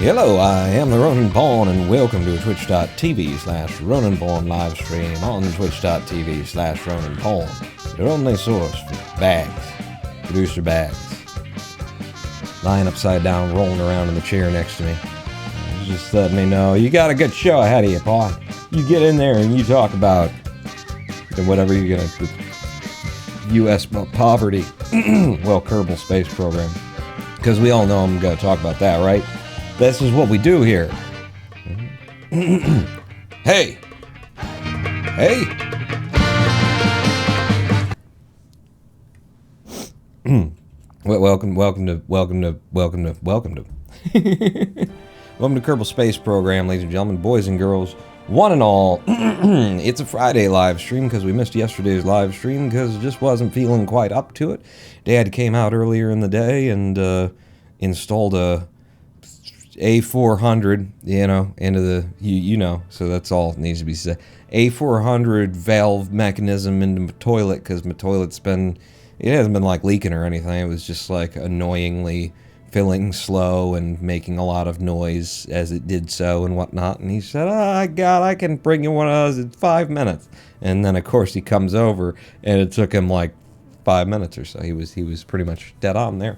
Hello, I am the Ronan Pawn, and welcome to twitch.tv/Ronan Pawn live stream on twitch.tv/Ronan Pawn. Your only source for bags, producer bags. Lying upside down, rolling around in the chair next to me. Just letting me know, you got a good show ahead of you, Paul. You get in there and you talk about whatever you're gonna, U.S. poverty, well, Kerbal space program. Because we all know I'm gonna talk about that, right? This is what we do here. Hey! Hey! Welcome to welcome to Kerbal Space Program, ladies and gentlemen, boys and girls, one and all. It's a Friday live stream because we missed yesterday's live stream because it just wasn't feeling quite up to it. Dad came out earlier in the day and installed a A400, into the, so that's all it needs to be said. A400 valve mechanism into my toilet, because my toilet's it hasn't been like leaking or anything. It was just like annoyingly filling slow and making a lot of noise as it did so and whatnot. And he said, "Oh, God, I can bring you one of those in 5 minutes." And then, of course, he comes over, and it took him like 5 minutes or so. He was pretty much dead on there.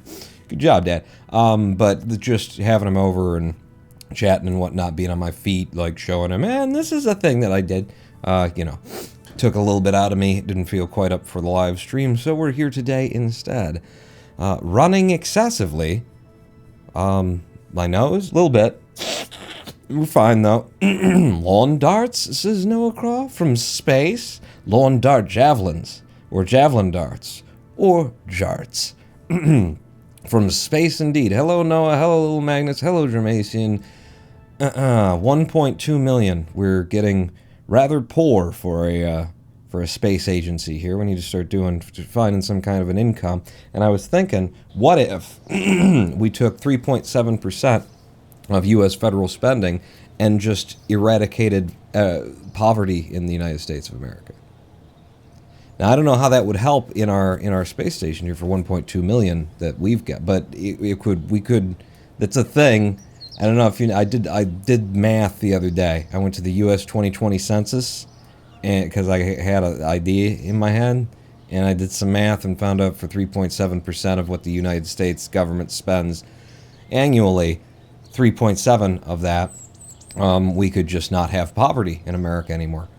Good job, Dad. But just having him over and chatting and whatnot, being on my feet, like showing him, man, this is a thing that I did, took a little bit out of me. Didn't feel quite up for the live stream, so we're here today instead. Running excessively. My nose, a little bit. We're fine, though. Lawn darts, says Noah Craw, from space. Lawn dart javelins, or javelin darts, or jarts. From space, indeed. Hello, Noah. Hello, Little Magnus. Hello, Germasian. 1.2 million. We're getting rather poor for a space agency here. We need to start finding some kind of an income. And I was thinking, what if we took 3.7% of U.S. federal spending and just eradicated poverty in the United States of America? Now, I don't know how that would help in our space station here for 1.2 million that we've got, but we could. That's a thing. I don't know if you know. I did math the other day. I went to the U.S. 2020 census, and because I had an idea in my head, and I did some math and found out for 3.7% of what the United States government spends annually, 3.7 of that, we could just not have poverty in America anymore.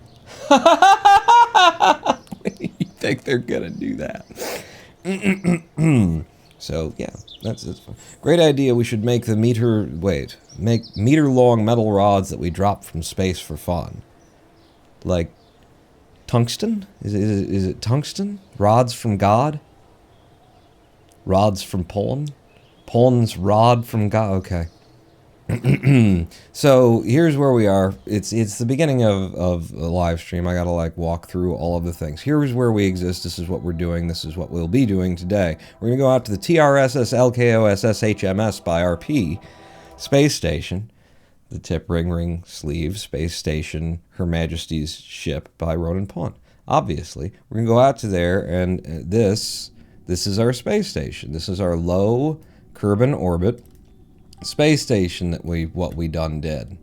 You think they're gonna do that? So yeah, that's fun. Great idea. We should make make meter-long metal rods that we drop from space for fun, like tungsten. Is it tungsten? Rods from God. Rods from Poland. Poland's rod from God. Okay. So here's where we are. It's the beginning of a live stream. I gotta walk through all of the things. Here's where we exist. This is what we're doing. This is what we'll be doing today. We're gonna go out to the TRSS LKOSS HMS by RP space station, the tip ring sleeve space station, Her Majesty's ship by Ronan Pawn. Obviously, we're gonna go out to there, and this is our space station. This is our low Kerbal orbit space station that we done did,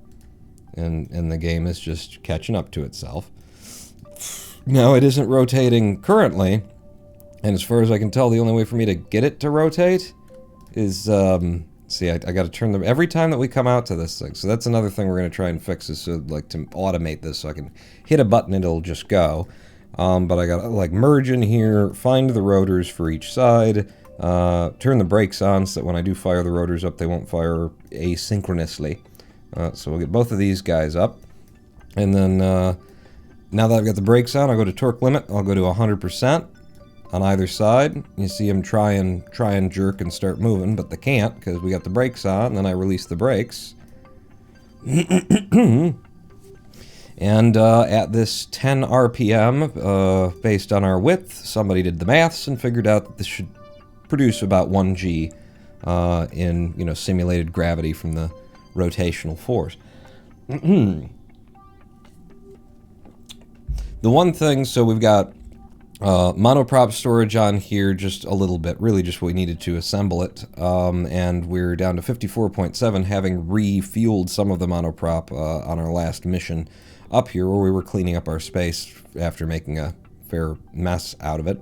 and the game is just catching up to itself. No, it isn't rotating currently, and as far as I can tell, the only way for me to get it to rotate is I got to turn every time that we come out to this thing. So that's another thing we're going to try and fix, is to automate this so I can hit a button and it'll just go. But I got to merge in here, find the rotors for each side. Turn the brakes on so that when I do fire the rotors up, they won't fire asynchronously. So we'll get both of these guys up. And then, now that I've got the brakes on, I'll go to torque limit. I'll go to 100% on either side. You see them try and jerk and start moving, but they can't because we got the brakes on, and then I release the brakes. And at this 10 RPM, based on our width, somebody did the maths and figured out that this should produce about 1 G in simulated gravity from the rotational force. The one thing, so we've got Monoprop storage on here, just a little bit, really just what we needed to assemble it. And we're down to 54.7, having refueled some of the monoprop on our last mission up here, where we were cleaning up our space after making a fair mess out of it.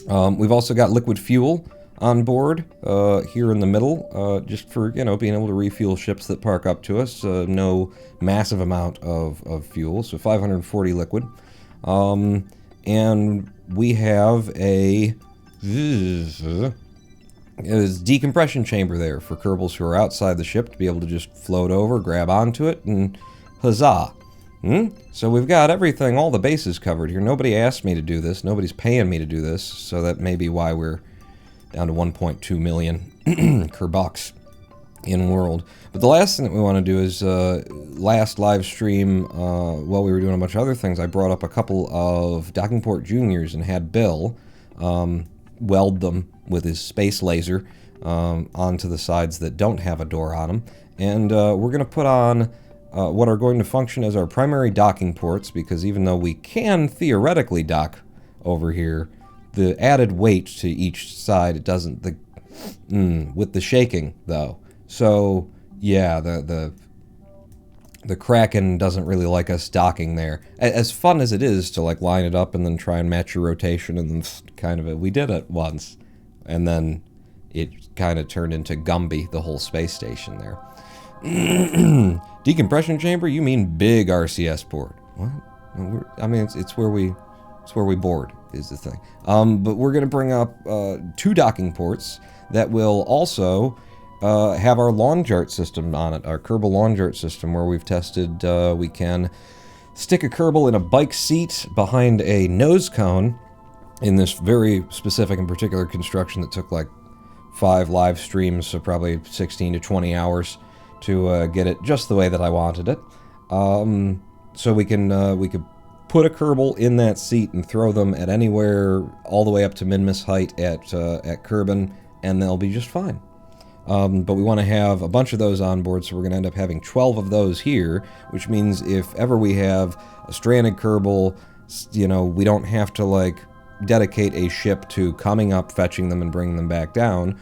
We've also got liquid fuel on board here in the middle, just for, being able to refuel ships that park up to us. No massive amount of fuel, so 540 liquid. And we have a decompression chamber there for Kerbals who are outside the ship to be able to just float over, grab onto it, and huzzah. So we've got everything, all the bases covered here. Nobody asked me to do this. Nobody's paying me to do this, so that may be why we're down to 1.2 million Kerbucks in world. But the last thing that we want to do is, last live stream, while we were doing a bunch of other things, I brought up a couple of docking port juniors and had Bill weld them with his space laser onto the sides that don't have a door on them. And we're going to put on what are going to function as our primary docking ports, because even though we can theoretically dock over here, the added weight to each side, it doesn't, with the shaking, though. So, yeah, the Kraken doesn't really like us docking there. As fun as it is to, like, line it up and then try and match your rotation, and then kind of, we did it once, and then it kind of turned into Gumby, the whole space station there. Decompression chamber? You mean big RCS port? What? I mean, it's where we board is the thing. But we're gonna bring up 2 docking ports that will also have our lawn jart system on it, our Kerbal Lawn Jart system, where we've tested we can stick a Kerbal in a bike seat behind a nose cone in this very specific and particular construction that took like 5 live streams, so probably 16 to 20 hours to get it just the way that I wanted it. So we could put a Kerbal in that seat and throw them at anywhere all the way up to min-miss height at Kerbin, and they'll be just fine. But we want to have a bunch of those on board, so we're going to end up having 12 of those here, which means if ever we have a stranded Kerbal, we don't have to, like, dedicate a ship to coming up, fetching them, and bringing them back down.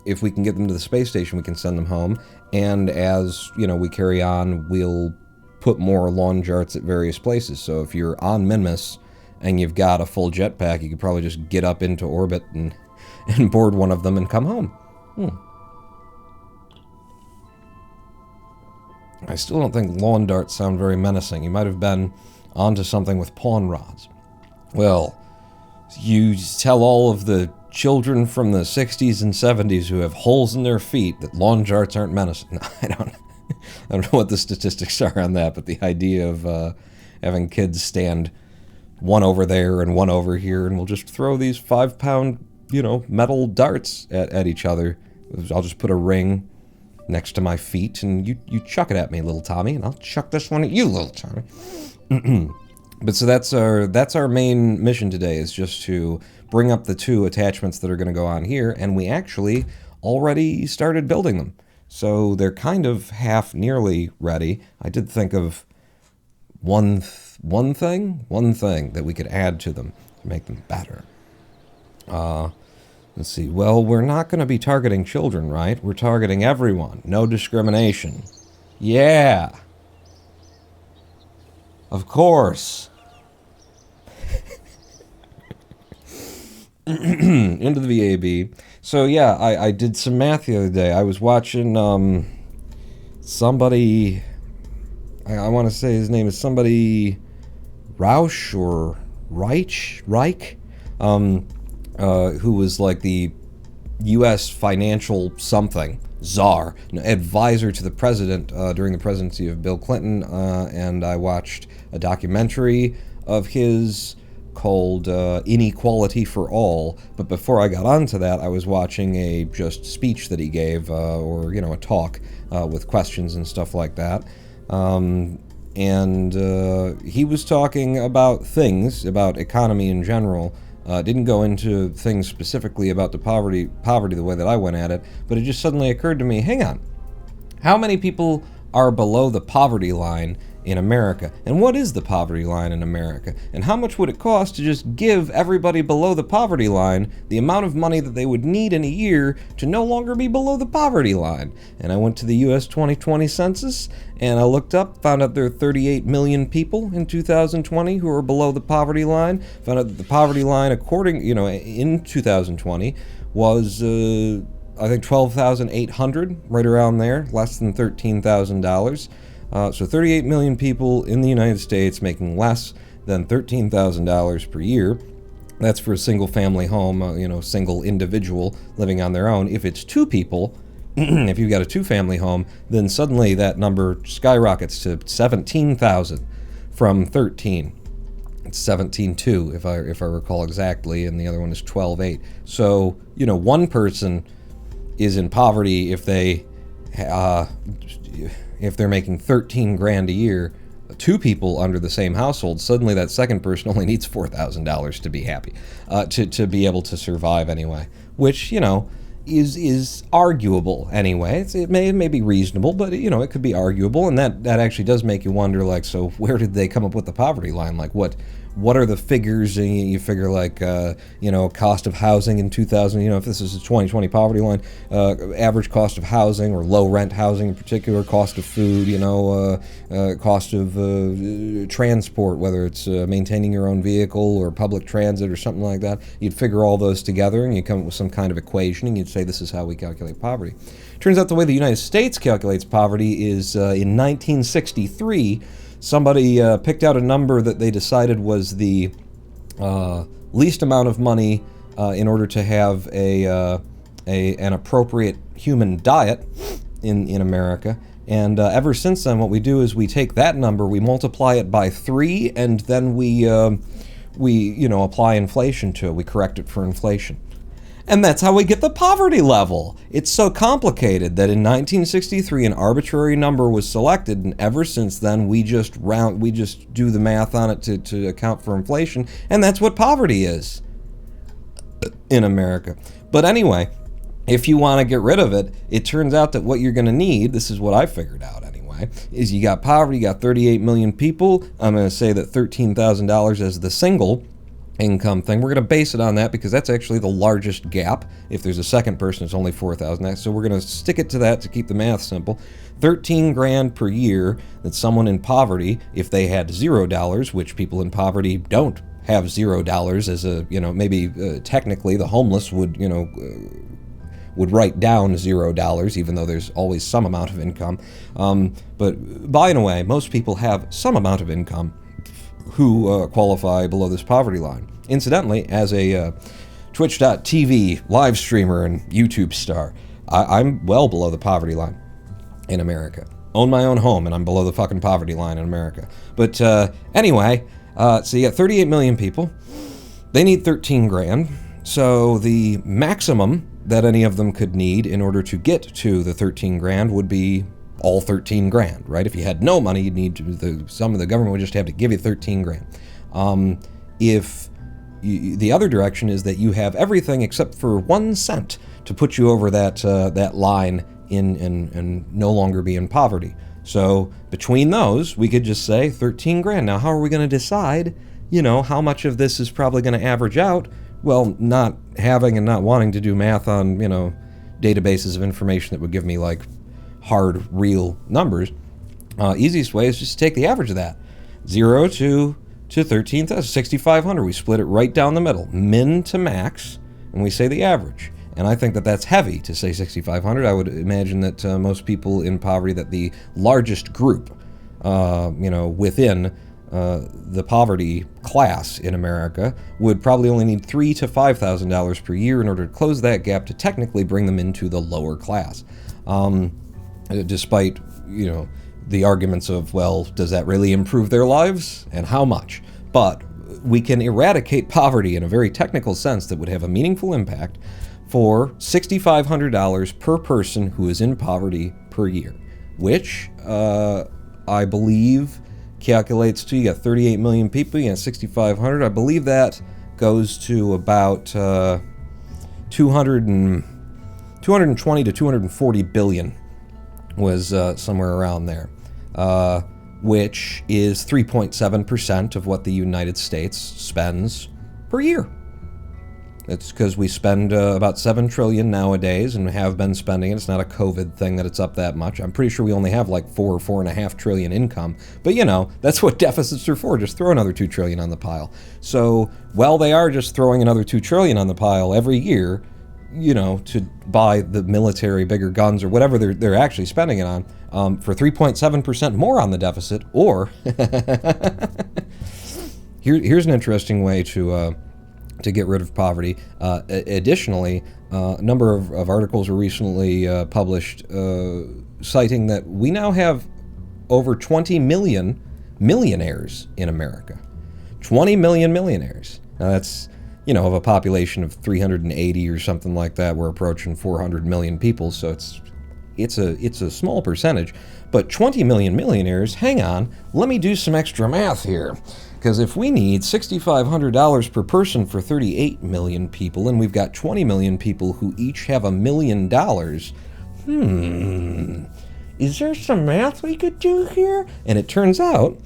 If we can get them to the space station, we can send them home, and as, we carry on, we'll put more lawn jarts at various places. So if you're on Minmus and you've got a full jetpack, you could probably just get up into orbit and board one of them and come home. I still don't think lawn darts sound very menacing. You might have been onto something with pawn rods. Well, you tell all of the children from the 60s and 70s who have holes in their feet that lawn jarts aren't menacing. No, I don't know what the statistics are on that, but the idea of having kids stand one over there and one over here, and we'll just throw these 5-pound, metal darts at each other. I'll just put a ring next to my feet, and you chuck it at me, little Tommy, and I'll chuck this one at you, little Tommy. But so that's our main mission today, is just to bring up the 2 attachments that are going to go on here, and we actually already started building them. So they're kind of nearly ready. I did think of one thing that we could add to them to make them better. Let's see. Well, we're not going to be targeting children, right? We're targeting everyone. No discrimination. Yeah. Of course. Into the VAB. So yeah, I did some math the other day. I was watching somebody, I want to say his name is somebody Rausch or Reich, who was like the U.S. financial something czar, advisor to the president during the presidency of Bill Clinton, and I watched a documentary of his called Inequality for All. But before I got onto that, I was watching a just speech that he gave, or a talk with questions and stuff like that. And he was talking about things, about economy in general. Didn't go into things specifically about the poverty the way that I went at it, but it just suddenly occurred to me, hang on, how many people are below the poverty line in America. And what is the poverty line in America? And how much would it cost to just give everybody below the poverty line the amount of money that they would need in a year to no longer be below the poverty line? And I went to the US 2020 census, and I looked up, found out there are 38 million people in 2020 who are below the poverty line. Found out that the poverty line, in 2020 was, I think, 12,800, right around there, less than $13,000. So 38 million people in the United States making less than $13,000 per year. That's for a single family home, single individual living on their own. If it's two people, if you've got a two-family home, then suddenly that number skyrockets to 17,000 from 13. It's 17.2 if I recall exactly, and the other one is 12.8. So, one person is in poverty if they're making 13 grand a year. Two people under the same household, suddenly that second person only needs $4,000 to be happy, to be able to survive anyway, which, is arguable anyway. It may be reasonable, but it could be arguable, and that actually does make you wonder, like, so where did they come up with the poverty line? Like, what are the figures? And you figure, like, cost of housing in 2000, if this is a 2020 poverty line, average cost of housing, or low rent housing in particular, cost of food, cost of transport, whether it's maintaining your own vehicle or public transit or something like that. You'd figure all those together and you come up with some kind of equation, and you'd say this is how we calculate poverty. Turns out the way the United States calculates poverty is in 1963, somebody picked out a number that they decided was the least amount of money in order to have an appropriate human diet in America. And ever since then, what we do is we take that number, we multiply it by 3, and then we apply inflation to it. We correct it for inflation. And that's how we get the poverty level. It's so complicated that in 1963 an arbitrary number was selected, and ever since then we just do the math on it to account for inflation, and that's what poverty is in America. But anyway, if you want to get rid of it, it turns out that what you're going to need, this is what I figured out anyway, is you got poverty, you got 38 million people. I'm going to say that $13,000 as the single income thing. We're going to base it on that because that's actually the largest gap. If there's a second person, it's only 4,000. So we're going to stick it to that to keep the math simple. 13 grand per year that someone in poverty, if they had $0, which people in poverty don't have $0 as a, maybe technically the homeless would write down $0, even though there's always some amount of income. But by and away, most people have some amount of income who qualify below this poverty line. Incidentally, as a Twitch.tv live streamer and YouTube star, I'm well below the poverty line in America. Own my own home, and I'm below the fucking poverty line in America. But anyway, so you got 38 million people. They need 13 grand. So the maximum that any of them could need in order to get to the 13 grand would be all 13 grand, right? If you had no money, you'd need to, some of the government would just have to give you 13 grand. The other direction is that you have everything except for 1 cent to put you over that line and no longer be in poverty. So between those, we could just say 13 grand. Now, how are we going to decide, how much of this is probably going to average out? Well, not having and not wanting to do math on, databases of information that would give me, like, hard, real numbers. Easiest way is just to take the average of that. 0 to 13,000, 6,500. We split it right down the middle, min to max, and we say the average. And I think that that's heavy to say 6,500. I would imagine that most people in poverty, that the largest group, within the poverty class in America would probably only need $3,000 to $5,000 per year in order to close that gap to technically bring them into the lower class. Despite, the arguments of, well, does that really improve their lives and how much? But we can eradicate poverty in a very technical sense that would have a meaningful impact for $6,500 per person who is in poverty per year, which I believe calculates to, you got 38 million people, you got 6,500. I believe that goes to about 220 to 240 billion was somewhere around there. which is 3.7% of what the United States spends per year. It's because we spend about $7 trillion nowadays and have been spending it. It's not a COVID thing that it's up that much. I'm pretty sure we only have like $4.5 trillion income. But you know, that's what deficits are for. Just throw another $2 trillion on the pile. So, while they are just throwing another $2 trillion on the pile every year, you know, to buy the military bigger guns or whatever they're actually spending it on, for 3.7% more on the deficit, or here's an interesting way to get rid of poverty. Additionally, a number of articles were recently published citing that we now have over 20 million millionaires in America. 20 million millionaires. Now that's, you know, of a population of 380 or something like that. We're approaching 400 million people, so it's a small percentage. But 20 million millionaires, hang on, let me do some extra math here. Because if we need $6,500 per person for 38 million people, and we've got 20 million people who each have $1 million, is there some math we could do here? And it turns out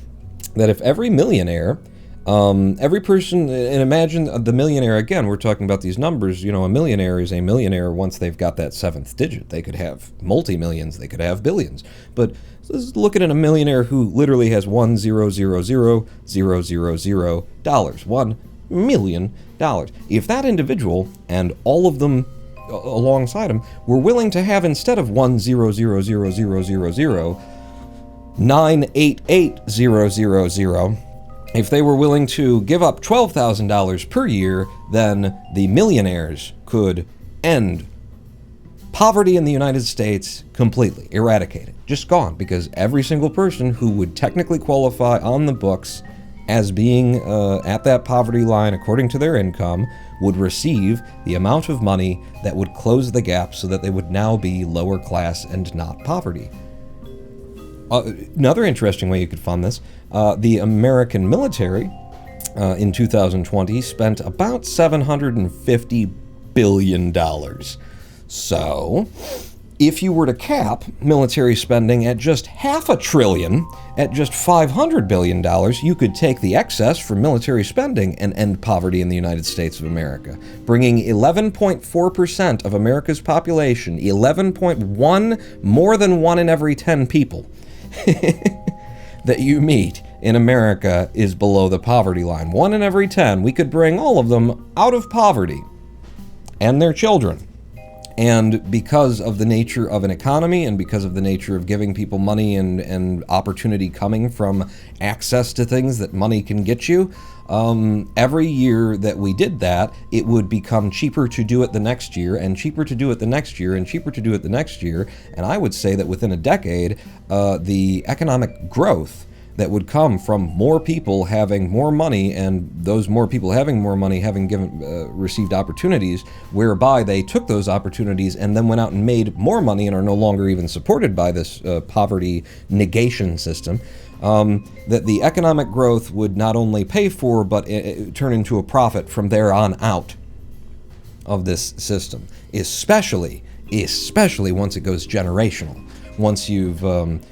that if every millionaire, every person, and imagine the millionaire again, we're talking about these numbers, you know, a millionaire is a millionaire once they've got that seventh digit. They could have multi-millions, they could have billions. But let's look at a millionaire who literally has $1,000,000 $1 million. If that individual and all of them alongside him were willing to have, instead of $1,000,000 $988,000, if they were willing to give up $12,000 per year, then the millionaires could end poverty in the United States completely, eradicate it, just gone, because every single person who would technically qualify on the books as being at that poverty line according to their income would receive the amount of money that would close the gap so that they would now be lower class and not poverty. Another interesting way you could fund this, the American military in 2020 spent about $750 billion. So, if you were to cap military spending at just $500 billion, at just $500 billion, you could take the excess from military spending and end poverty in the United States of America, bringing 11.4% of America's population, 11.1, more than 1 in every 10 people that you meet in America is below the poverty line. 1 in every 10. We could bring all of them out of poverty and their children. And because of the nature of an economy and because of the nature of giving people money and opportunity coming from access to things that money can get you, every year that we did that, it would become cheaper to do it the next year, and cheaper to do it the next year, and cheaper to do it the next year. And I would say that within a decade, the economic growth that would come from more people having more money, and those more people having more money having received opportunities whereby they took those opportunities and then went out and made more money and are no longer even supported by this poverty negation system, that the economic growth would not only pay for but turn into a profit from there on out of this system, especially once it goes generational. Once you've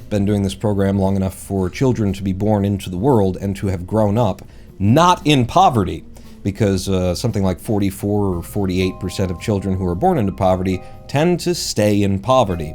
been doing this program long enough for children to be born into the world and to have grown up not in poverty, because something like 44 or 48% of children who are born into poverty tend to stay in poverty.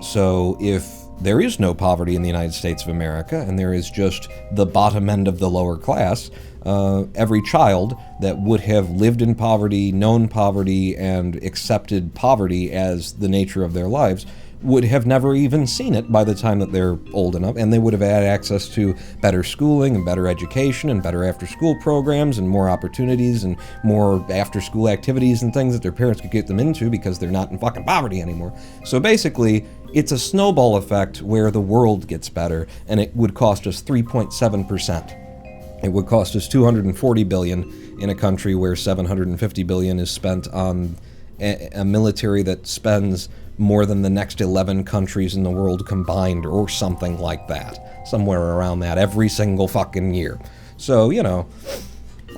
So if there is no poverty in the United States of America and there is just the bottom end of the lower class, every child that would have lived in poverty, known poverty, and accepted poverty as the nature of their lives would have never even seen it by the time that they're old enough, and they would have had access to better schooling and better education and better after-school programs and more opportunities and more after-school activities and things that their parents could get them into because they're not in fucking poverty anymore. So basically, it's a snowball effect where the world gets better, and it would cost us 3.7%. It would cost us $240 billion in a country where $750 billion is spent on a military that spends more than the next 11 countries in the world combined, or something like that. Somewhere around that every single fucking year. So, you know,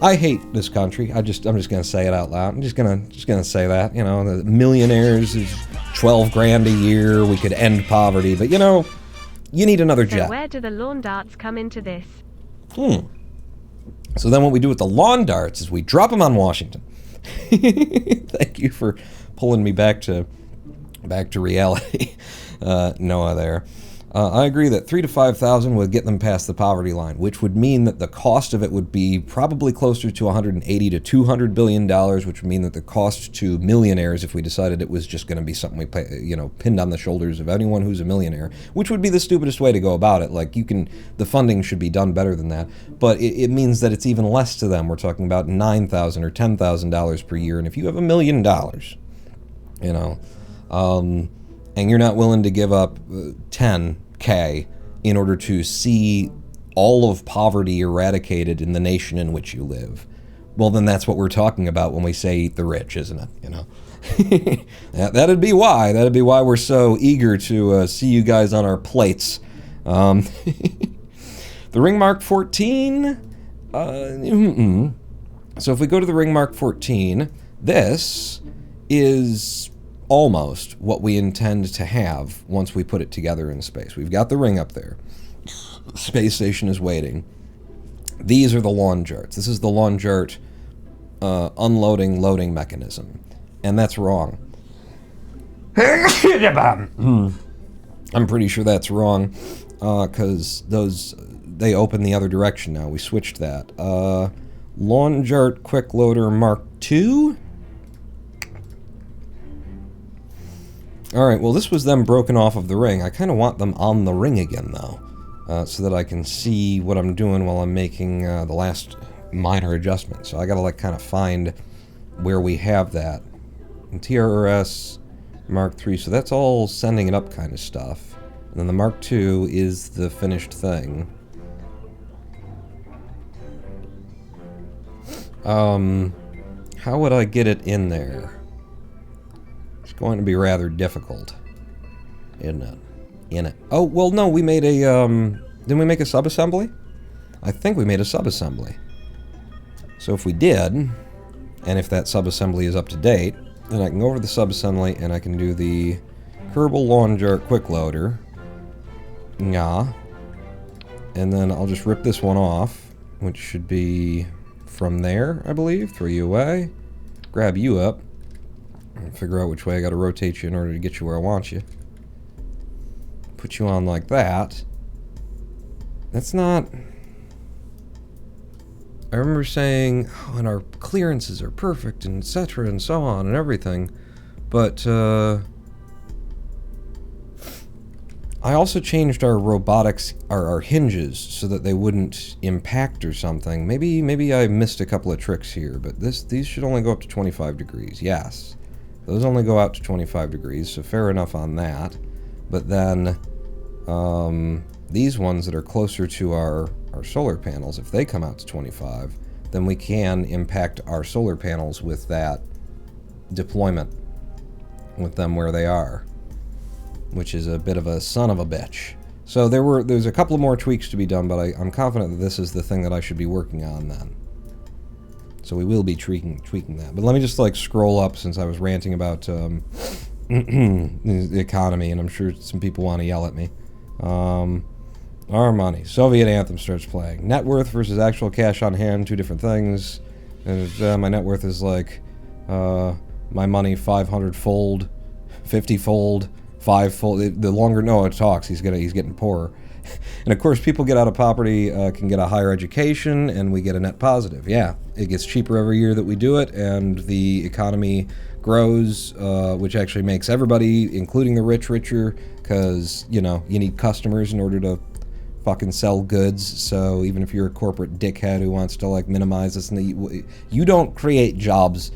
I hate this country. I'm just gonna say it out loud. I'm just gonna say that. You know, the millionaires is $12 grand a year. We could end poverty, but you know, You need another So jet. where do the lawn darts come into this? So then what we do with the lawn darts is we drop them on Washington. Thank you for pulling me back to reality, Noah there. I agree that 3,000 to 5,000 would get them past the poverty line, which would mean that the cost of it would be probably closer to 180 to 200 billion dollars, which would mean that the cost to millionaires, if we decided it was just going to be something we pay, pinned on the shoulders of anyone who's a millionaire, which would be the stupidest way to go about it. Like, the funding should be done better than that, but it means that it's even less to them. We're talking about $9,000 or $10,000 per year, and if you have $1 million, and you're not willing to give up 10K in order to see all of poverty eradicated in the nation in which you live, well, then that's what we're talking about when we say eat the rich, isn't it? That'd be why. That'd be why we're so eager to see you guys on our plates. The Ring Mark 14. So if we go to the Ring Mark 14, this is almost what we intend to have once we put it together in space. We've got the ring up there. Space station is waiting. These are the lawn jarts. This is the lawn jart unloading loading mechanism, and that's wrong. I'm pretty sure that's wrong because they open the other direction now. We switched that. Lawn jart quick loader Mark II. Alright, well, this was them broken off of the ring. I kind of want them on the ring again, though, so that I can see what I'm doing while I'm making the last minor adjustment. So I gotta, like, kind of find where we have that. And TRS Mark III, so that's all sending it up kind of stuff. And then the Mark II is the finished thing. How would I get it in there? Going to be rather difficult, isn't it? Oh, well, no, we made a, didn't we make a sub-assembly? I think we made a sub-assembly. So if we did, and if that sub-assembly is up to date, then I can go over the sub-assembly and I can do the Kerbal Lawn Jart quick loader. Yeah. And then I'll just rip this one off, which should be from there, I believe. Throw you away. Grab you up. And figure out which way I gotta rotate you in order to get you where I want you. Put you on like that. That's not... I remember saying, oh, and our clearances are perfect, and etc., and so on, and everything. But, I also changed our robotics, our hinges, so that they wouldn't impact or something. Maybe I missed a couple of tricks here, but these should only go up to 25 degrees, yes. Those only go out to 25 degrees, so fair enough on that. But then, these ones that are closer to our solar panels, if they come out to 25, then we can impact our solar panels with that deployment, with them where they are, which is a bit of a son of a bitch. So there's a couple more tweaks to be done, but I'm confident that this is the thing that I should be working on then. So we will be tweaking that. But let me just, like, scroll up, since I was ranting about the economy, and I'm sure some people want to yell at me. Our money. Soviet anthem starts playing. Net worth versus actual cash on hand, two different things. And my net worth is like my money 500-fold, 50-fold, 5-fold. The longer Noah talks, he's getting poorer. And of course, people get out of poverty, can get a higher education, and we get a net positive. Yeah, it gets cheaper every year that we do it, and the economy grows, which actually makes everybody, including the rich, richer, because, you need customers in order to fucking sell goods. So even if you're a corporate dickhead who wants to, like, minimize this, and you don't create jobs,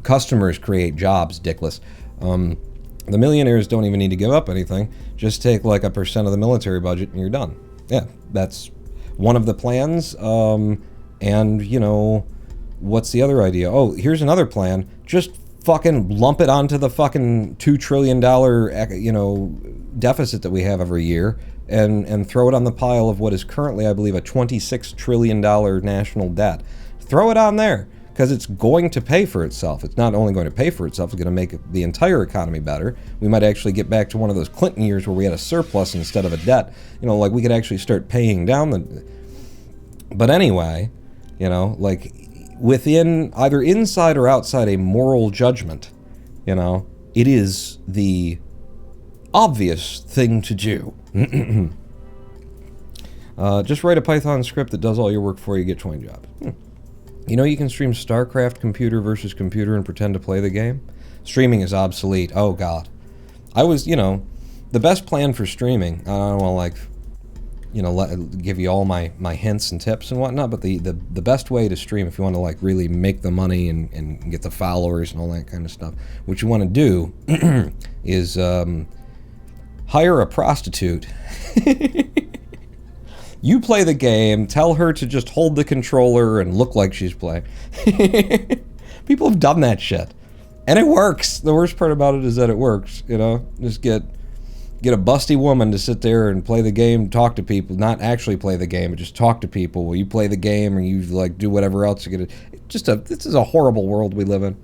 customers create jobs, dickless. The millionaires don't even need to give up anything. Just take like 1% of the military budget and you're done. Yeah, that's one of the plans. And, what's the other idea? Oh, here's another plan. Just fucking lump it onto the fucking $2 trillion, deficit that we have every year and throw it on the pile of what is currently, I believe, a $26 trillion national debt. Throw it on there. because it's going to pay for itself. It's not only going to pay for itself, it's going to make the entire economy better. We might actually get back to one of those Clinton years where we had a surplus instead of a debt. You know, like we could actually start paying down the... But anyway, you know, like within either inside or outside a moral judgment, you know, it is the obvious thing to do. Just write a Python script that does all your work for you, get 20 jobs. You know you can stream StarCraft computer versus computer and pretend to play the game? Streaming is obsolete. Oh, God. I was, you know, the best plan for streaming, I don't want to, like, you know, give you all my hints and tips and whatnot, but the best way to stream, if you want to, like, really make the money and get the followers and all that kind of stuff, what you want to do is hire a prostitute. You play the game, tell her to just hold the controller and look like she's playing. People have done that shit. And it works. The worst part about it is that it works, you know? Just get a busty woman to sit there and play the game, talk to people, not actually play the game, but just talk to people while you play the game or you, like, do whatever else you get. This is a horrible world we live in.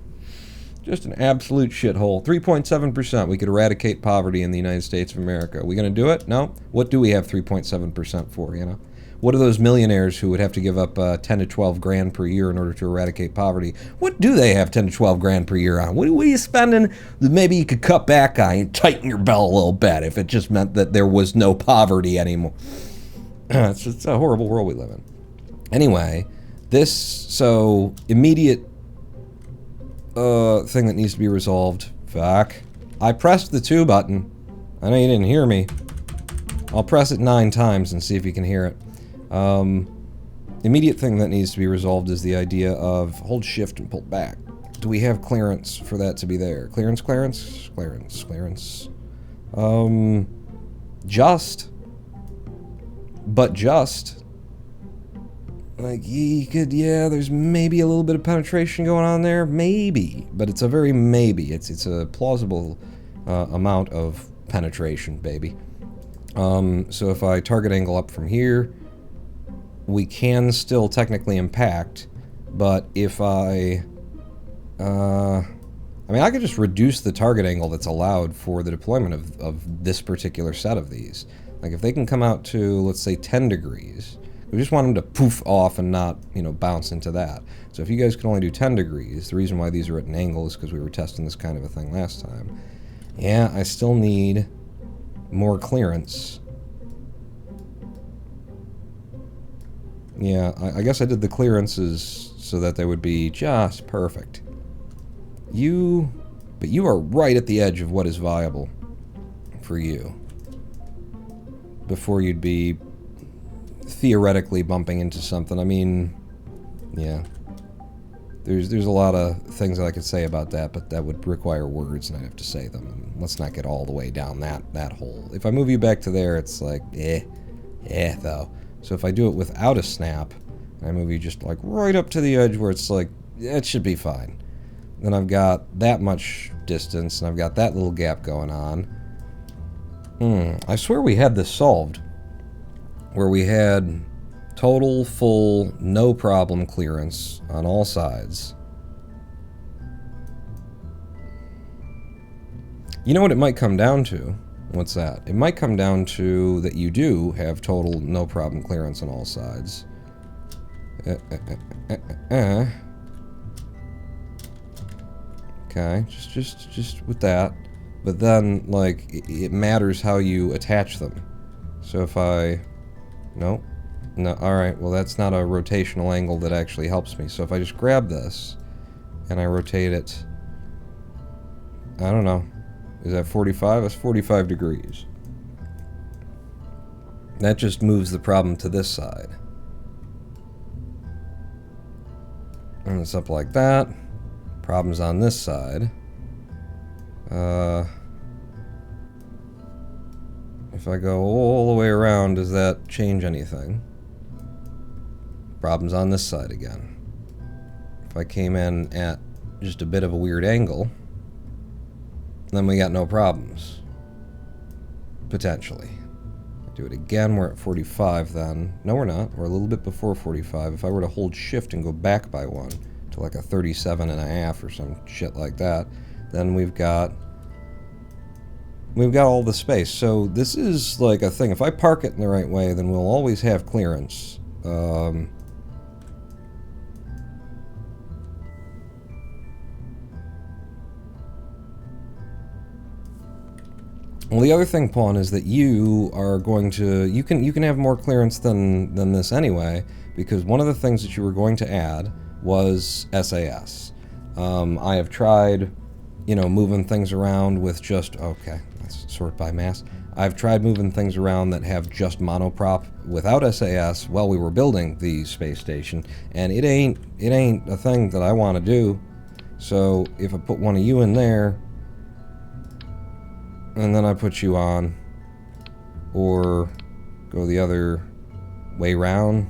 Just an absolute shithole. 3.7%. We could eradicate poverty in the United States of America. Are we going to do it? No? What do we have 3.7% for, you know? What are those millionaires who would have to give up 10 to 12 grand per year in order to eradicate poverty? What do they have 10 to 12 grand per year on? What are you spending that maybe you could cut back on and tighten your belt a little bit if it just meant that there was no poverty anymore? It's a horrible world we live in. Anyway, so immediate thing that needs to be resolved. Fuck. I pressed the 2 button. I know you didn't hear me. I'll press it 9 times and see if you can hear it. Immediate thing that needs to be resolved is the idea of hold shift and pull back. Do we have clearance for that to be there? Clearance. Just. Like, you could, yeah, there's maybe a little bit of penetration going on there. Maybe. But it's a very maybe. It's a plausible amount of penetration, baby. So if I target angle up from here, we can still technically impact. But if I mean, I could just reduce the target angle that's allowed for the deployment of this particular set of these. Like, if they can come out to, let's say, 10 degrees... We just want them to poof off and not, you know, bounce into that. So if you guys can only do 10 degrees, the reason why these are at an angle is because we were testing this kind of a thing last time. Yeah, I still need more clearance. Yeah, I guess I did the clearances so that they would be just perfect. But you are right at the edge of what is viable for you. Before you'd be theoretically bumping into something. I mean, yeah. There's a lot of things that I could say about that, but that would require words, and I'd have to say them. And let's not get all the way down that hole. If I move you back to there, it's like, though. So if I do it without a snap, I move you just like right up to the edge where it's like, it should be fine. Then I've got that much distance, and I've got that little gap going on. I swear we had this solved. Where we had total, full, no problem clearance on all sides. You know what it might come down to? What's that? It might come down to that you do have total, no problem clearance on all sides. Okay, just with that. But then, like, it matters how you attach them. So if I... No, alright, well that's not a rotational angle that actually helps me. So if I just grab this, and I rotate it, I don't know, is that 45? That's 45 degrees. That just moves the problem to this side. And it's up like that. Problem's on this side. If I go all the way around, does that change anything? Problem's on this side again. If I came in at just a bit of a weird angle, then we got no problems. Potentially. Do it again, we're at 45 then. No, we're not. We're a little bit before 45. If I were to hold shift and go back by 1 to like a 37.5 or some shit like that. Then we've got all the space. So this is like a thing. If I park it in the right way, then we'll always have clearance. Well, the other thing, Pawn, is that you are going to... You can have more clearance than this anyway, because one of the things that you were going to add was SAS. I have tried, moving things around with just... Okay, let's sort by mass. I've tried moving things around that have just monoprop without SAS while we were building the space station, and it ain't a thing that I want to do. So if I put one of you in there, and then I put you on, or go the other way around,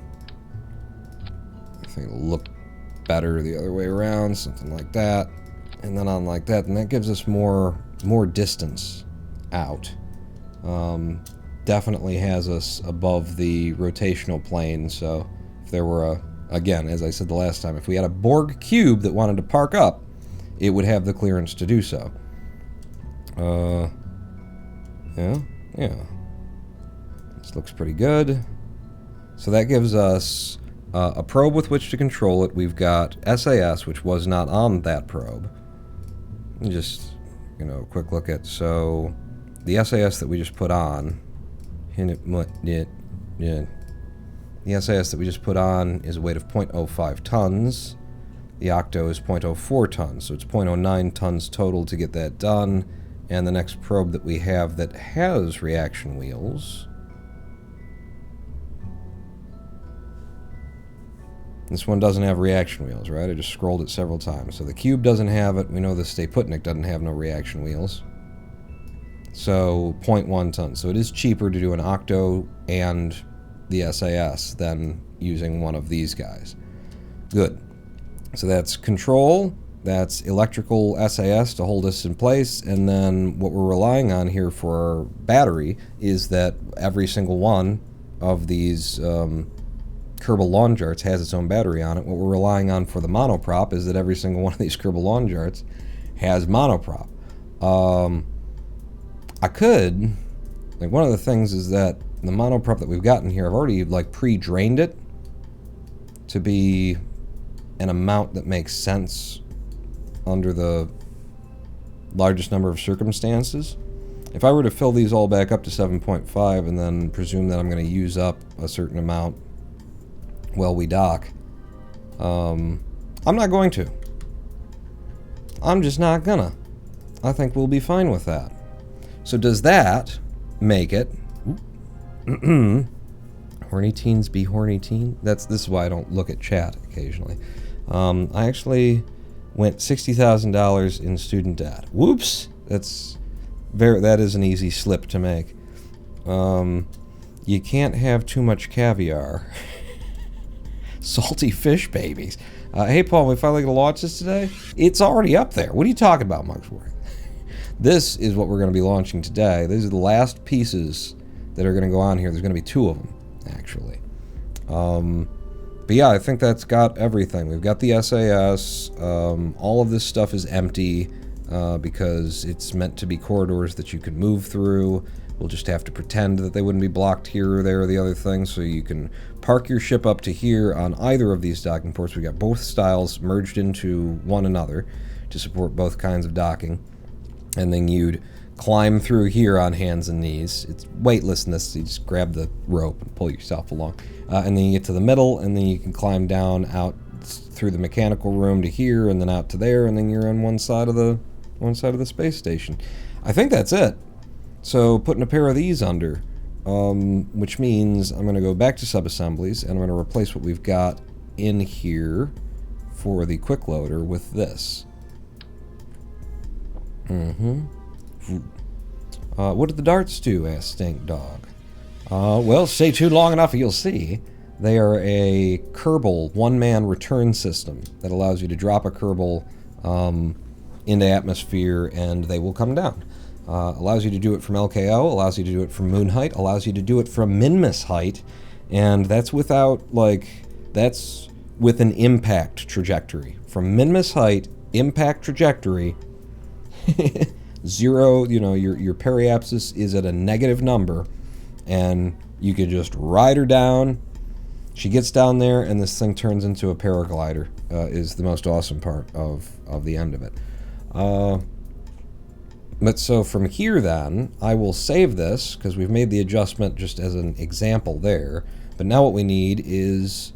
I think it'll look better the other way around, something like that, and then on like that, and that gives us more distance out. Definitely has us above the rotational plane, so if there were again, as I said the last time, if we had a Borg cube that wanted to park up, it would have the clearance to do so. Yeah. This looks pretty good. So that gives us a probe with which to control it. We've got SAS, which was not on that probe. Just, quick look at, so the SAS that we just put on, the SAS that we just put on is a weight of 0.05 tons. The Octo is 0.04 tons, so it's 0.09 tons total to get that done. And the next probe that we have that has reaction wheels, this one doesn't have reaction wheels, right? I just scrolled it several times. So the cube doesn't have it. We know the Stayputnik doesn't have no reaction wheels. So 0.1 tons. So it is cheaper to do an Octo and the SAS than using one of these guys. Good. So that's control. That's electrical SAS to hold us in place, and then what we're relying on here for our battery is that every single one of these Kerbal Lawn Jarts has its own battery on it. What we're relying on for the monoprop is that every single one of these Kerbal Lawn Jarts has monoprop. I could, one of the things is that the monoprop that we've gotten here, I've already pre-drained it to be an amount that makes sense under the largest number of circumstances. If I were to fill these all back up to 7.5 and then presume that I'm going to use up a certain amount while we dock, I'm not going to. I'm just not gonna. I think we'll be fine with that. So does that make it... Horny teens be horny teen? This is why I don't look at chat occasionally. I actually went $60,000 in student debt. Whoops! That is an easy slip to make. You can't have too much caviar. Salty fish babies. Hey Paul, we finally gonna launch this today? It's already up there. What are you talking about, Mugsworth? This is what we're going to be launching today. These are the last pieces that are going to go on here. There's going to be 2 of them, actually. But yeah, I think that's got everything. We've got the SAS. All of this stuff is empty because it's meant to be corridors that you can move through. We'll just have to pretend that they wouldn't be blocked here or there or the other thing, so you can park your ship up to here on either of these docking ports. We've got both styles merged into one another to support both kinds of docking. And then you'd climb through here on hands and knees. It's weightlessness, so you just grab the rope and pull yourself along. And then you get to the middle, and then you can climb down out through the mechanical room to here, and then out to there, and then you're on one side of the space station. I think that's it. So putting a pair of these under, which means I'm going to go back to subassemblies, and I'm going to replace what we've got in here for the quick loader with this. What did the darts do? Asked Stink Dog. Well, stay tuned long enough and you'll see. They are a Kerbal one-man return system that allows you to drop a Kerbal into atmosphere and they will come down. Allows you to do it from LKO, allows you to do it from moon height, allows you to do it from Minmus height, and that's without, that's with an impact trajectory from minimus height, impact trajectory, 0, you know, your periapsis is at a negative number, and you could just ride her down. She gets down there, and this thing turns into a paraglider, is the most awesome part of the end of it. But so from here then, I will save this, because we've made the adjustment just as an example there. But now what we need is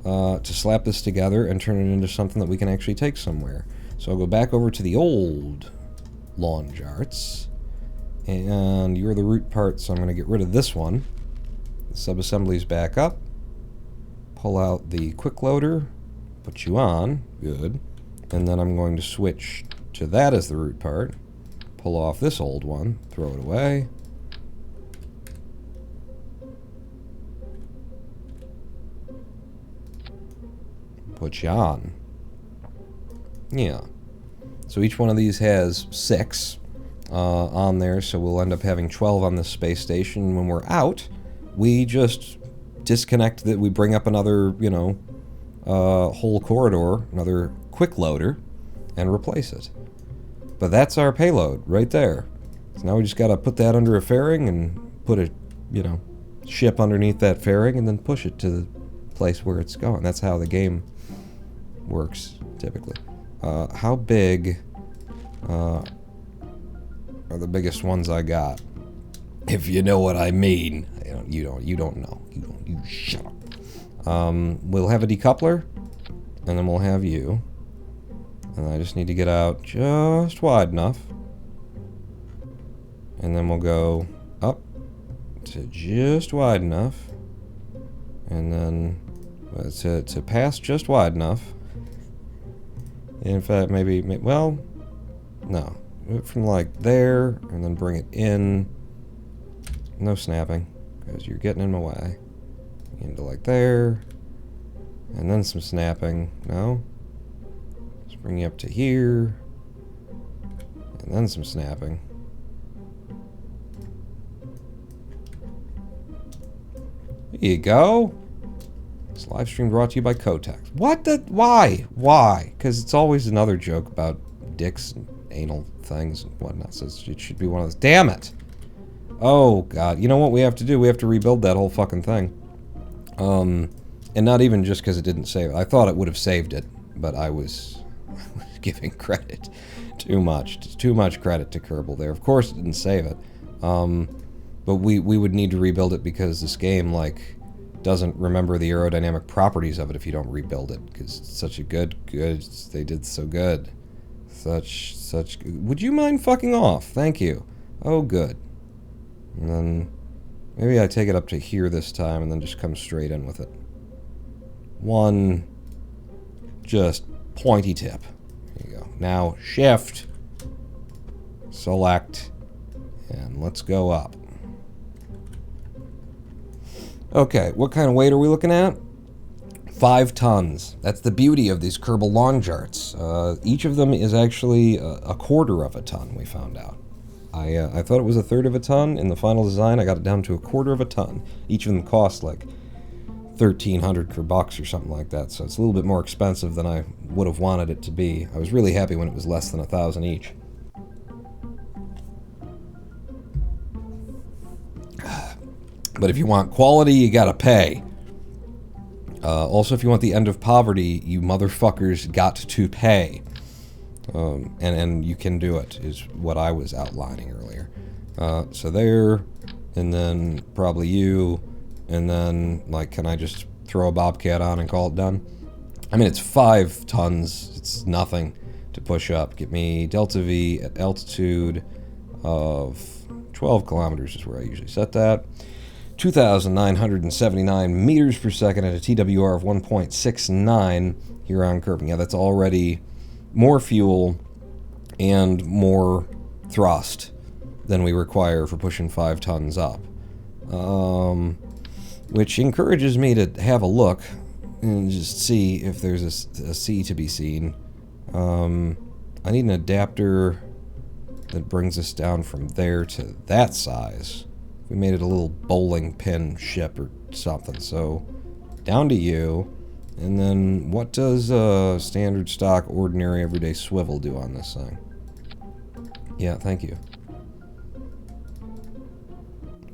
to slap this together and turn it into something that we can actually take somewhere. So I'll go back over to the old lawn jarts, and you're the root part, so I'm going to get rid of this one. The subassembly's back up. Pull out the quick loader, put you on, good. And then I'm going to switch to that as the root part. Pull off this old one, throw it away. Put you on. Yeah. So each one of these has 6 on there, so we'll end up having 12 on this space station. When we're out, we just disconnect that, we bring up another, you know, whole corridor, another quick loader, and replace it. But that's our payload right there. So now we just gotta put that under a fairing and put a, you know, ship underneath that fairing and then push it to the place where it's going. That's how the game works, typically. How big are the biggest ones I got? If you know what I mean. You don't know. You shut up. We'll have a decoupler, and then we'll have you. And I just need to get out just wide enough. And then we'll go up to just wide enough. And then to pass just wide enough. In fact, maybe, well, no. From like there, and then bring it in. No snapping, because you're getting in my way. Into like there. And then some snapping. No. Let's bring you up to here. And then some snapping. There you go. This live stream brought to you by Kotex. What the? Why? Why? Because it's always another joke about dicks and anal things and whatnot. So it should be one of those. Damn it! Oh, God. You know what we have to do? We have to rebuild that whole fucking thing. And not even just because it didn't save it. I thought it would have saved it, but I was giving credit too much. Too much credit to Kerbal there. Of course it didn't save it. But we would need to rebuild it because this game, like, doesn't remember the aerodynamic properties of it if you don't rebuild it. Because it's such a good, they did so good. Such, would you mind fucking off? Thank you. Oh, good. And then maybe I take it up to here this time and then just come straight in with it. One just pointy tip. There you go. Now shift, select, and let's go up. Okay, what kind of weight are we looking at? 5 tons. That's the beauty of these Kerbal Lawn Jarts. Each of them is actually a quarter of a ton, we found out. I thought it was a third of a ton. In the final design, I got it down to a quarter of a ton. Each of them cost like 1,300 Kerbals or something like that, so it's a little bit more expensive than I would have wanted it to be. I was really happy when it was less than 1,000 each. But if you want quality, you gotta pay. Also, if you want the end of poverty, you motherfuckers got to pay. And you can do it, is what I was outlining earlier. So there, and then probably you, and then, like, can I just throw a Bobcat on and call it done? I mean, it's 5 tons. It's nothing to push up. Get me delta V at altitude of 12 kilometers is where I usually set that. 2,979 meters per second at a TWR of 1.69 here on Kerbal. Yeah, that's already more fuel and more thrust than we require for pushing 5 tons up. Which encourages me to have a look and just see if there's a sea to be seen. I need an adapter that brings us down from there to that size. We made it a little bowling pin ship or something. So down to you, And then what does standard stock ordinary everyday swivel do on this thing? Yeah, thank you.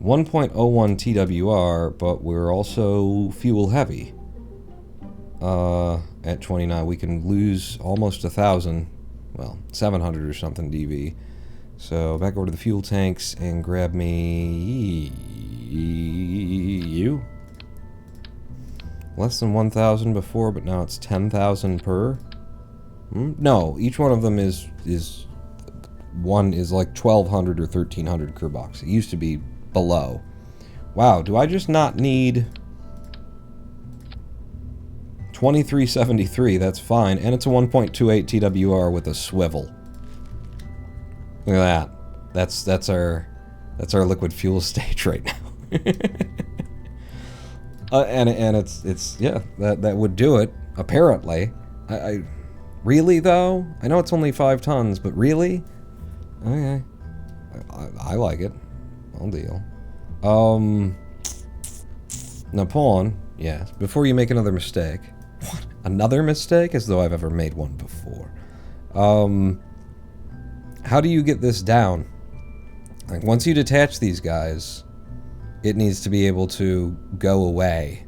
1.01 TWR, but we're also fuel heavy. At 29, we can lose almost 1,000, well, 700 or something dV. So back over to the fuel tanks and grab me you. Less than 1,000 before, but now it's 10,000 per. No, each one of them is one is like 1,200 or 1,300 Kerbals. It used to be below. Wow, do I just not need 2373? That's fine, and it's a 1.28 TWR with a swivel. Look at that. That's our liquid fuel stage right now. And it's yeah, that would do it apparently. I really though, I know it's only 5 tons, but really, okay, I like it. I'll deal. Now, pawn. Yes. Before you make another mistake. What? Another mistake? As though I've ever made one before. How do you get this down? Like, once you detach these guys, it needs to be able to go away.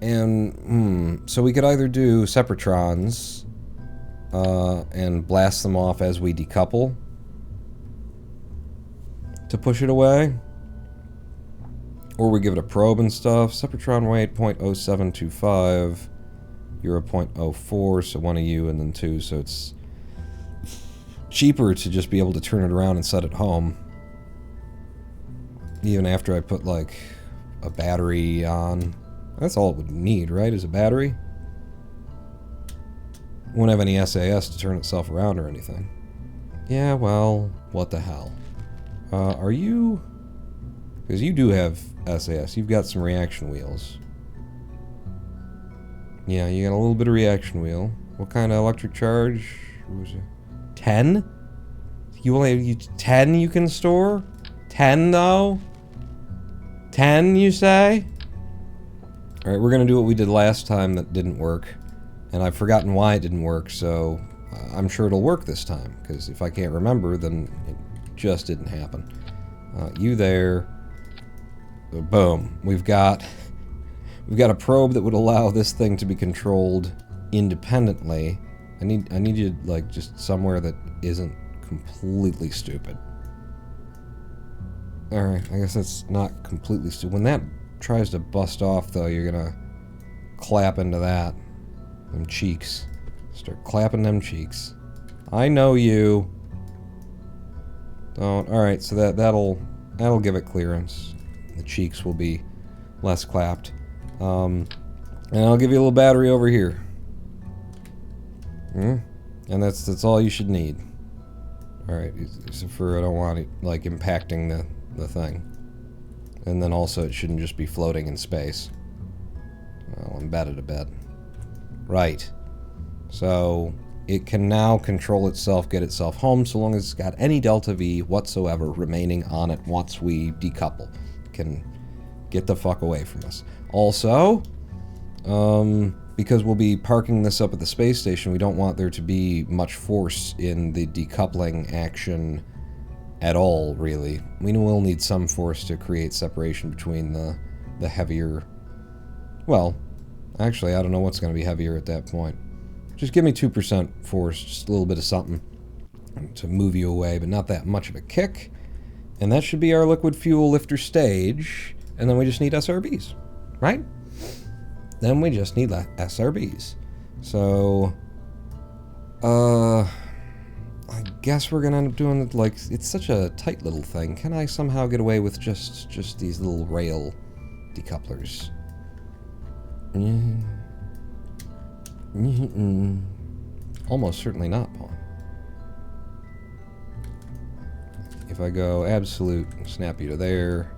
And, so we could either do separatrons, and blast them off as we decouple to push it away. Or we give it a probe and stuff. Sepratron weight 0.0725. You're a 0.04, so one of you and then 2, so it's cheaper to just be able to turn it around and set it home. Even after I put, like, a battery on. That's all it would need, right? Is a battery? Won't have any SAS to turn itself around or anything. Yeah, well, what the hell. Are you... Because you do have SAS. You've got some reaction wheels. Yeah, you got a little bit of reaction wheel. What kind of electric charge? What was it? 10? You only have 10 you can store? 10 though? 10 you say? Alright, we're gonna do what we did last time that didn't work. And I've forgotten why it didn't work, so I'm sure it'll work this time. Because if I can't remember, then it just didn't happen. You there. Boom. We've got a probe that would allow this thing to be controlled independently. I need you like just somewhere that isn't completely stupid. Alright, I guess that's not completely stupid. When that tries to bust off though, you're gonna clap into that. Them cheeks. Start clapping them cheeks. I know you. Don't. Alright, so that'll give it clearance. The cheeks will be less clapped. And I'll give you a little battery over here. And that's all you should need. Alright, so for I don't want it like impacting the thing. And then also it shouldn't just be floating in space. I'll embed it a bit. Right. So it can now control itself, get itself home, so long as it's got any delta V whatsoever remaining on it once we decouple. It can get the fuck away from us. Also, because we'll be parking this up at the space station, we don't want there to be much force in the decoupling action at all, really. We will need some force to create separation between the heavier... Well, actually, I don't know what's going to be heavier at that point. Just give me 2% force, just a little bit of something to move you away, but not that much of a kick. And that should be our liquid fuel lifter stage, and then we just need SRBs, right? Then we just need SRBs. So, I guess we're gonna end up doing it like, it's such a tight little thing. Can I somehow get away with just these little rail decouplers? Almost certainly not, Paul. If I go absolute, snap you to there.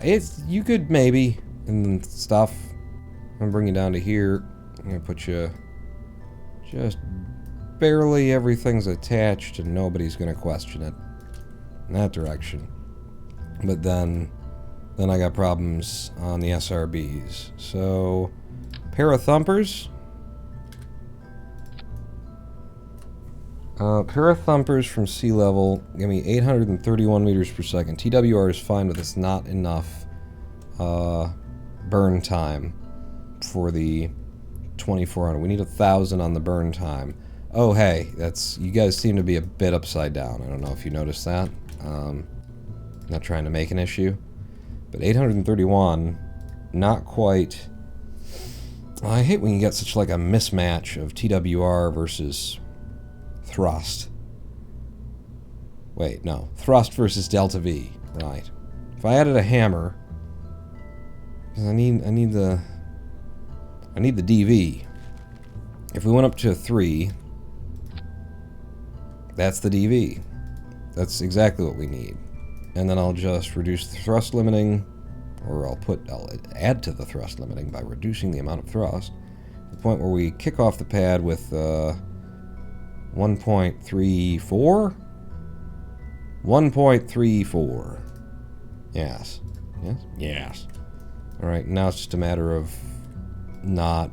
You could maybe, and stuff. I'm gonna bring you down to here. I'm gonna put you just barely everything's attached and nobody's gonna question it in that direction. But then then I got problems on the SRBs. So, pair of thumpers. Pair of thumpers from sea level give me 831 meters per second. TWR is fine, but it's not enough burn time for the 2400. We need 1,000 on the burn time. Oh, hey, you guys seem to be a bit upside down. I don't know if you noticed that. Not trying to make an issue, but 831, not quite. I hate when you get such like a mismatch of TWR versus thrust. Wait, no. Thrust versus delta V. Right. If I added a hammer, because I need the DV. If we went up to a 3, that's the DV. That's exactly what we need. And then I'll just reduce the thrust limiting, or I'll add to the thrust limiting by reducing the amount of thrust, to the point where we kick off the pad with 1.34? 1.34. Yes. Yes? Yes. Alright, now it's just a matter of not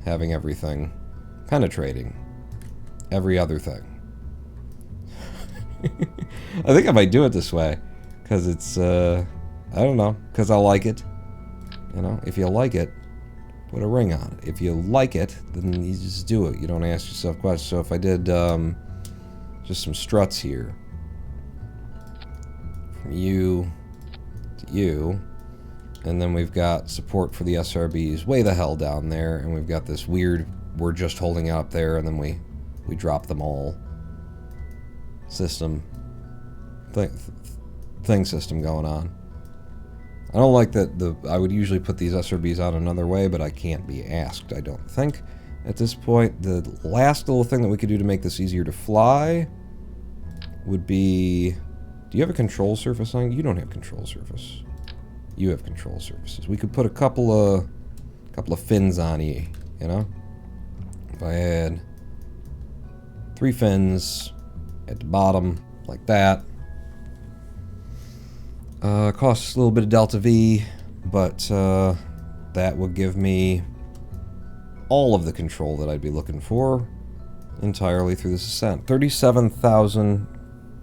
having everything penetrating every other thing. I think I might do it this way, because it's, I don't know, because I like it. You know, if you like it, put a ring on it. If you like it, then you just do it. You don't ask yourself questions. So if I did just some struts here, from you to you, and then we've got support for the SRBs way the hell down there, and we've got this weird, we're just holding it up there, and then we drop them all system, thing system going on. I don't like that I would usually put these SRBs on another way, but I can't be asked, I don't think. At this point, the last little thing that we could do to make this easier to fly would be... Do you have a control surface on? You don't have control surface. You have control surfaces. We could put a couple of fins on you, you know? If I had 3 fins at the bottom, like that. Costs a little bit of delta V, but that would give me all of the control that I'd be looking for entirely through this ascent. 37,000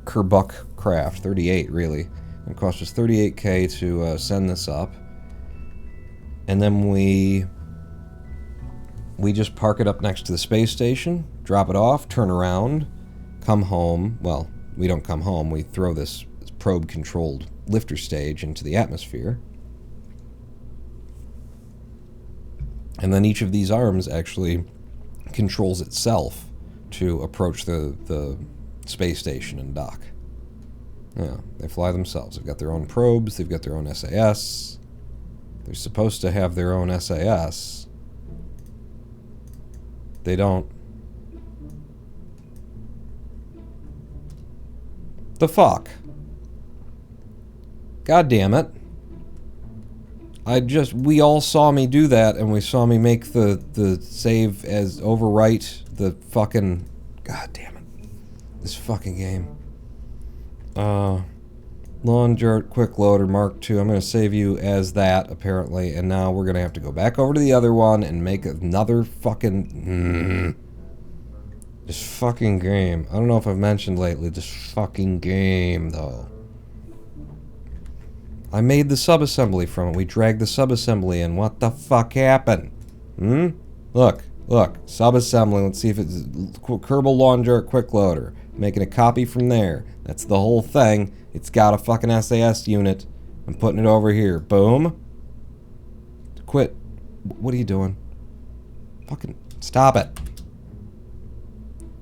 Kerbal craft, 38 really. It cost us 38k to send this up, and then we just park it up next to the space station, drop it off, turn around, come home. Well, we don't come home. We throw this probe-controlled lifter stage into the atmosphere. And then each of these arms actually controls itself to approach the space station and dock. Yeah, they fly themselves. They've got their own probes, they've got their own SAS. They're supposed to have their own SAS. They don't. The fuck? God damn it. We all saw me do that, and we saw me make the save as overwrite the fucking... God damn it. This fucking game. Lawn Jart Quick Loader Mark II. I'm going to save you as that, apparently, and now we're going to have to go back over to the other one and make another fucking... This fucking game. I don't know if I've mentioned lately, this fucking game, though. I made the subassembly from it. We dragged the subassembly in. What the fuck happened? Look, subassembly. Let's see if it's Kerbal Lawn Jart Quick Loader. Making a copy from there. That's the whole thing. It's got a fucking SAS unit. I'm putting it over here. Boom. Quit. What are you doing? Fucking stop it.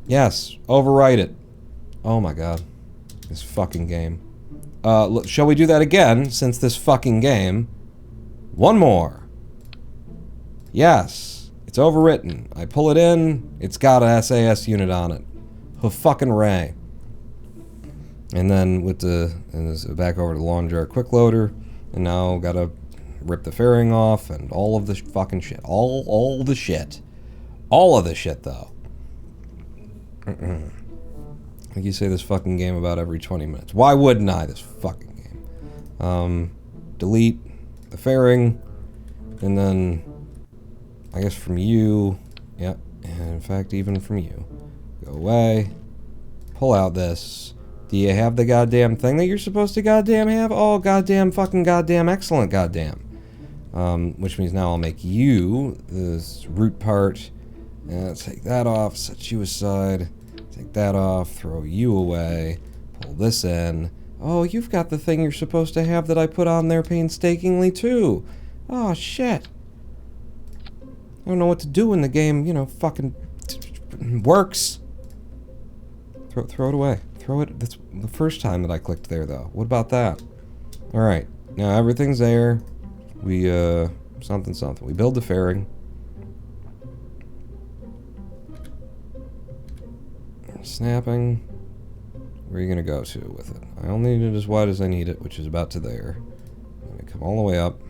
Yes, overwrite it. Oh my god. This fucking game. Shall we do that again, since this fucking game? One more. Yes, it's overwritten. I pull it in, it's got a SAS unit on it. Fucking ray. And then with back over to the Lawn Jar Quick Loader, and now gotta rip the fairing off and all of the fucking shit. All the shit. All of the shit, though. I think you say this fucking game about every 20 minutes. Why wouldn't I? This fucking game. delete the fairing, and then I guess from you, yep, and in fact even from you, go away, pull out this. Do you have the goddamn thing that you're supposed to goddamn have? Oh, goddamn, fucking goddamn, excellent goddamn. Which means now I'll make you this root part, and take that off, set you aside, take that off, throw you away, pull this in. Oh, you've got the thing you're supposed to have that I put on there painstakingly too. Oh, shit. I don't know what to do when the game, you know, fucking works. Throw it away. Throw it. That's the first time that I clicked there, though. What about that? Alright. Now everything's there. We, something. We build the fairing. Snapping. Where are you gonna go to with it? I only need it as wide as I need it, which is about to there. I'm gonna come all the way up.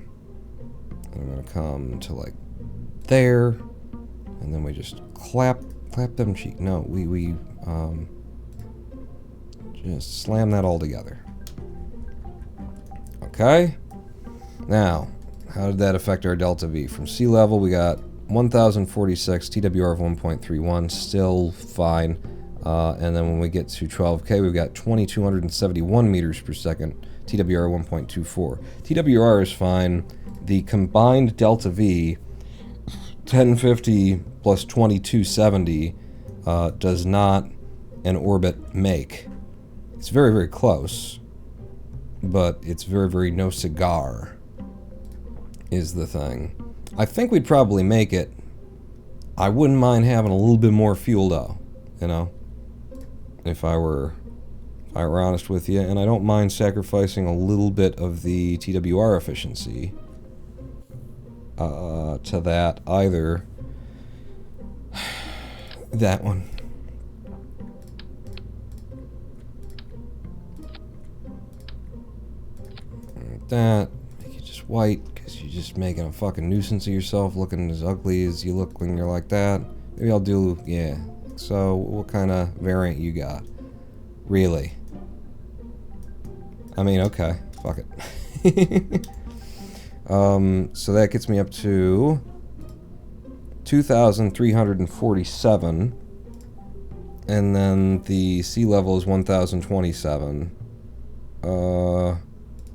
And I'm gonna come to, like, there. And then we just clap them cheek. No, we just slam that all together. Okay. Now, how did that affect our delta V? From sea level, we got 1,046, TWR of 1.31, still fine. And then when we get to 12K, we've got 2,271 meters per second, TWR 1.24. TWR is fine. The combined delta V, 1050 plus 2270, does not an orbit make. It's very, very close, but it's very, very no cigar, is the thing. I think we'd probably make it. I wouldn't mind having a little bit more fuel, though, you know, if I were honest with you, and I don't mind sacrificing a little bit of the TWR efficiency to that either. That one. That, make it just white, because you're just making a fucking nuisance of yourself, looking as ugly as you look when you're like that. Maybe I'll do, yeah. So, what kind of variant you got? Really? I mean, okay, fuck it. So that gets me up to 2,347, and then the sea level is 1,027.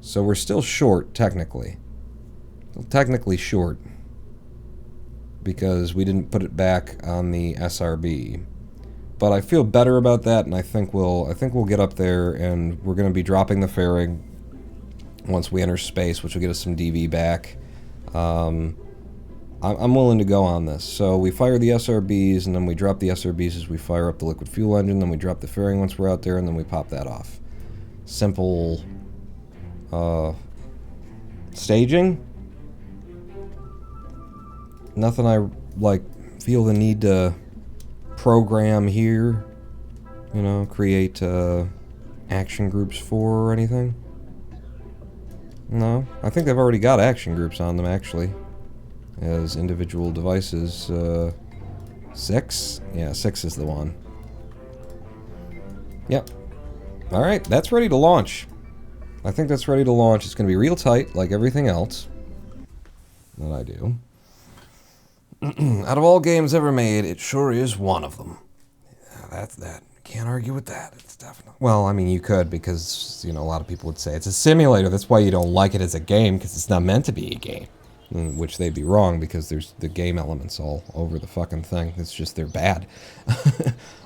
So we're still short, technically. Technically short, because we didn't put it back on the SRB. But I feel better about that, and I think we'll get up there, and we're going to be dropping the fairing once we enter space, which will get us some DV back. I'm willing to go on this. So we fire the SRBs, and then we drop the SRBs as we fire up the liquid fuel engine, then we drop the fairing once we're out there, and then we pop that off. Simple staging. Nothing I, like, feel the need to program here, you know, create action groups for or anything. No, I think they've already got action groups on them, actually, as individual devices. 6? Yeah, 6 is the one. Yep. Alright, that's ready to launch. I think that's ready to launch. It's going to be real tight, like everything else that I do. Out of all games ever made, it sure is one of them. Yeah, that's that. Can't argue with that. It's definitely... Well, I mean, you could, because, you know, a lot of people would say it's a simulator. That's why you don't like it as a game, because it's not meant to be a game. Which they'd be wrong, because there's the game elements all over the fucking thing. It's just they're bad.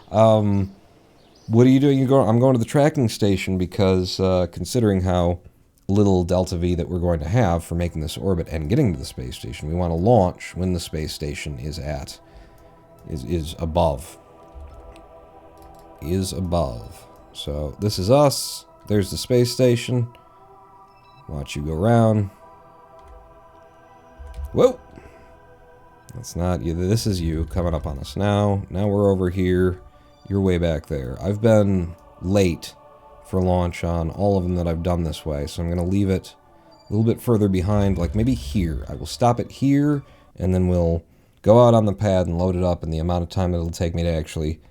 What are you doing? I'm going to the tracking station because, considering how little delta V that we're going to have for making this orbit and getting to the space station, we want to launch when the space station is above. Is above. So this is us. There's the space station. Watch you go around. Whoa! That's not you. This is you coming up on us now. Now we're over here. You're way back there. I've been late for launch on all of them that I've done this way, so I'm going to leave it a little bit further behind, like maybe here. I will stop it here, and then we'll go out on the pad and load it up, and the amount of time it'll take me to actually,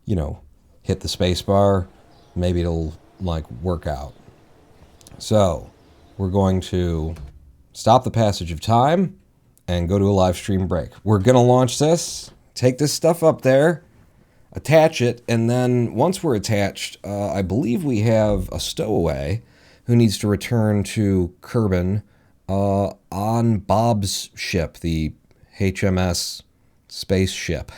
you know, hit the space bar, maybe it'll, like, work out. So, we're going to stop the passage of time and go to a live stream break. We're going to launch this, take this stuff up there, attach it, and then once we're attached, I believe we have a stowaway who needs to return to Kerbin on Bob's ship, the HMS Spaceship.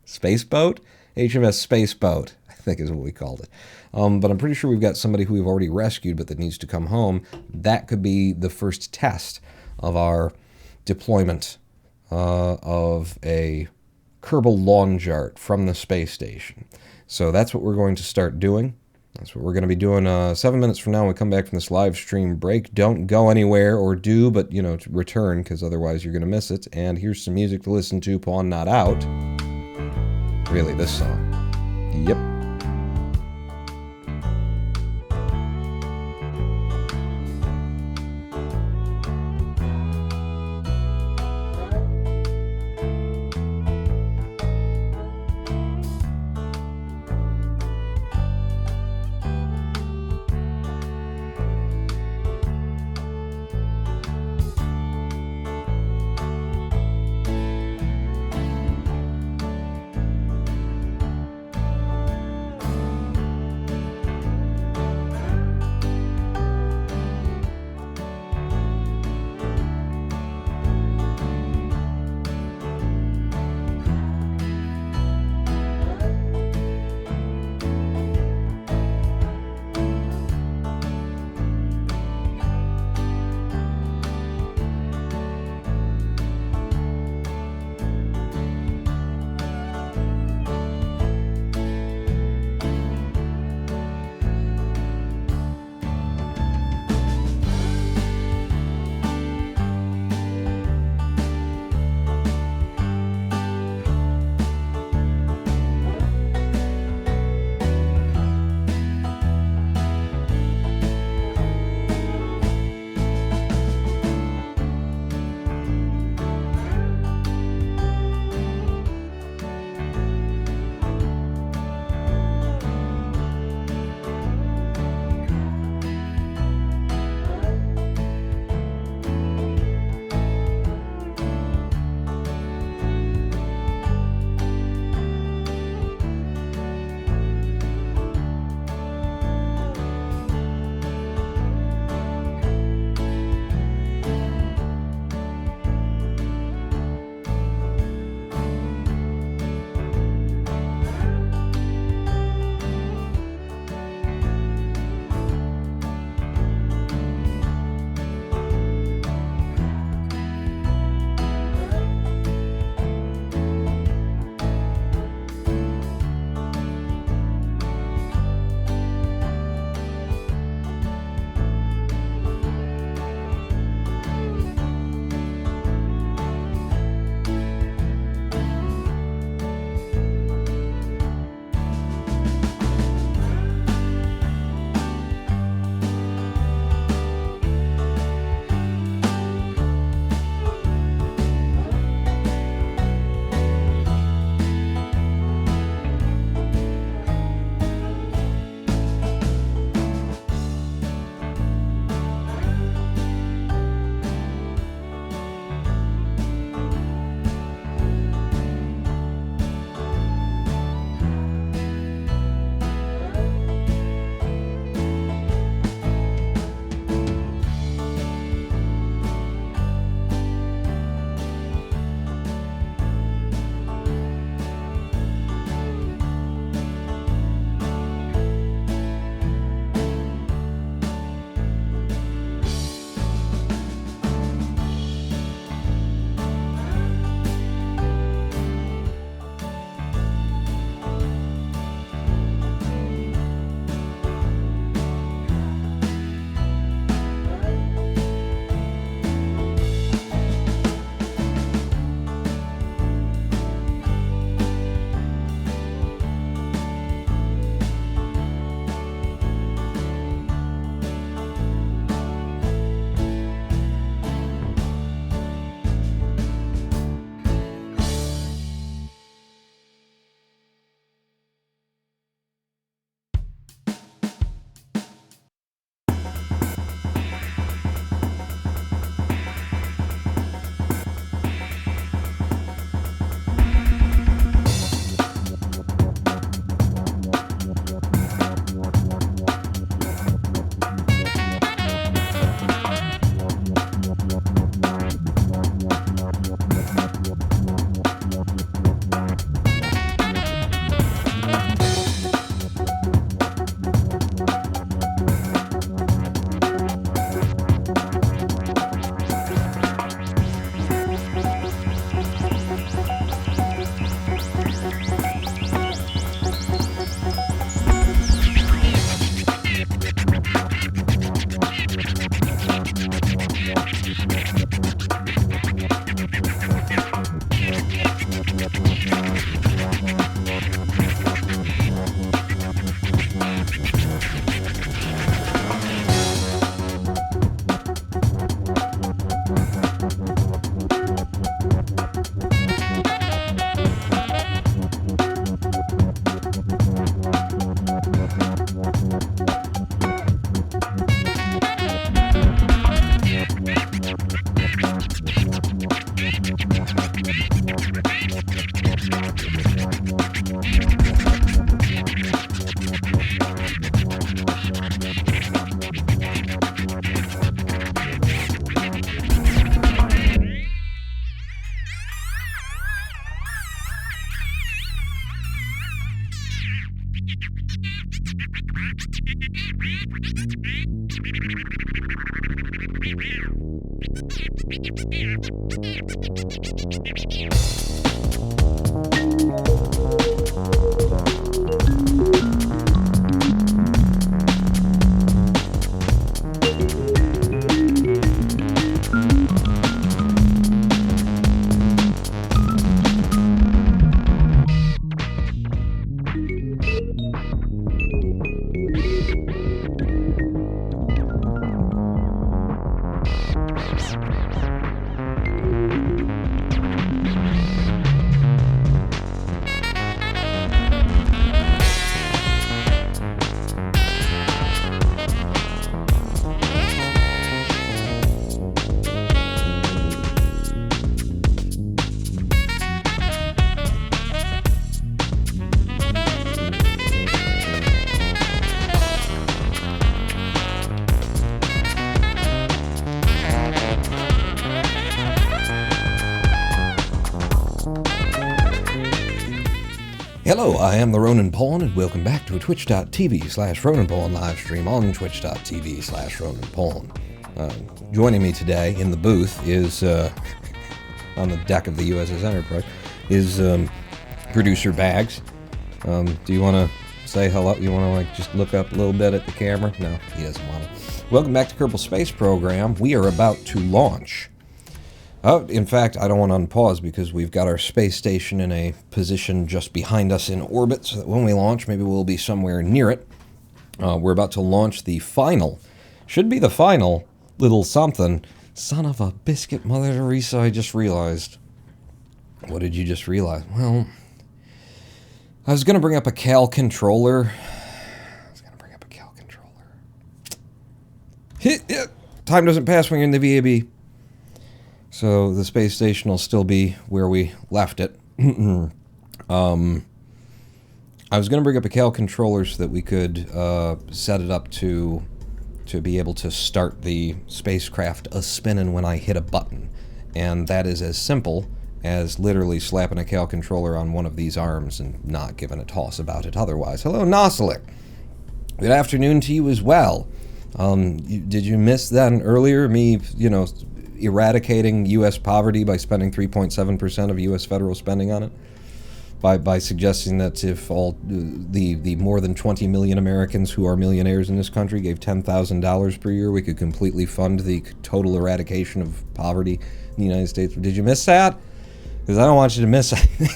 Space boat? HMS Space Boat, I think is what we called it. But I'm pretty sure we've got somebody who we've already rescued but that needs to come home. That could be the first test of our deployment of a Kerbal Lawn Jart from the space station. So that's what we're going to start doing. That's what we're going to be doing 7 minutes from now when we come back from this live stream break. Don't go anywhere, or do, but, return, because otherwise you're going to miss it. And here's some music to listen to, Pawn Not Out. Really, this song. Yep. Hello, I am the Ronan Pawn, and welcome back to a twitch.tv/Ronan Pawn live stream on twitch.tv/Ronan Pawn. Joining me today in the booth is, on the deck of the USS Enterprise, is producer Bags. Do you want to say hello? You want to just look up a little bit at the camera? No, he doesn't want to. Welcome back to Kerbal Space Program. We are about to launch. In fact, I don't want to unpause because we've got our space station in a position just behind us in orbit, so that when we launch, maybe we'll be somewhere near it. We're about to launch the final, should be the final, little something. Son of a biscuit, Mother Teresa, I just realized. What did you just realize? Well, I was going to bring up a Cal controller. Time doesn't pass when you're in the VAB. So the space station will still be where we left it. I was going to bring up a Cal controller so that we could set it up to be able to start the spacecraft a-spinning when I hit a button. And that is as simple as literally slapping a Cal controller on one of these arms and not giving a toss about it otherwise. Hello, Nosilic. Good afternoon to you as well. Did you miss that earlier? Me, eradicating U.S. poverty by spending 3.7% of U.S. federal spending on it, by suggesting that if all the more than 20 million Americans who are millionaires in this country gave $10,000 per year, we could completely fund the total eradication of poverty in the United States. Did you miss that? Because I don't want you to miss anything.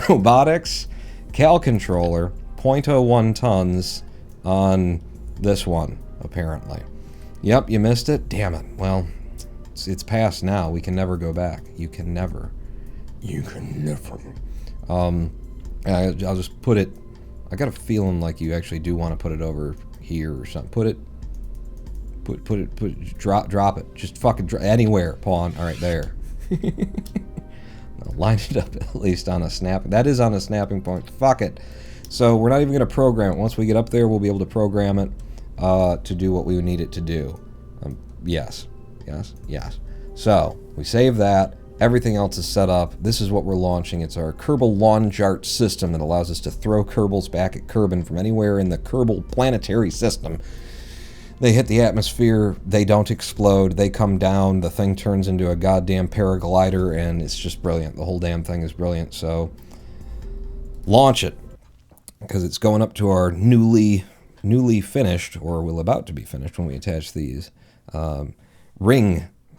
Robotics, Cal controller, 0.01 tons on this one, apparently. Yep, you missed it? Damn it. Well, it's past now. We can never go back. You can never. I'll just put it... I got a feeling like you actually do want to put it over here or something. Drop it. Just fucking anywhere, Pawn. Alright, there. Line it up at least on a snap. That is on a snapping point. Fuck it. So we're not even going to program it. Once we get up there, we'll be able to program it to do what we need it to do. Yes. So, we save that. Everything else is set up. This is what we're launching. It's our Kerbal Lawn Jarts system that allows us to throw Kerbals back at Kerbin from anywhere in the Kerbal planetary system. They hit the atmosphere, they don't explode, they come down, the thing turns into a goddamn paraglider, and it's just brilliant. The whole damn thing is brilliant. So, launch it. Because it's going up to our newly finished, or will about to be finished when we attach these,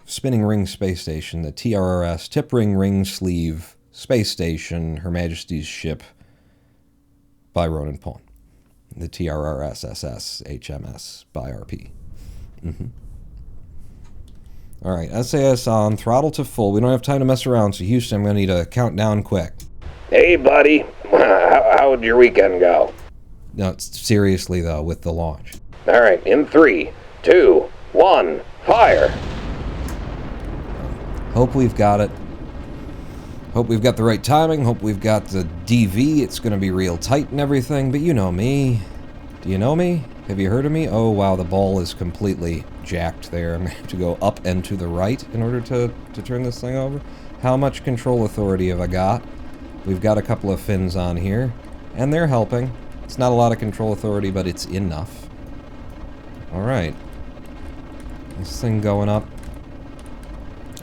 spinning ring space station, the TRRS, tip ring sleeve space station, Her Majesty's ship by Ronan Pawn. The TRRS SS HMS by RP. Alright, SAS on, throttle to full. We don't have time to mess around, so Houston, I'm going to need a countdown quick. Hey, buddy. How'd your weekend go? No, seriously, though, with the launch. All right, in 3, 2, 1, fire. Hope we've got it. Hope we've got the right timing. Hope we've got the DV. It's going to be real tight and everything. But you know me. Do you know me? Have you heard of me? Oh, wow, the ball is completely jacked there. I'm going to have to go up and to the right in order to turn this thing over. How much control authority have I got? We've got a couple of fins on here, and they're helping. It's not a lot of control authority, but it's enough. Alright. This thing going up.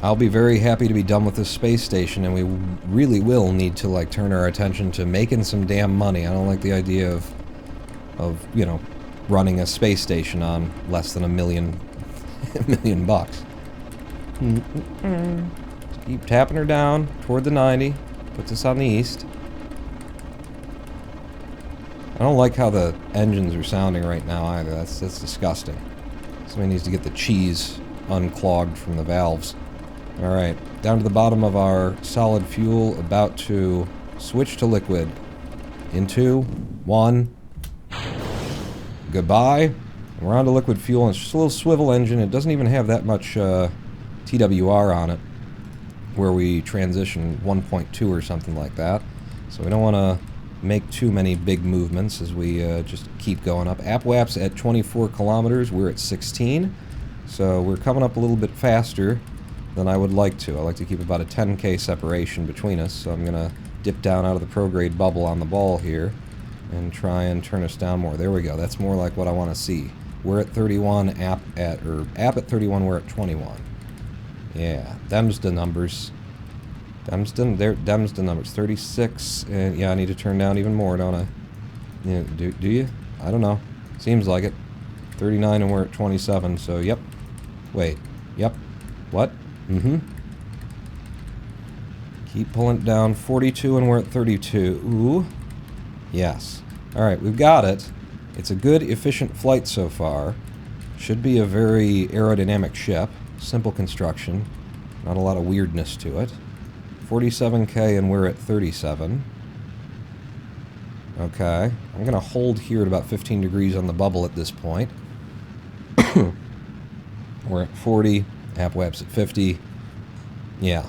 I'll be very happy to be done with this space station, and we really will need to, like, turn our attention to making some damn money. I don't like the idea of you know, running a space station on less than $1 million bucks. Just keep tapping her down toward the 90. Puts us on the east. I don't like how the engines are sounding right now either. That's disgusting. Somebody needs to get the cheese unclogged from the valves. Alright, down to the bottom of our solid fuel, about to switch to liquid. In 2, 1. Goodbye. We're on to liquid fuel, and it's just a little swivel engine. It doesn't even have that much TWR on it, where we transition 1.2 or something like that. So we don't want to make too many big movements as we just keep going up. App-Waps at 24 kilometers. We're at 16. So we're coming up a little bit faster than I would like to. I like to keep about a 10K separation between us, so I'm going to dip down out of the prograde bubble on the ball here and try and turn us down more. There we go. That's more like what I want to see. We're at 31, app at 31, we're at 21. Yeah, them's the numbers. Them's the numbers. 36, and yeah, I need to turn down even more, don't I? Yeah, do you? I don't know. Seems like it. 39 and we're at 27, so yep. Wait, yep. What? Mm-hmm. Keep pulling it down. 42 and we're at 32. Ooh. Yes. Alright, we've got it. It's a good, efficient flight so far. Should be a very aerodynamic ship. Simple construction. Not a lot of weirdness to it. 47K and we're at 37. Okay. I'm going to hold here at about 15 degrees on the bubble at this point. We're at 40. App-Waps at 50. Yeah.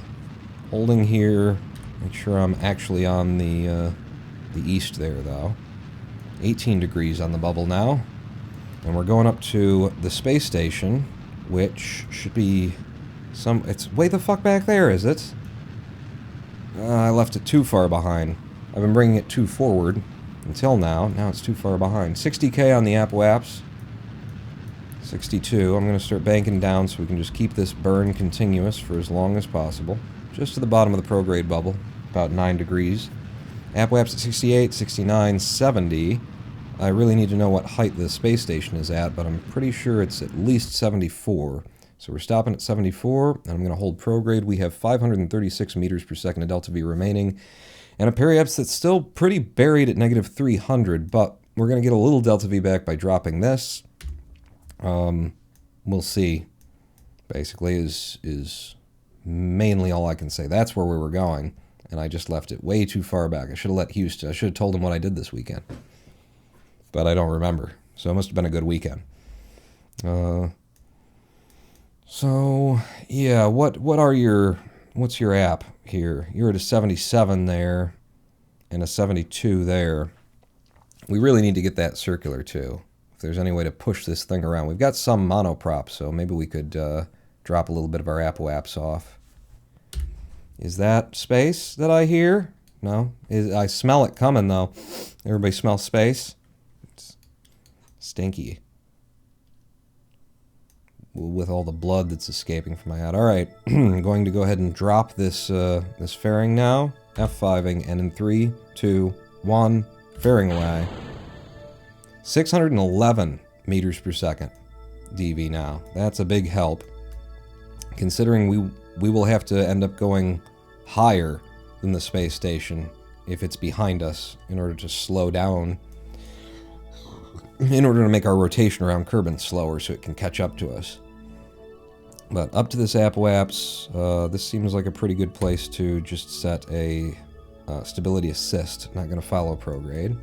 Holding here. Make sure I'm actually on the east there, though. 18 degrees on the bubble now. And we're going up to the space station, which should be it's way the fuck back there, is it? I left it too far behind. I've been bringing it too forward until now. Now it's too far behind. 60K on the App-Waps. 62. I'm going to start banking down so we can just keep this burn continuous for as long as possible. Just to the bottom of the prograde bubble. About 9 degrees. App-Waps at 68, 69, 70. I really need to know what height the space station is at, but I'm pretty sure it's at least 74. So we're stopping at 74, and I'm going to hold prograde. We have 536 meters per second of delta V remaining, and a periaps that's still pretty buried at negative 300, but we're going to get a little delta V back by dropping this. We'll see, basically, is mainly all I can say. That's where we were going, and I just left it way too far back. I should have let Houston, I should have told him what I did this weekend. But I don't remember, so it must have been a good weekend. So, yeah, what's your app here? You're at a 77 there, and a 72 there. We really need to get that circular, too. If there's any way to push this thing around. We've got some monoprop, so maybe we could drop a little bit of our App-Waps off. Is that space that I hear? No? I smell it coming, though. Everybody smell space? It's stinky. With all the blood that's escaping from my head. Alright, I'm going to go ahead and drop this this fairing now. F5ing, and in 3, 2, 1, fairing away. 611 meters per second DV now. That's a big help. Considering we will have to end up going higher than the space station if it's behind us in order to slow down, in order to make our rotation around Kerbin slower so it can catch up to us. But up to this App-Waps, this seems like a pretty good place to just set a stability assist. Not going to follow prograde.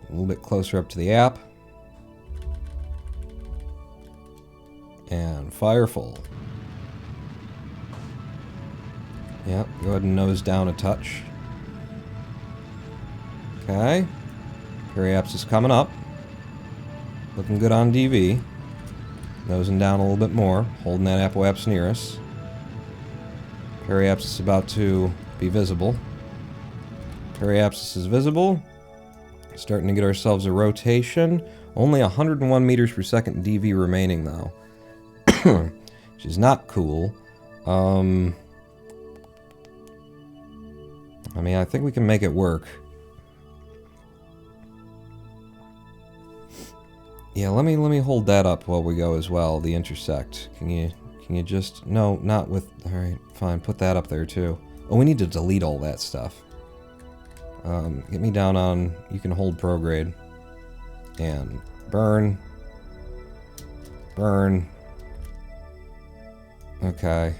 A little bit closer up to the app. And fire full. Yep, go ahead and nose down a touch. Okay. Periaps is coming up. Looking good on DV. Nosing down a little bit more, holding that apoaps near us. Periapsis is about to be visible. Periapsis is visible. Starting to get ourselves a rotation. Only 101 meters per second DV remaining, though. Which is not cool. I mean, I think we can make it work. Yeah, let me hold that up while we go as well, the intersect. Can you just... No, not with... Alright, fine, put that up there too. Oh, we need to delete all that stuff. Get me down on... You can hold prograde. And burn. Burn. Okay.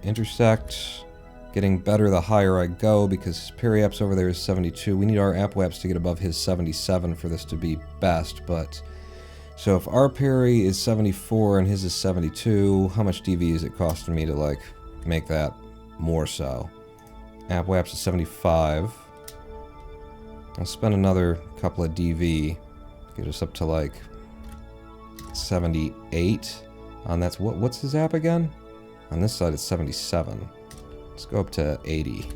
Intersect. Getting better the higher I go, because Periaps over there is 72. We need our apoaps to get above his 77 for this to be best, but... So if our Peri is 74 and his is 72, how much DV is it costing me to, like, make that more so? Apoaps is 75. I'll spend another couple of DV. Get us up to, like, 78. On that's... What's his app again? On this side it's 77. Let's go up to 80.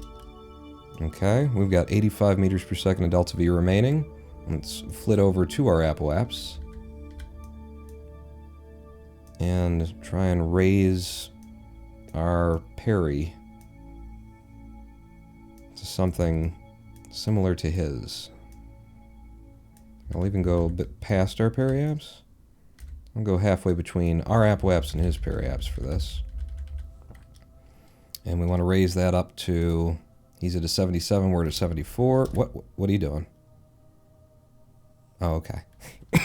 Okay, we've got 85 meters per second of delta V remaining. Let's flit over to our apoaps. And try and raise our Peri to something similar to his. I'll even go a bit past our Periaps. I'll go halfway between our apoaps and his Periaps for this. And we want to raise that up to... He's at a 77, we're at a 74. What are you doing? Oh, okay.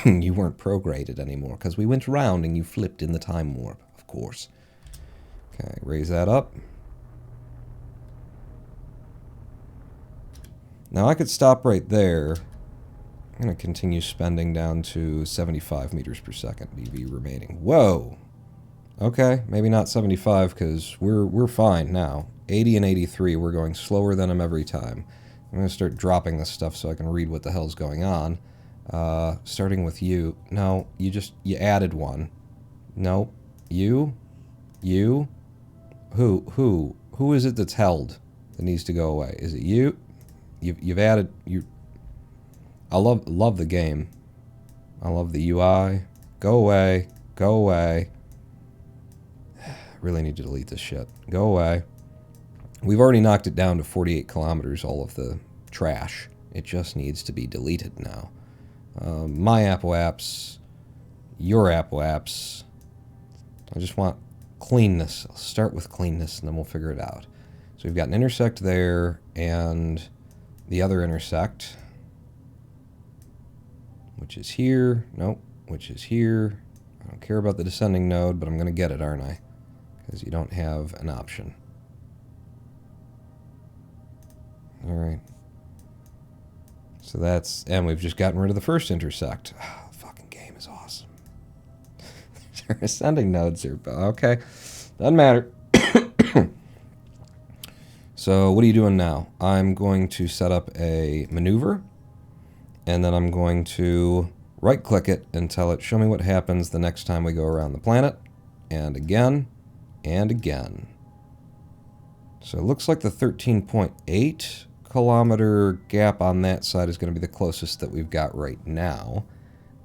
You weren't prograded anymore, because we went round and you flipped in the time warp, of course. Okay, raise that up. Now I could stop right there. I'm going to continue spending down to 75 meters per second DV remaining. Whoa! Okay, maybe not 75, because we're fine now. 80 and 83, we're going slower than him every time. I'm going to start dropping this stuff so I can read what the hell's going on. Starting with you. No, you added one. Nope. You. Who is it that's held that needs to go away? Is it you? You've added, I love the game. I love the UI. Go away. Go away. Really need to delete this shit. Go away. We've already knocked it down to 48 kilometers, all of the trash. It just needs to be deleted now. My apoaps, your apoaps. I just want cleanness. I'll start with cleanness and then we'll figure it out. So we've got an intersect there and the other intersect, which is here. Nope, which is here. I don't care about the descending node, but I'm going to get it, aren't I? Because you don't have an option. Alright. So that's... And we've just gotten rid of the first intersect. Oh, the fucking game is awesome. Our ascending nodes are... Okay. Doesn't matter. So what are you doing now? I'm going to set up a maneuver. And then I'm going to right-click it and tell it, show me what happens the next time we go around the planet. And again. And again. So it looks like the 13.8 kilometer gap on that side is going to be the closest that we've got right now.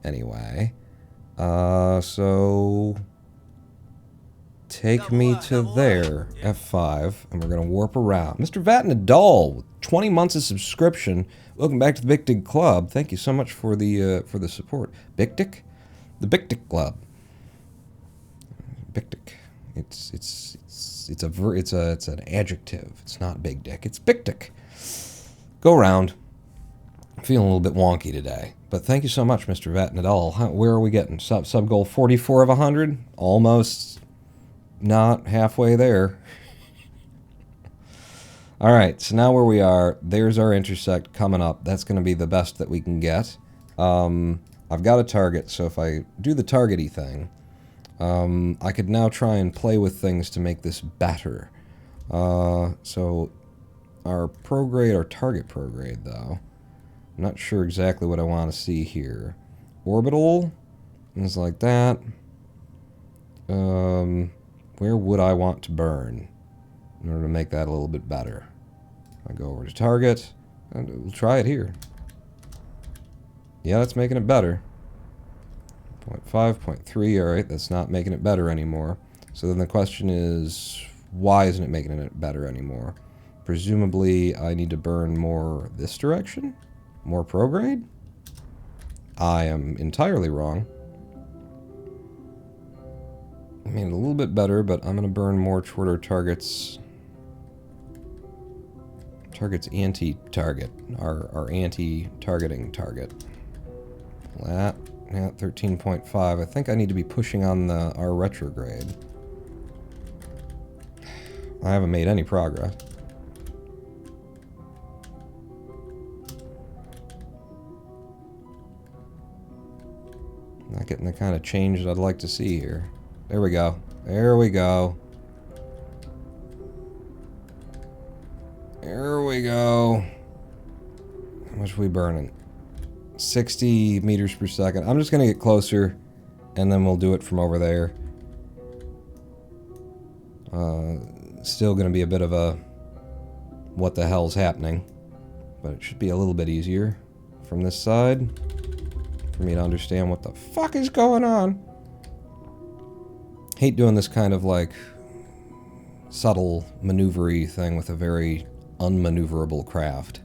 Anyway. So... Take me to there, F5, and we're going to warp around. Mr. Vat Nadal, with 20 months of subscription. Welcome back to the Big Dig Club. Thank you so much for the support. Big Dig? The Big Dig Club. Big Dig. It's an adjective. It's not big dick. It's big dick. Go around. I'm feeling a little bit wonky today, but thank you so much, Mr. Vat Nadal. Where are we getting? Sub goal 44 of 100. Almost. Not halfway there. All right. So now where we are, there's our intersect coming up. That's going to be the best that we can get. I've got a target, so if I do the targety thing. I could now try and play with things to make this better. So our prograde, our target prograde, though, I'm not sure exactly what I want to see here. Orbital, things like that. Where would I want to burn in order to make that a little bit better? I go over to target, and we'll try it here. Yeah, that's making it better. 0.5, 0.3, alright, that's not making it better anymore. So then the question is, why isn't it making it better anymore? Presumably, I need to burn more this direction? More prograde? I am entirely wrong. I made it a little bit better, but I'm going to burn more toward our target's anti-target. Our anti-targeting target. That, yeah, 13.5. I think I need to be pushing on our retrograde. I haven't made any progress. Not getting the kind of change that I'd like to see here. There we go. There we go. There we go. How much are we burning? 60 meters per second. I'm just going to get closer, and then we'll do it from over there. Still going to be a bit of a what the hell's happening, but it should be a little bit easier from this side for me to understand what the fuck is going on. Hate doing this kind of like subtle maneuvery thing with a very unmaneuverable craft.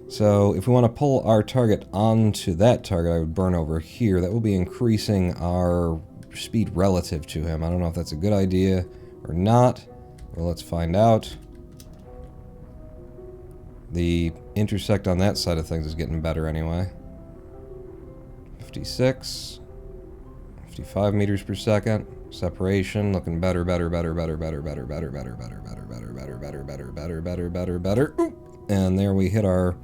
So if we want to pull our target onto that target, I would burn over here. That will be increasing our speed relative to him. I don't know if that's a good idea or not. Well, let's find out. The intersect on that side of things is getting better anyway. 56. 55 meters per second. Separation looking better. And there we hit our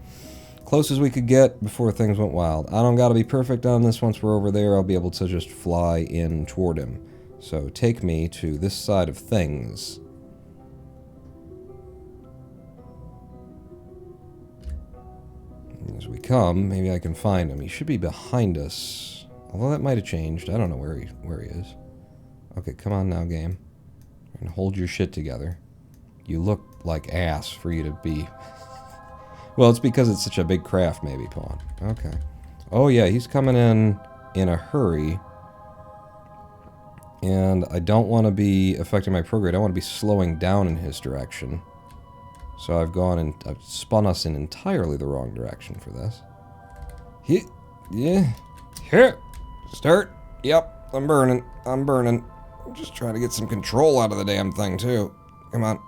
close as we could get before things went wild. I don't gotta be perfect on this. Once we're over there, I'll be able to just fly in toward him. So take me to this side of things. As we come, maybe I can find him. He should be behind us. Although that might have changed. I don't know where he is. Okay, come on now, game. And hold your shit together. You look like ass for you to be... Well, it's because it's such a big craft, maybe, Pawn. Okay. Oh, yeah, he's coming in a hurry. And I don't want to be affecting my prograde. I want to be slowing down in his direction. So I've gone and I've spun us in entirely the wrong direction for this. Yeah. Here. Start. Yep. I'm burning. I'm just trying to get some control out of the damn thing, too. Come on.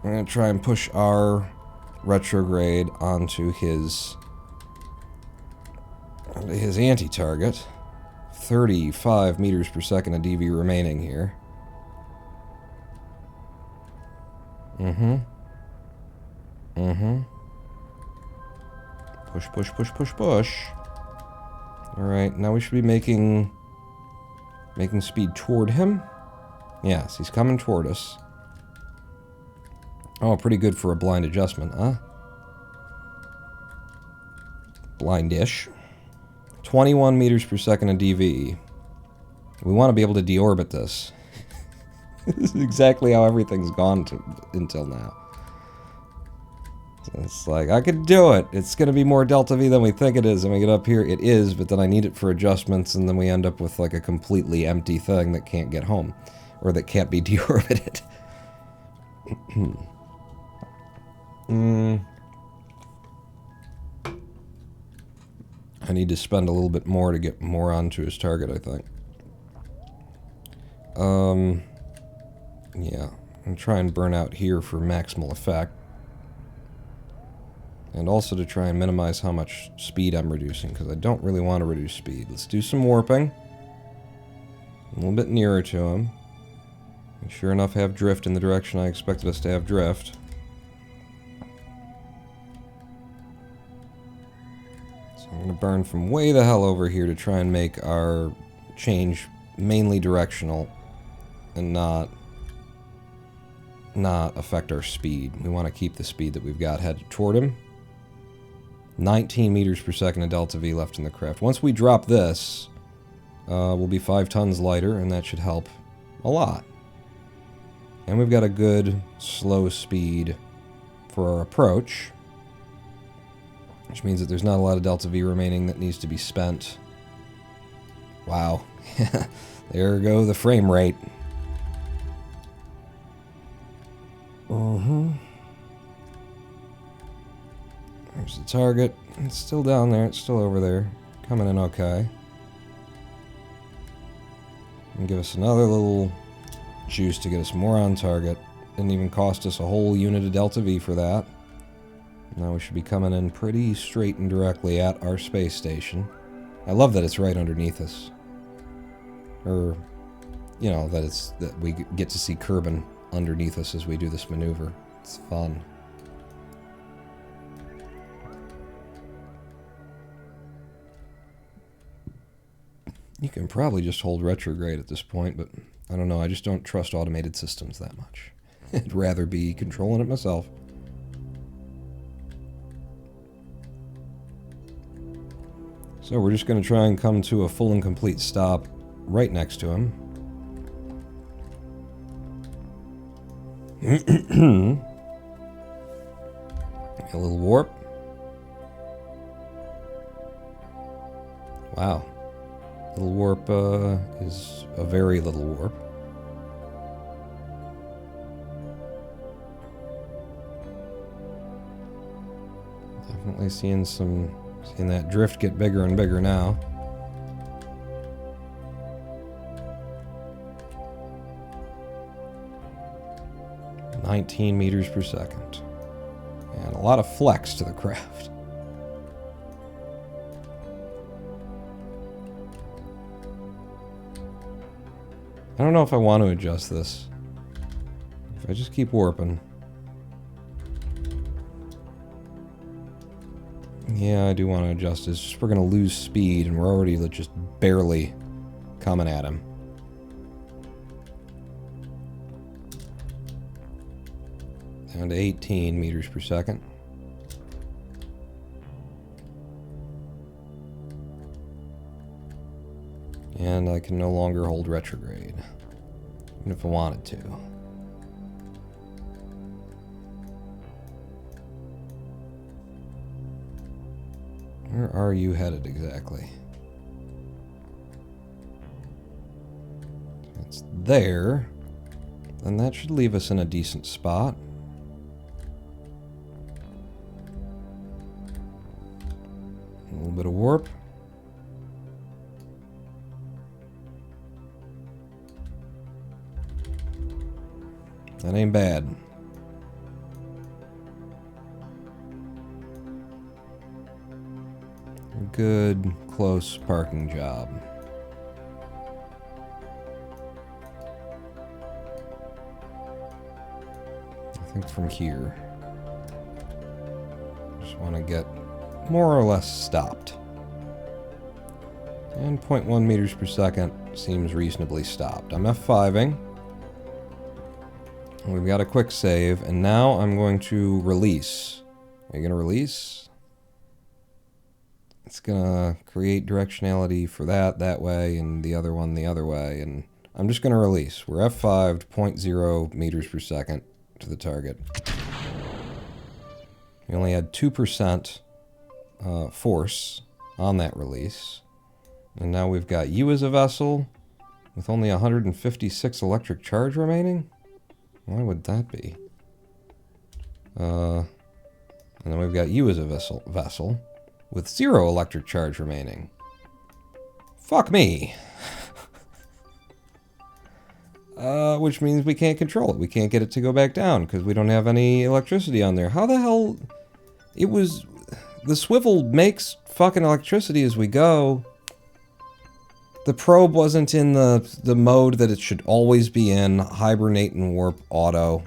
I'm going to try and push our retrograde onto his anti-target. 35 meters per second of DV remaining here. Push. Alright, now we should be making speed toward him. Yes, he's coming toward us. Oh, pretty good for a blind adjustment, huh? Blindish. 21 meters per second of DV. We want to be able to deorbit this. This is exactly how everything's gone until now. So it's like, I could do it. It's going to be more delta V than we think it is. When we get up here, it is, but then I need it for adjustments, and then we end up with like a completely empty thing that can't get home. Or that can't be deorbited. I need to spend a little bit more to get more onto his target, I think. Yeah. I'm going to try and burn out here for maximal effect. And also to try and minimize how much speed I'm reducing, because I don't really want to reduce speed. Let's do some warping. A little bit nearer to him. And sure enough, have drift in the direction I expected us to have drift. So I'm going to burn from way the hell over here to try and make our change mainly directional and not not affect our speed. We want to keep the speed that we've got headed toward him. 19 meters per second of delta V left in the craft. Once we drop this, we'll be 5 tons lighter, and that should help a lot. And we've got a good slow speed for our approach, which means that there's not a lot of delta V remaining that needs to be spent. Wow. There go the frame rate. There's the target. It's still down there. It's still over there. Coming in okay. And give us another little juice to get us more on target. Didn't even cost us a whole unit of delta V for that. Now we should be coming in pretty straight and directly at our space station. I love that it's right underneath us. Or, you know, that we get to see Kerbin underneath us as we do this maneuver. It's fun. You can probably just hold retrograde at this point, but I don't know. I just don't trust automated systems that much. I'd rather be controlling it myself. So we're just going to try and come to a full and complete stop right next to him. A little warp. Wow. Little warp is a very little warp. Definitely seeing that drift get bigger and bigger now. "19 meters per second. And a lot of flex to the craft. I don't know if I want to adjust this. If I just keep warping. Yeah, I do want to adjust this. Just we're going to lose speed, and we're already just barely coming at him. Down to 18 meters per second. And I can no longer hold retrograde, even if I wanted to. Where are you headed exactly? It's there. Then that should leave us in a decent spot. A little bit of warp. That ain't bad. A good, close parking job. I think from here. Just want to get more or less stopped. And 0.1 meters per second seems reasonably stopped. I'm F5ing. We've got a quick save, and now I'm going to release. Are you going to release? It's going to create directionality for that way, and the other one the other way, and I'm just going to release. We're F5'd 0.0 meters per second to the target. We only had 2% force on that release, and now we've got you as a vessel with only 156 electric charge remaining? Why would that be? And then we've got you as a vessel with 0 electric charge remaining. Fuck me. Which means we can't control it. We can't get it to go back down because we don't have any electricity on there. How the hell... It was... The swivel makes fucking electricity as we go. The probe wasn't in the mode that it should always be in. Hibernate and warp auto.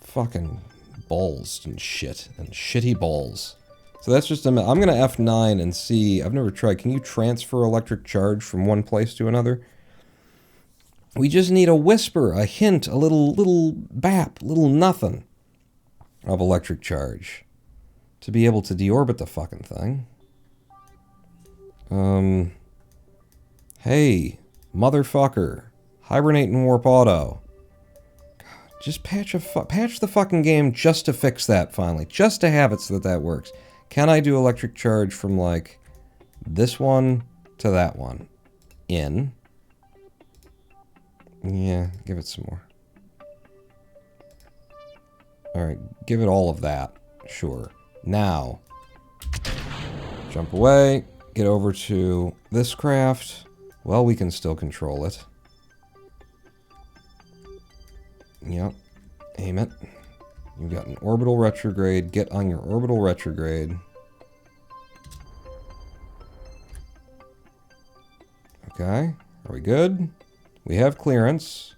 Fucking balls and shit. And shitty balls. So that's just I'm going to F9 and see. I've never tried. Can you transfer electric charge from one place to another? We just need a whisper, a hint, a little bap, little nothing of electric charge to be able to deorbit the fucking thing. Hey, motherfucker. Hibernate and warp auto. God, just patch the fucking game just to fix that finally. Just to have it so that that works. Can I do electric charge from, like, this one to that one? In. Yeah, give it some more. Alright, give it all of that. Sure. Now, jump away, get over to this craft. Well, we can still control it. Yep. Aim it. You've got an orbital retrograde. Get on your orbital retrograde. Okay. Are we good? We have clearance.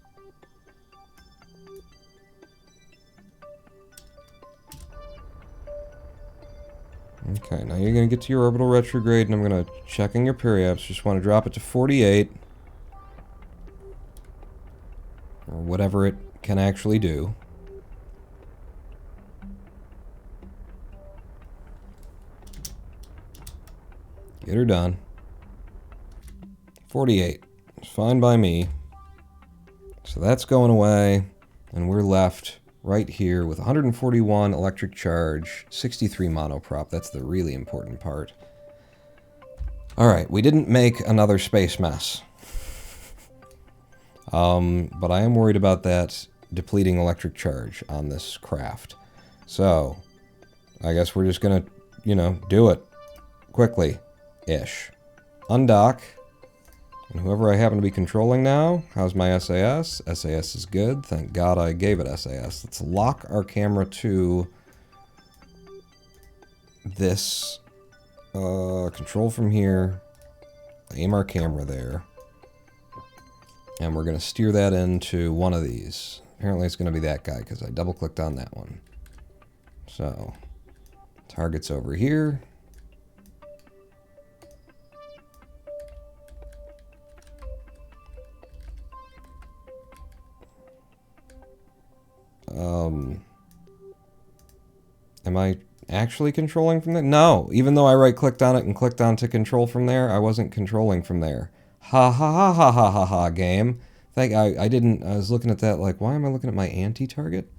Okay, now you're going to get to your orbital retrograde, and I'm going to check in your periaps. Just want to drop it to 48. Or whatever it can actually do. Get her done. 48. It's fine by me. So that's going away, and we're left right here with 141 electric charge, 63 monoprop. That's the really important part. Alright, we didn't make another space mess. But I am worried about that depleting electric charge on this craft. So, I guess we're just gonna, you know, do it. Quickly-ish. Undock. And whoever I happen to be controlling now, how's my SAS? SAS is good. Thank God I gave it SAS. Let's lock our camera to this. Control from here. Aim our camera there. And we're going to steer that into one of these. Apparently it's going to be that guy because I double-clicked on that one. So, target's over here. Am I actually controlling from there? No, even though I right-clicked on it and clicked on to control from there, I wasn't controlling from there. Ha ha ha ha ha ha ha, game. I was looking at that like, why am I looking at my anti-target?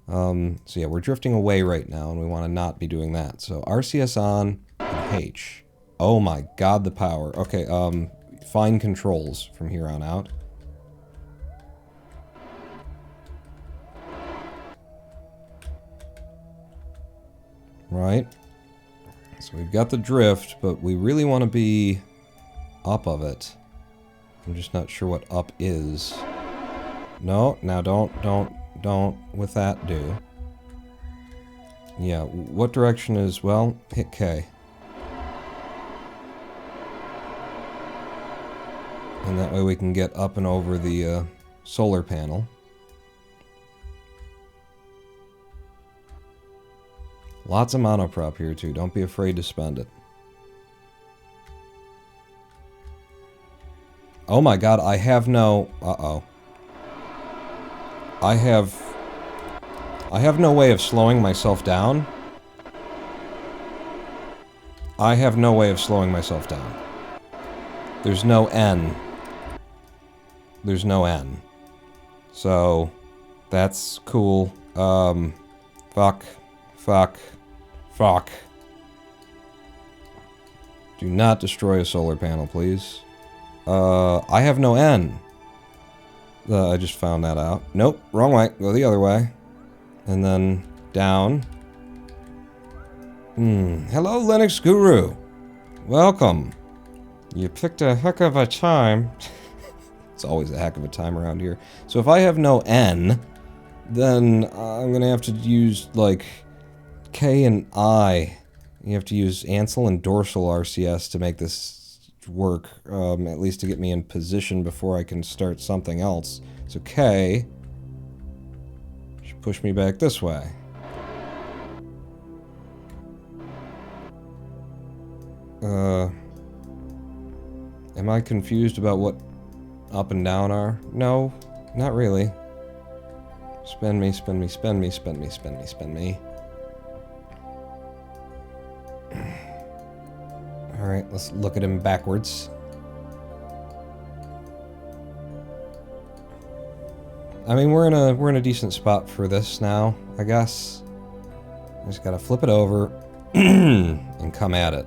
So yeah, we're drifting away right now, and we want to not be doing that. So RCS on, and H. Oh my god, the power. Okay, fine controls from here on out. Right. So we've got the drift, but we really want to be up of it. I'm just not sure what up is. No, now don't with that do. Yeah, what direction is, well, hit K. And that way we can get up and over the solar panel. Lots of monoprop here too, don't be afraid to spend it. Oh my god, I have no... Uh-oh. I have no way of slowing myself down. I have no way of slowing myself down. There's no N. There's no N. So, that's cool. Fuck. Do not destroy a solar panel, please. I have no N. I just found that out. Nope, wrong way. Go the other way. And then down. Hello, Linux Guru. Welcome. You picked a heck of a time. It's always a heck of a time around here. So if I have no N, then I'm gonna have to use, like, K and I. You have to use Ansel and dorsal RCS to make this work, at least to get me in position before I can start something else. So K should push me back this way. Am I confused about what up and down are? No, not really. Spin me, spin me, spin me, spin me, spin me, spin me. Alright, let's look at him backwards. I mean, we're in a decent spot for this now, I guess. Just gotta flip it over and come at it.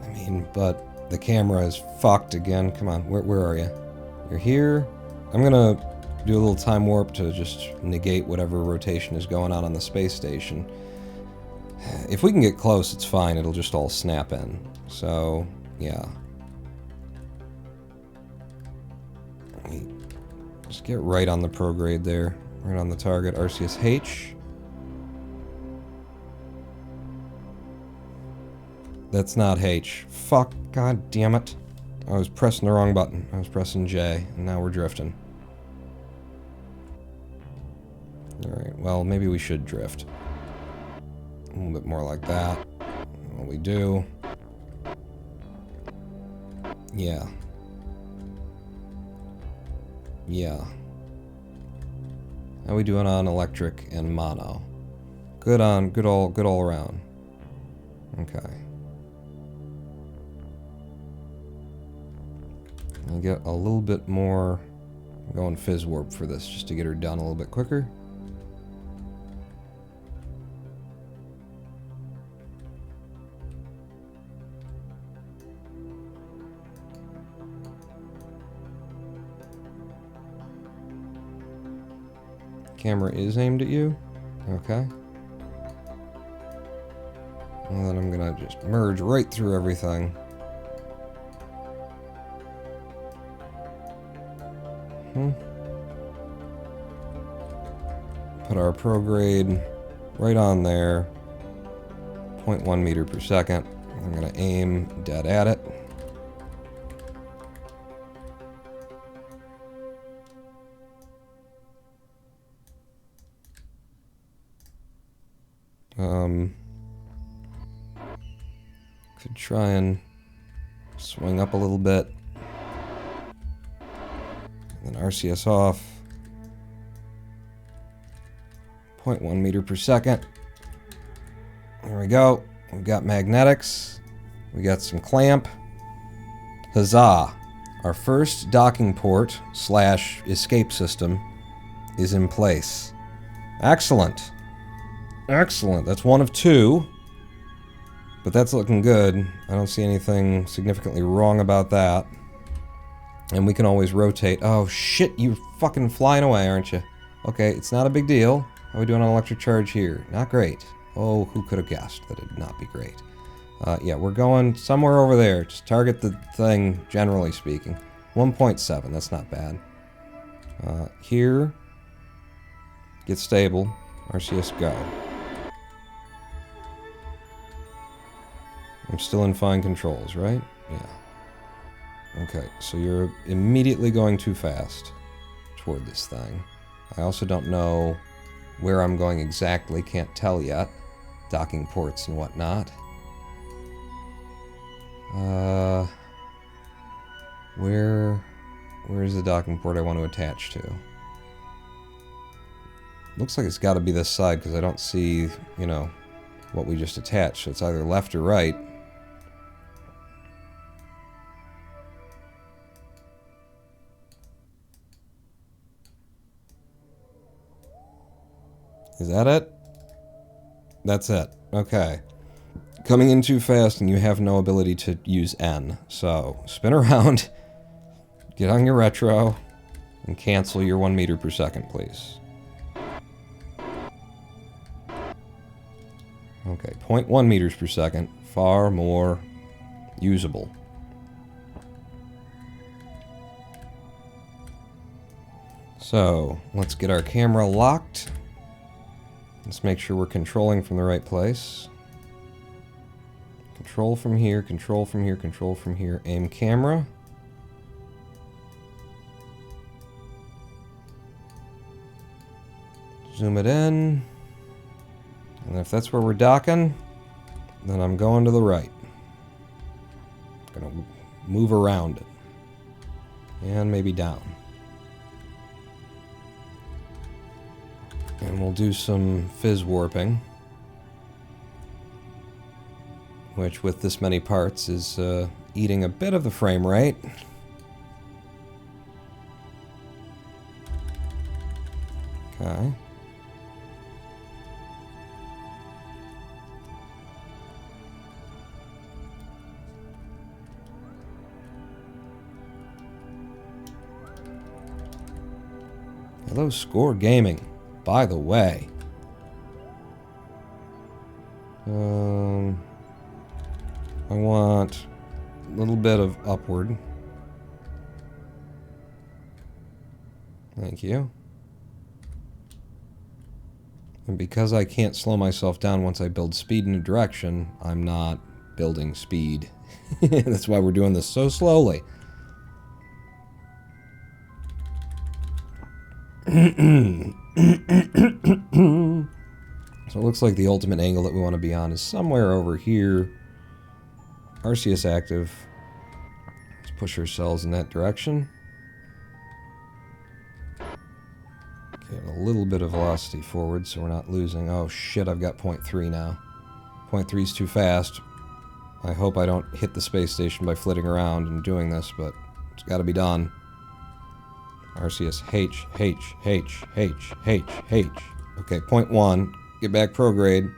I mean, but the camera is fucked again. Come on, where are you? You're here. I'm gonna do a little time warp to just negate whatever rotation is going on the space station. If we can get close, it's fine. It'll just all snap in. So, yeah. Just get right on the prograde there. Right on the target. RCSH. That's not H. Fuck. God damn it. I was pressing the wrong button. I was pressing J, and now we're drifting. Alright, well, maybe we should drift. A little bit more like that. What we do. Yeah. Yeah. How we doing on electric and mono? Good all around. Okay. I'll get a little bit more. I'm going fizz warp for this just to get her done a little bit quicker. Camera is aimed at you. Okay. And then I'm gonna just merge right through everything. Put our prograde right on there. 0.1 meter per second. I'm gonna aim dead at it. Could try and swing up a little bit. And then RCS off. 0.1 meter per second. There we go. We've got magnetics. We got some clamp. Huzzah! Our first docking port / escape system is in place. Excellent. Excellent. That's one of two. But that's looking good. I don't see anything significantly wrong about that. And we can always rotate. Oh shit, you're fucking flying away, aren't you? Okay, it's not a big deal. How are we doing on electric charge here? Not great. Oh, who could have guessed that it'd not be great? Yeah, we're going somewhere over there. Just target the thing, generally speaking. 1.7, that's not bad. Here. Get stable. RCS go. I'm still in fine controls, right? Yeah. Okay, so you're immediately going too fast toward this thing. I also don't know where I'm going exactly, can't tell yet. Docking ports and whatnot. Where's the docking port I want to attach to? Looks like it's got to be this side because I don't see, you know, what we just attached. So it's either left or right. Is that it? That's it. Okay. Coming in too fast and you have no ability to use N. So, spin around, get on your retro, and cancel your 1 meter per second, please. Okay, 0.1 meters per second. Far more usable. So, let's get our camera locked. Let's make sure we're controlling from the right place. Control from here, control from here, control from here. Aim camera. Zoom it in. And if that's where we're docking, then I'm going to the right. Gonna move around it. And maybe down. And we'll do some fizz warping. Which, with this many parts, is eating a bit of the frame rate. Okay. Hello, Score Gaming, by the way. I want a little bit of upward. Thank you. And because I can't slow myself down once I build speed in a direction, I'm not building speed. That's why we're doing this so slowly. So it looks like the ultimate angle that we want to be on is somewhere over here. RCS active. Let's push ourselves in that direction. Get a little bit of velocity forward so we're not losing. Oh shit, I've got 0.3 now. 0.3 is too fast. I hope I don't hit the space station by flitting around and doing this, but it's got to be done. RCS H, H, H, H, H, H. Okay, 0.1. Get back prograde.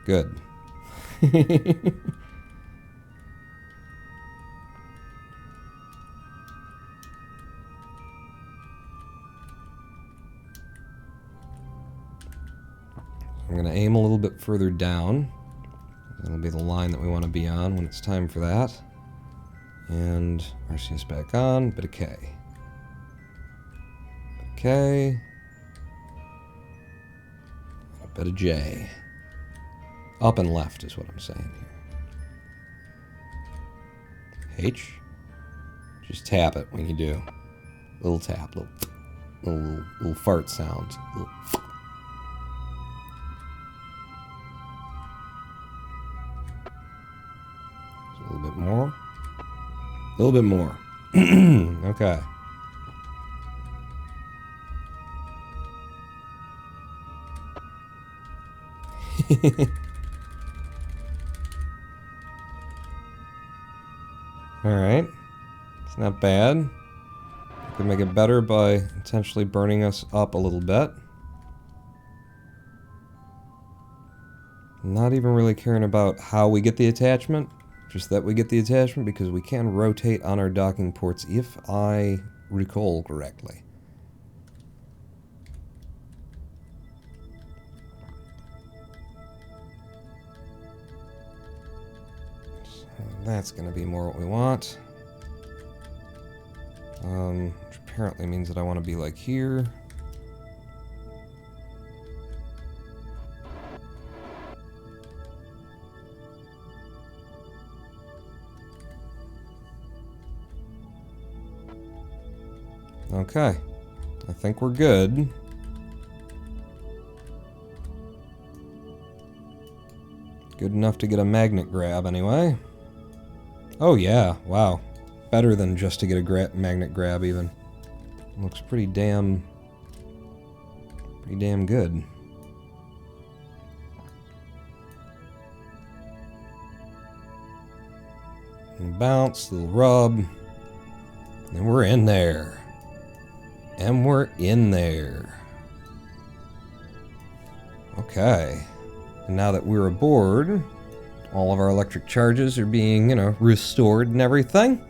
Good. I'm going to aim a little bit further down. That'll be the line that we want to be on when it's time for that. And RCS back on, bit of K. K. A bit of J. Up and left is what I'm saying here. H. Just tap it when you do. Little tap, little fart sound. A little bit more. A little bit more. Okay. Alright. It's not bad. We could make it better by intentionally burning us up a little bit. Not even really caring about how we get the attachment. Just that we get the attachment because we can rotate on our docking ports if I recall correctly. So that's going to be more what we want. Which apparently means that I want to be like here. Okay, I think we're good. Good enough to get a magnet grab anyway. Oh yeah, wow. Better than just to get a magnet grab even. Looks pretty damn good. And bounce, little rub. And we're in there. And we're in there. Okay. And now that we're aboard, all of our electric charges are being, restored and everything.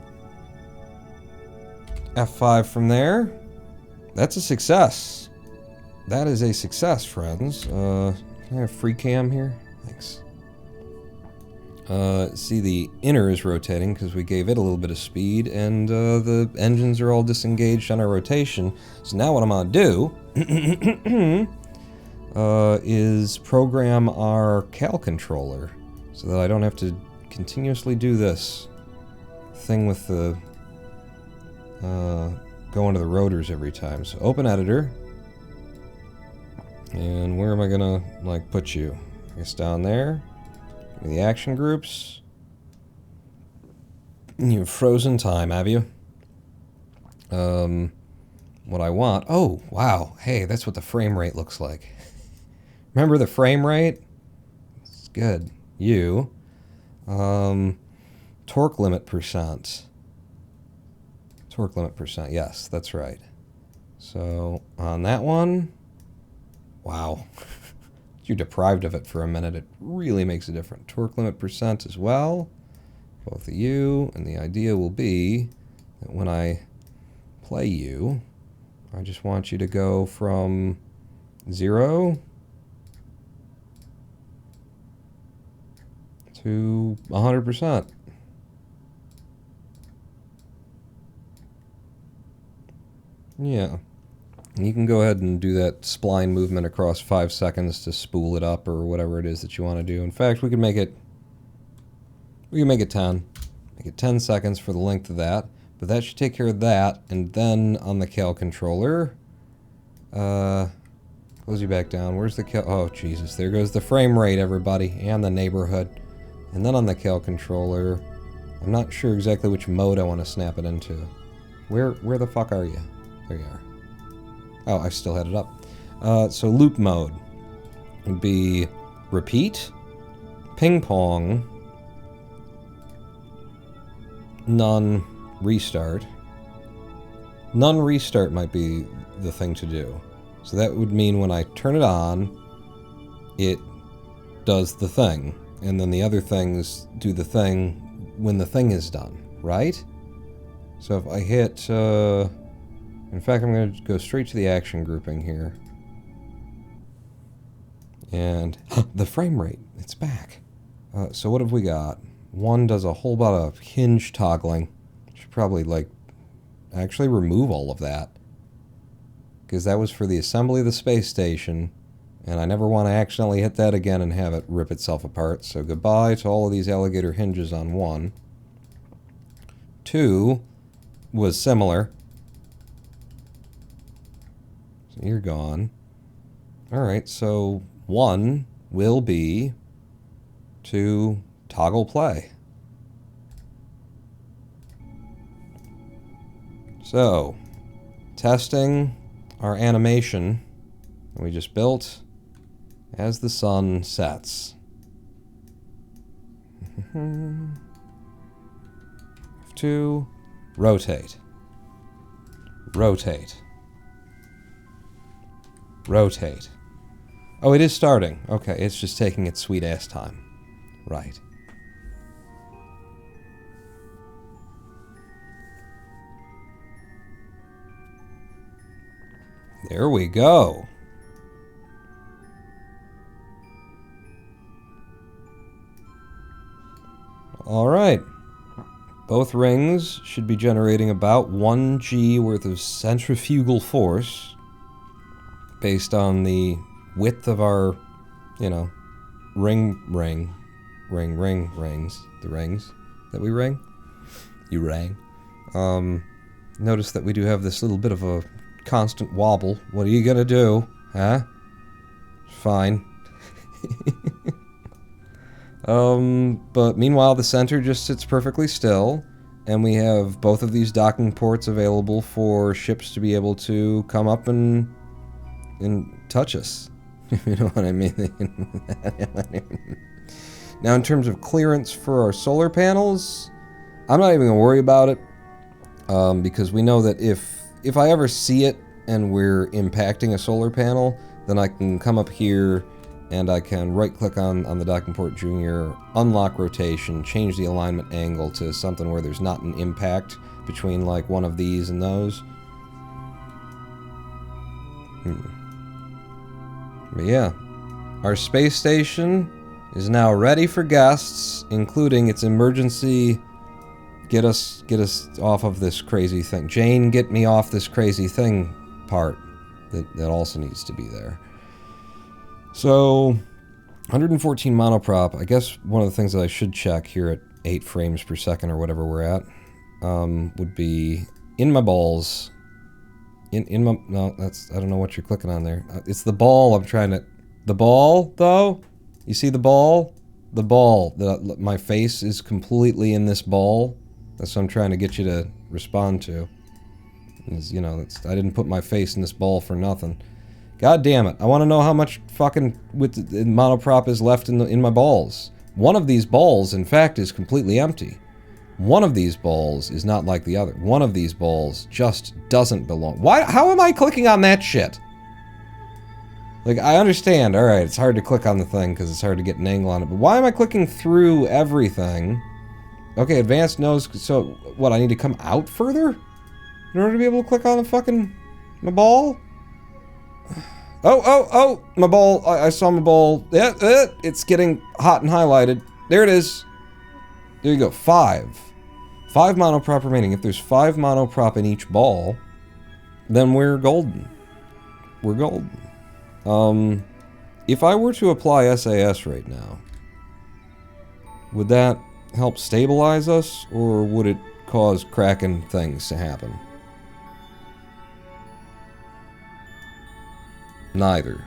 F5 from there. That's a success. That is a success, friends. Can I have free cam here? Thanks. See, the inner is rotating because we gave it a little bit of speed, and the engines are all disengaged on our rotation. So now what I'm going to do is program our cal controller so that I don't have to continuously do this thing with the going to the rotors every time. So open editor, and where am I going to put you? I guess down there. Give me the action groups. You've frozen time, have you? What I want... Oh, wow. Hey, that's what the frame rate looks like. Remember the frame rate? It's good. You. Torque limit percent. Torque limit percent. Yes, that's right. So, on that one... Wow. You're deprived of it for a minute. It really makes a difference. Torque limit percent as well. Both of you. And the idea will be that when I play you, I just want you to go from 0 to 100%. Yeah. You can go ahead and do that spline movement across 5 seconds to spool it up or whatever it is that you want to do. In fact, we can make it 10. Make it 10 seconds for the length of that. But that should take care of that. And then on the Cal controller, close you back down. Where's the Cal? Oh, Jesus. There goes the frame rate, everybody, and the neighborhood. And then on the Cal controller, I'm not sure exactly which mode I want to snap it into. Where the fuck are you? There you are. Oh, I still had it up. So loop mode would be repeat, ping pong, none, restart. None restart might be the thing to do. So that would mean when I turn it on, it does the thing. And then the other things do the thing when the thing is done, right? So if I hit... in fact, I'm going to go straight to the action grouping here. And the frame rate, it's back. So what have we got? One does a whole lot of hinge toggling. Should probably, like, actually remove all of that. Because that was for the assembly of the space station. And I never want to accidentally hit that again and have it rip itself apart. So goodbye to all of these alligator hinges on 1. 2 was similar. So you're gone. Alright, so 1 will be to toggle play. So, testing our animation that we just built as the sun sets. 2, rotate. Rotate. Rotate. Oh, it is starting. Okay, it's just taking its sweet-ass time. Right. There we go. All right. Both rings should be generating about 1 G worth of centrifugal force based on the width of our, you know, rings. The rings that we ring. You rang. Notice that we do have this little bit of a constant wobble. What are you gonna do? Huh? Fine. But meanwhile, the center just sits perfectly still, and we have both of these docking ports available for ships to be able to come up and touch us. You know what I mean? Now, in terms of clearance for our solar panels, I'm not even gonna worry about it, because we know that if I ever see it and we're impacting a solar panel, then I can come up here and I can right-click on the docking port junior, unlock rotation, change the alignment angle to something where there's not an impact between, like, one of these and those. But yeah, our space station is now ready for guests, including its emergency get us off of this crazy thing. Jane, get me off this crazy thing part that also needs to be there. So, 114 monoprop. I guess one of the things that I should check here at 8 frames per second or whatever we're at would be in my balls. No, that's, I don't know what you're clicking on there. It's the ball I'm trying to... The ball, though? You see the ball? the ball. My face is completely in this ball. That's what I'm trying to get you to respond to. You know, I didn't put my face in this ball for nothing. God damn it. I want to know how much fucking with the monoprop is left in my balls. One of these balls, in fact, is completely empty. One of these balls is not like the other. One of these balls just doesn't belong. Why? How am I clicking on that shit? Like, I understand, alright, it's hard to click on the thing because it's hard to get an angle on it, but why am I clicking through everything? Okay, advanced knows, so, what, I need to come out further? In order to be able to click on the fucking, my ball? Oh, my ball, I saw my ball. Yeah, it's getting hot and highlighted. There it is. There you go, 5. 5 monoprop remaining. If there's 5 monoprop in each ball, then we're golden. We're golden. If I were to apply SAS right now, would that help stabilize us, or would it cause cracking things to happen? Neither.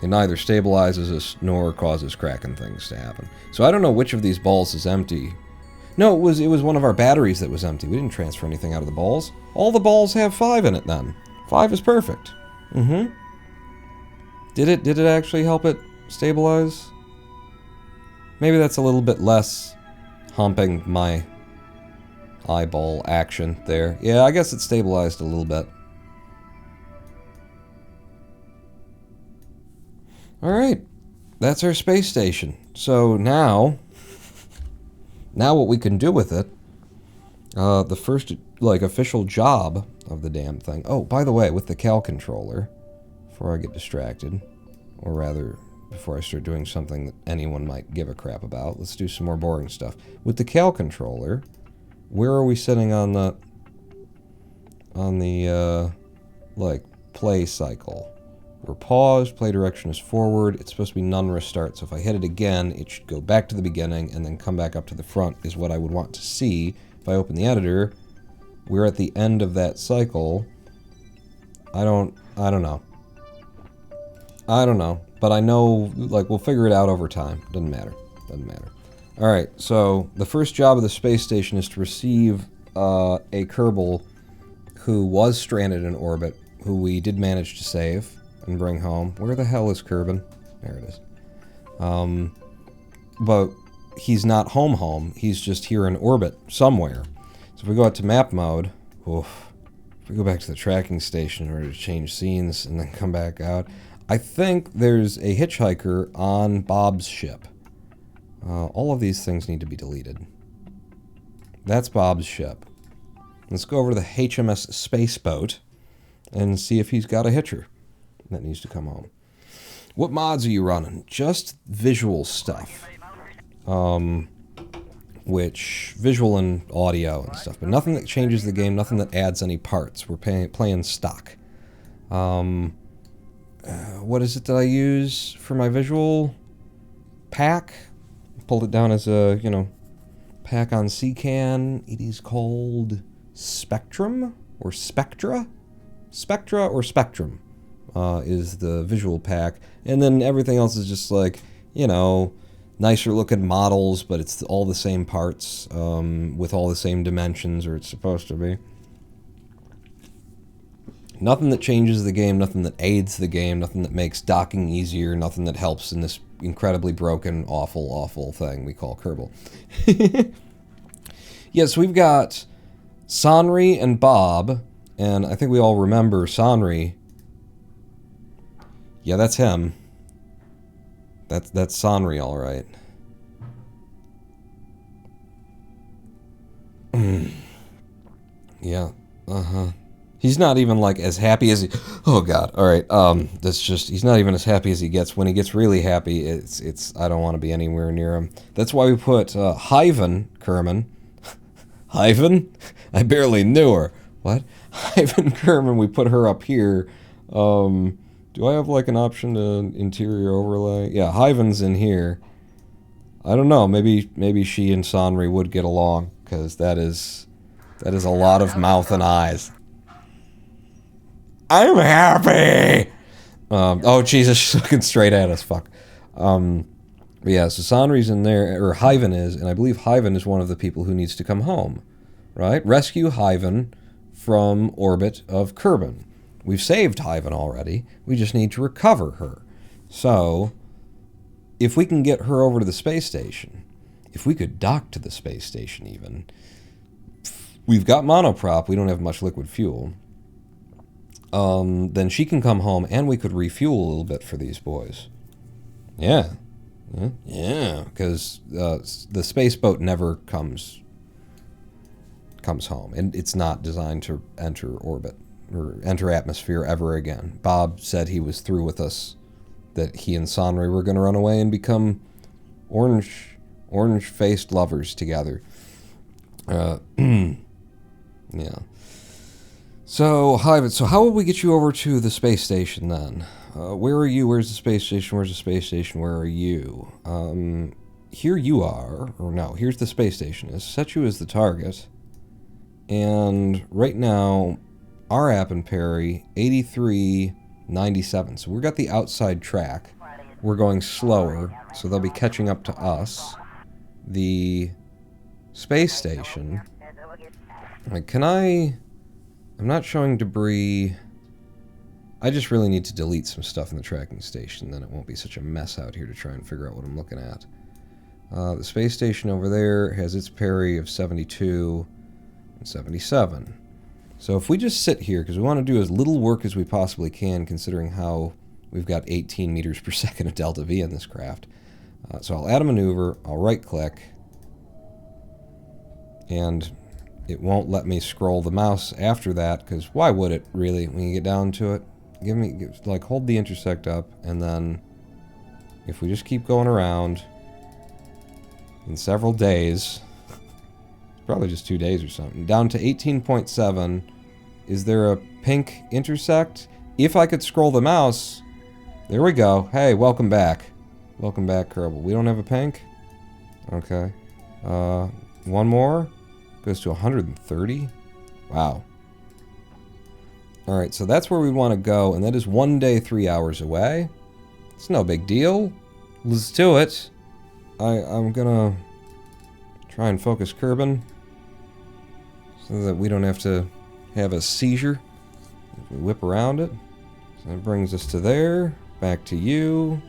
It neither stabilizes us nor causes cracking things to happen. So I don't know which of these balls is empty. No, it was one of our batteries that was empty. We didn't transfer anything out of the balls. All the balls have 5 in it then. 5 is perfect. Mm-hmm. Did it actually help it stabilize? Maybe that's a little bit less humping my eyeball action there. Yeah, I guess it stabilized a little bit. Alright, that's our space station. So now what we can do with it, the first, like, official job of the damn thing. Oh, by the way, with the Cal controller, before I get distracted, or rather, before I start doing something that anyone might give a crap about, let's do some more boring stuff. With the Cal controller, where are we sitting on the, like, play cycle? We're paused, play direction is forward, it's supposed to be none restart, so if I hit it again, it should go back to the beginning and then come back up to the front is what I would want to see. If I open the editor, we're at the end of that cycle. I don't know. I don't know, but I know, like, we'll figure it out over time. Doesn't matter. Alright, so the first job of the space station is to receive a Kerbal who was stranded in orbit, who we did manage to save and bring home. Where the hell is Kerbin? There it is. But he's not home. He's just here in orbit somewhere. So if we go out to map mode, oof, if we go back to the tracking station in order to change scenes and then come back out, I think there's a hitchhiker on Bob's ship. All of these things need to be deleted. That's Bob's ship. Let's go over to the HMS Spaceboat and see if he's got a hitcher that needs to come home. What mods are you running? Just visual stuff. Which, visual and audio and stuff, but nothing that changes the game, nothing that adds any parts. We're playing stock. What is it that I use for my visual? Pack? Pulled it down as a, you know, pack on CCAN. It is called Spectrum or Spectra? Spectra or Spectrum is the visual pack. And then everything else is just like, you know, nicer looking models, but it's all the same parts with all the same dimensions, or it's supposed to be. Nothing that changes the game, nothing that aids the game, nothing that makes docking easier, nothing that helps in this incredibly broken, awful, awful thing we call Kerbal. Yes, we've got Sonri and Bob, and I think we all remember Sonri. Yeah, that's him. That's Sonri, all right. Yeah, He's not even, like, as happy as he... Oh, God. All right. That's just... He's not even as happy as he gets. When he gets really happy, it's... I don't want to be anywhere near him. That's why we put Hyven Kerman. Hyven? I barely knew her. What? Hyven Kerman, we put her up here. Do I have, like, an option to interior overlay? Yeah, Hyven's in here. I don't know. Maybe she and Sonri would get along, because that is a lot of mouth and eyes. I'm happy! Oh, Jesus, she's looking straight at us, fuck. But yeah, so Sanri's in there, or Hyven is, and I believe Hyven is one of the people who needs to come home, right? Rescue Hyven from orbit of Kerbin. We've saved Hyven already. We just need to recover her. So, if we can get her over to the space station, if we could dock to the space station even, we've got monoprop, we don't have much liquid fuel, then she can come home and we could refuel a little bit for these boys. Yeah. Yeah, because the space boat never comes home, and it's not designed to enter orbit or enter atmosphere ever again. Bob said he was through with us, that he and Sanri were going to run away and become orange-faced lovers together. Yeah. So, Hyven, so how will we get you over to the space station then? Where are you? Where's the space station? Where's the space station? Where are you? Here you are. Or no, here's the space station. Is set you as the target. And right now, our app and Perry, 83.97. So we've got the outside track. We're going slower, so they'll be catching up to us. The space station. Like, can I... I'm not showing debris. I just really need to delete some stuff in the tracking station, then it won't be such a mess out here to try and figure out what I'm looking at. The space station over there has its parry of 72 and 77. So if we just sit here, because we want to do as little work as we possibly can, considering how we've got 18 meters per second of delta V in this craft. So I'll add a maneuver, I'll right-click, and it won't let me scroll the mouse after that, because why would it, really, when you get down to it? Like, hold the intersect up, and then if we just keep going around in several days, probably just 2 days or something, down to 18.7, is there a pink intersect? If I could scroll the mouse, there we go. Hey, welcome back. Welcome back, Kerbal. We don't have a pink? Okay. One more? Goes to 130? Wow. Alright, so that's where we want to go, and that is 1 day, 3 hours away. It's no big deal. Let's do it. I'm gonna try and focus Kerbin so that we don't have to have a seizure if we whip around it. So that brings us to there, back to you,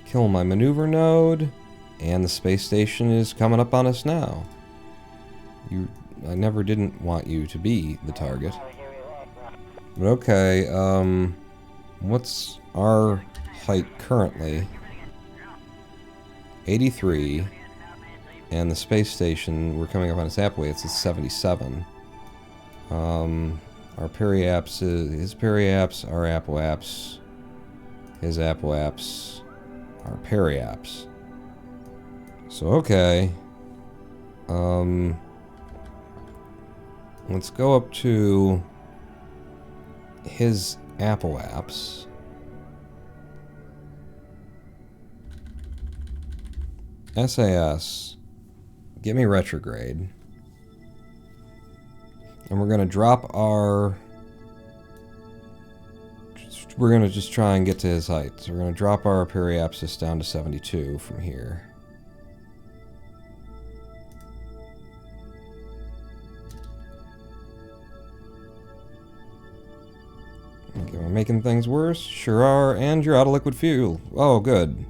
kill my maneuver node, and the space station is coming up on us now. I never didn't want you to be the target. But okay, what's our height currently? 83. And the space station, we're coming up on its app-way, it's at 77. Our periaps is his periaps, our apoaps, his apoaps, our periaps. So okay. Let's go up to his apoaps. SAS, get me retrograde. And we're going to drop our... We're going to just try and get to his height. So we're going to drop our periapsis down to 72 from here. Okay, we're making things worse. Sure are, and you're out of liquid fuel. Oh, good.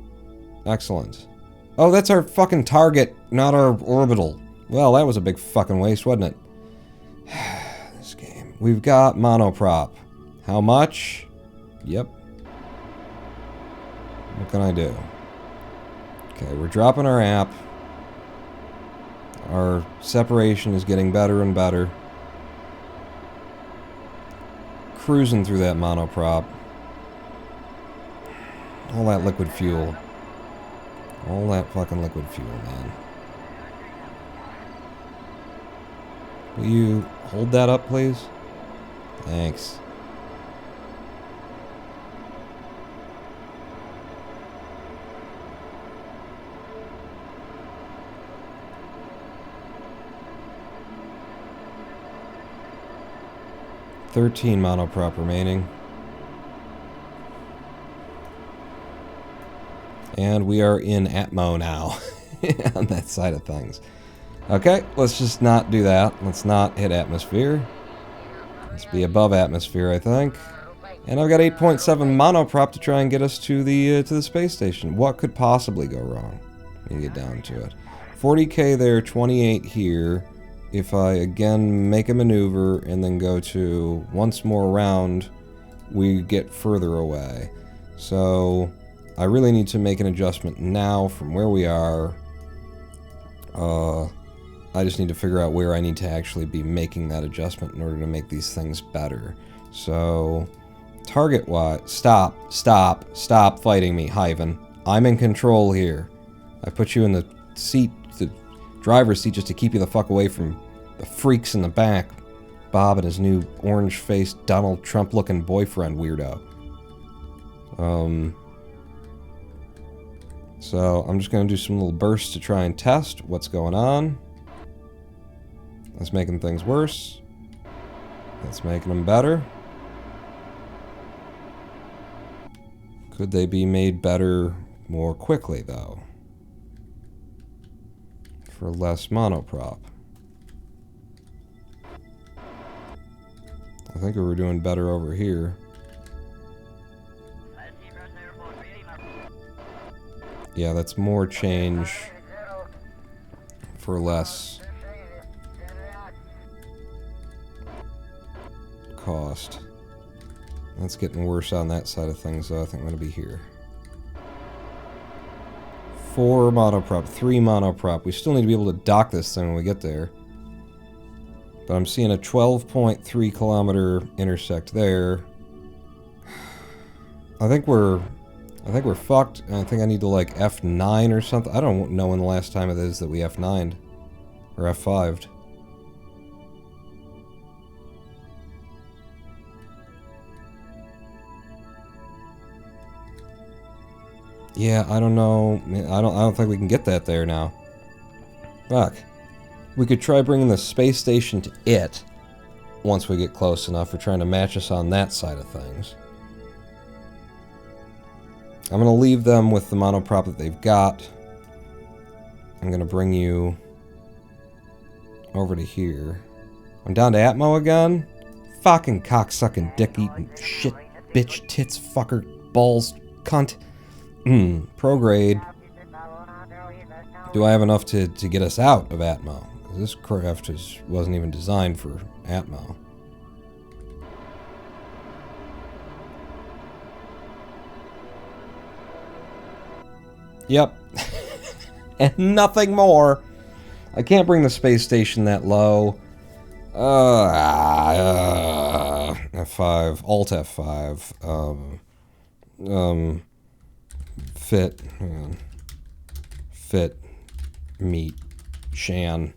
Excellent. Oh, that's our fucking target, not our orbital. Well, that was a big fucking waste, wasn't it? This game. We've got monoprop. How much? Yep. What can I do? Okay, we're dropping our app. Our separation is getting better and better. Cruising through that monoprop. All that liquid fuel. All that fucking liquid fuel, man. Will you hold that up, please? Thanks. $13 monoprop remaining. And we are in Atmo now on that side of things. Okay, let's just not do that. Let's not hit atmosphere. Let's be above atmosphere, I think. And I've got 8.7 monoprop to try and get us to the space station. What could possibly go wrong? Let me get down to it. 40k there, 28 here. If I again make a maneuver and then go to once more around, we get further away. So I really need to make an adjustment now from where we are. I just need to figure out where I need to actually be making that adjustment in order to make these things better. So, target-wise... Stop fighting me, Hyven. I'm in control here. I put you in the seat, the driver's seat, just to keep you the fuck away from the freaks in the back. Bob and his new orange-faced Donald Trump-looking boyfriend weirdo. So, I'm just going to do some little bursts to try and test what's going on. That's making things worse. That's making them better. Could they be made better more quickly, though? For less monoprop. I think we were doing better over here. Yeah, that's more change for less cost. That's getting worse on that side of things, so I think I'm going to be here. 4 monoprop, 3 monoprop. We still need to be able to dock this thing when we get there. But I'm seeing a 12.3 kilometer intersect there. I think we're fucked, and I think I need to like F9 or something. I don't know when the last time it is that we F9'd. Or F5'd. Yeah, I don't know. I don't think we can get that there now. Fuck. We could try bringing the space station to it once we get close enough. We're trying to match us on that side of things. I'm going to leave them with the monoprop that they've got. I'm going to bring you over to here. I'm down to Atmo again? Fucking cocksucking, dick-eating, shit, bitch, tits, fucker, balls, cunt. Prograde. Do I have enough to get us out of Atmo? This craft wasn't even designed for Atmo. Yep. And nothing more. I can't bring the space station that low. F5. Alt F5. Fit. Hang on. Fit. Meet. Shan.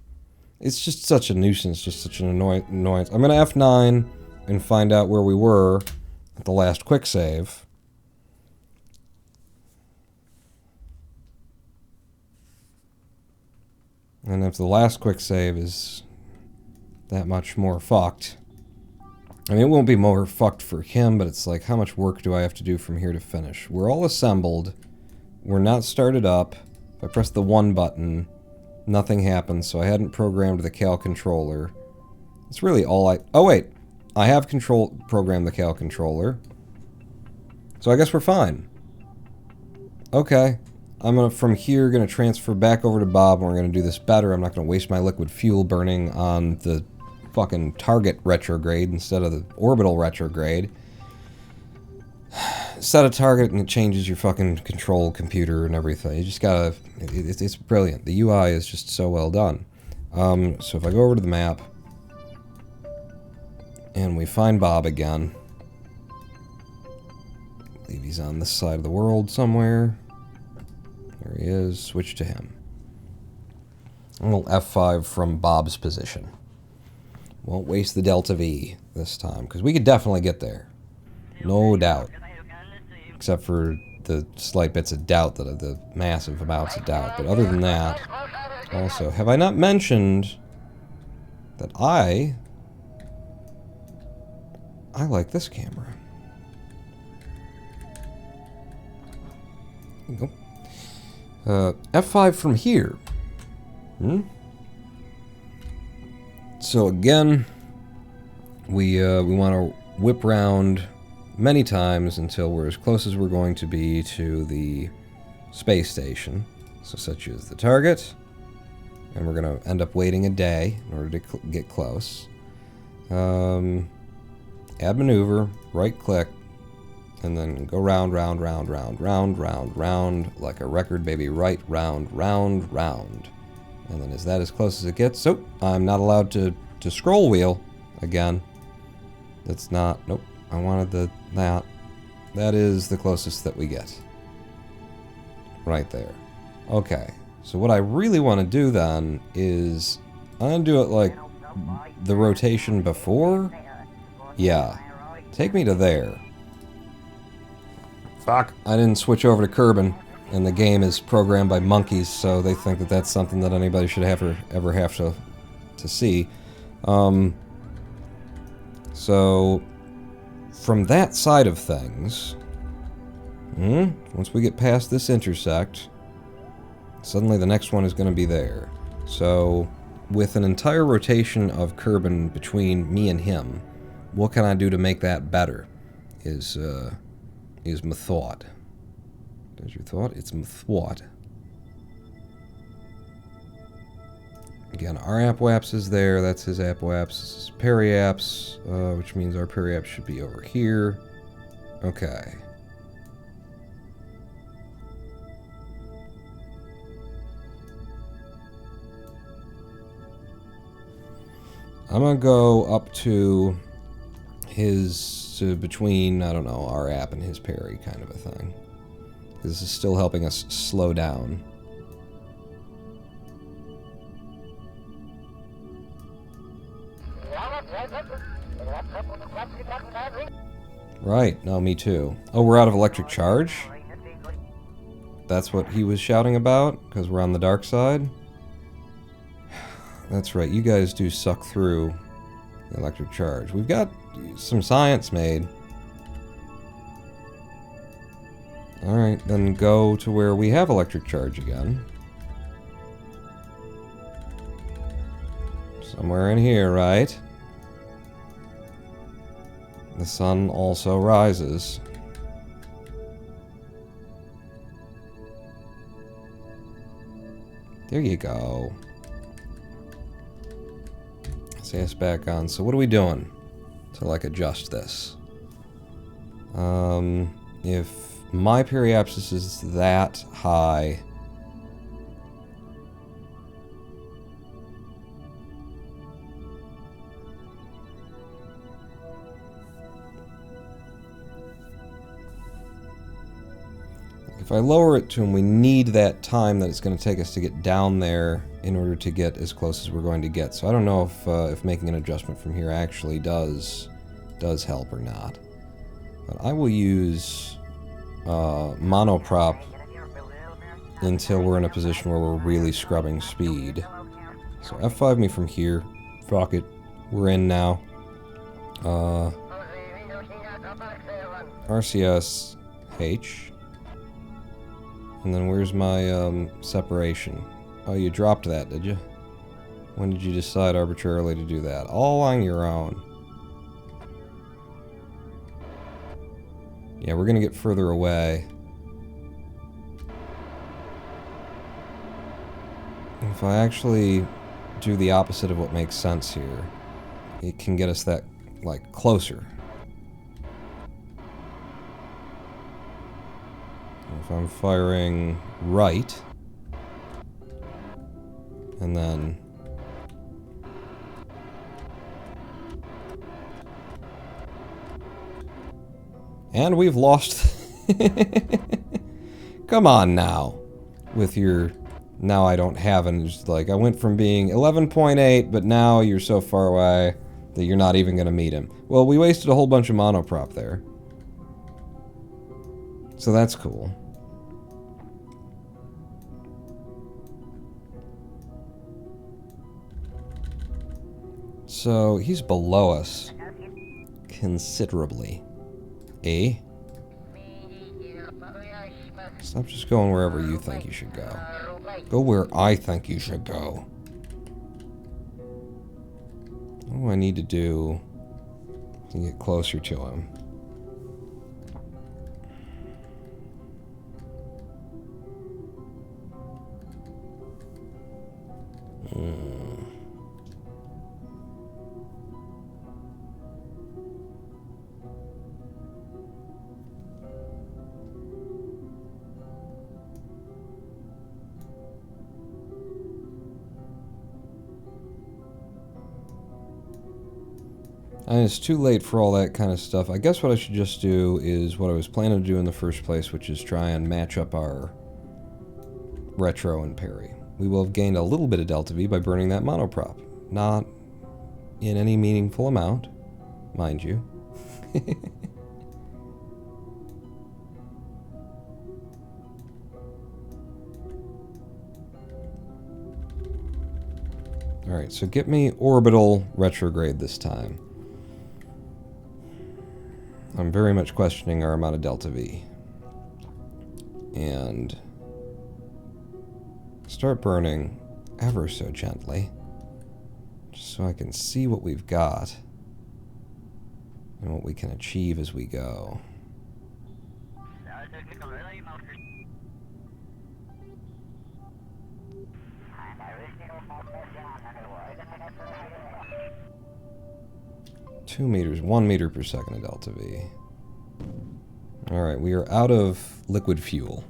It's just such a nuisance. Just such an annoyance. I'm going to F9 and find out where we were at the last quick save. And if the last quick save is that much more fucked, I mean, it won't be more fucked for him, but it's like, how much work do I have to do from here to finish? We're all assembled. We're not started up. If I press the 1 button, nothing happens, so I hadn't programmed the Cal controller. It's really all I... Oh, wait. I have programmed the Cal controller. So I guess we're fine. Okay. I'm from here going to transfer back over to Bob, and we're going to do this better. I'm not going to waste my liquid fuel burning on the fucking target retrograde instead of the orbital retrograde. Set a target and it changes your fucking control computer and everything. You just gotta... It's brilliant. The UI is just so well done. So if I go over to the map, and we find Bob again. I believe he's on this side of the world somewhere. There he is. Switch to him. And we'll F5 from Bob's position. Won't waste the Delta V this time, because we could definitely get there. No doubt. Except for the slight bits of doubt, the massive amounts of doubt. But other than that, also, have I not mentioned that I like this camera. There we go. F5 from here. So again, we want to whip round many times until we're as close as we're going to be to the space station. So set you as the target, and we're going to end up waiting a day in order to get close. Add maneuver, right click, and then go round, round, round, round, round, round, round, like a record, baby. Right, round, round, round. And then is that as close as it gets? So, I'm not allowed to scroll wheel again. That's not, nope. I wanted that. That is the closest that we get. Right there. Okay. So what I really want to do then is, I'm going to do it like the rotation before. Yeah. Take me to there. Fuck. I didn't switch over to Kerbin, and the game is programmed by monkeys, so they think that that's something that anybody should ever have to see. So, from that side of things, once we get past this intersect, suddenly the next one is going to be there. So, with an entire rotation of Kerbin between me and him, what can I do to make that better? Is my thought. There's your thought. It's my thought. Again, our AppWaps is there. That's his AppWaps. This is Periapps, which means our Periapps should be over here. Okay. I'm gonna go up to between, I don't know, our app and his Perry kind of a thing. This is still helping us slow down. Right, no, me too. Oh, we're out of electric charge? That's what he was shouting about? Because we're on the dark side? That's right, you guys do suck through the electric charge. We've got some science made. Alright, then go to where we have electric charge again. Somewhere in here, right? The sun also rises. There you go. See us back on. So what are we doing to, like, adjust this? If my periapsis is that high, if I lower it to him, we need that time that it's going to take us to get down there in order to get as close as we're going to get. So I don't know if making an adjustment from here actually does help or not. But I will use monoprop until we're in a position where we're really scrubbing speed. So F5 me from here. Fuck it. We're in now. RCS H. And then where's my separation? Oh, you dropped that, did you? When did you decide arbitrarily to do that? All on your own. Yeah, we're gonna get further away. If I actually do the opposite of what makes sense here, it can get us that, like, closer. If I'm firing right, and then and we've lost. Come on now, with your now I don't have an, just like I went from being 11.8, but now you're so far away that you're not even gonna meet him. Well, we wasted a whole bunch of monoprop there, so that's cool. So he's below us considerably. Eh? Stop just going wherever you think you should go. Go where I think you should go. What do I need to do to get closer to him? And it's too late for all that kind of stuff. I guess what I should just do is what I was planning to do in the first place, which is try and match up our retro and parry. We will have gained a little bit of Delta V by burning that monoprop. Not in any meaningful amount, mind you. Alright, so get me orbital retrograde this time. I'm very much questioning our amount of Delta V. And start burning ever so gently, just so I can see what we've got and what we can achieve as we go. Two meters, 1 meter per second of Delta V. Alright, we are out of liquid fuel.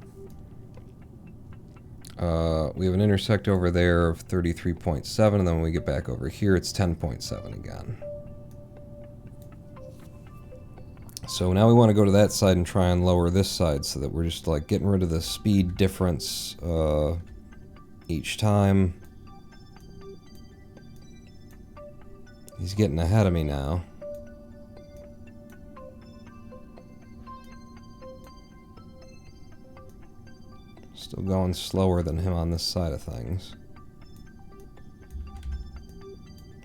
We have an intersect over there of 33.7, and then when we get back over here, it's 10.7 again. So now we want to go to that side and try and lower this side so that we're just like getting rid of the speed difference each time. He's getting ahead of me now. Still going slower than him on this side of things.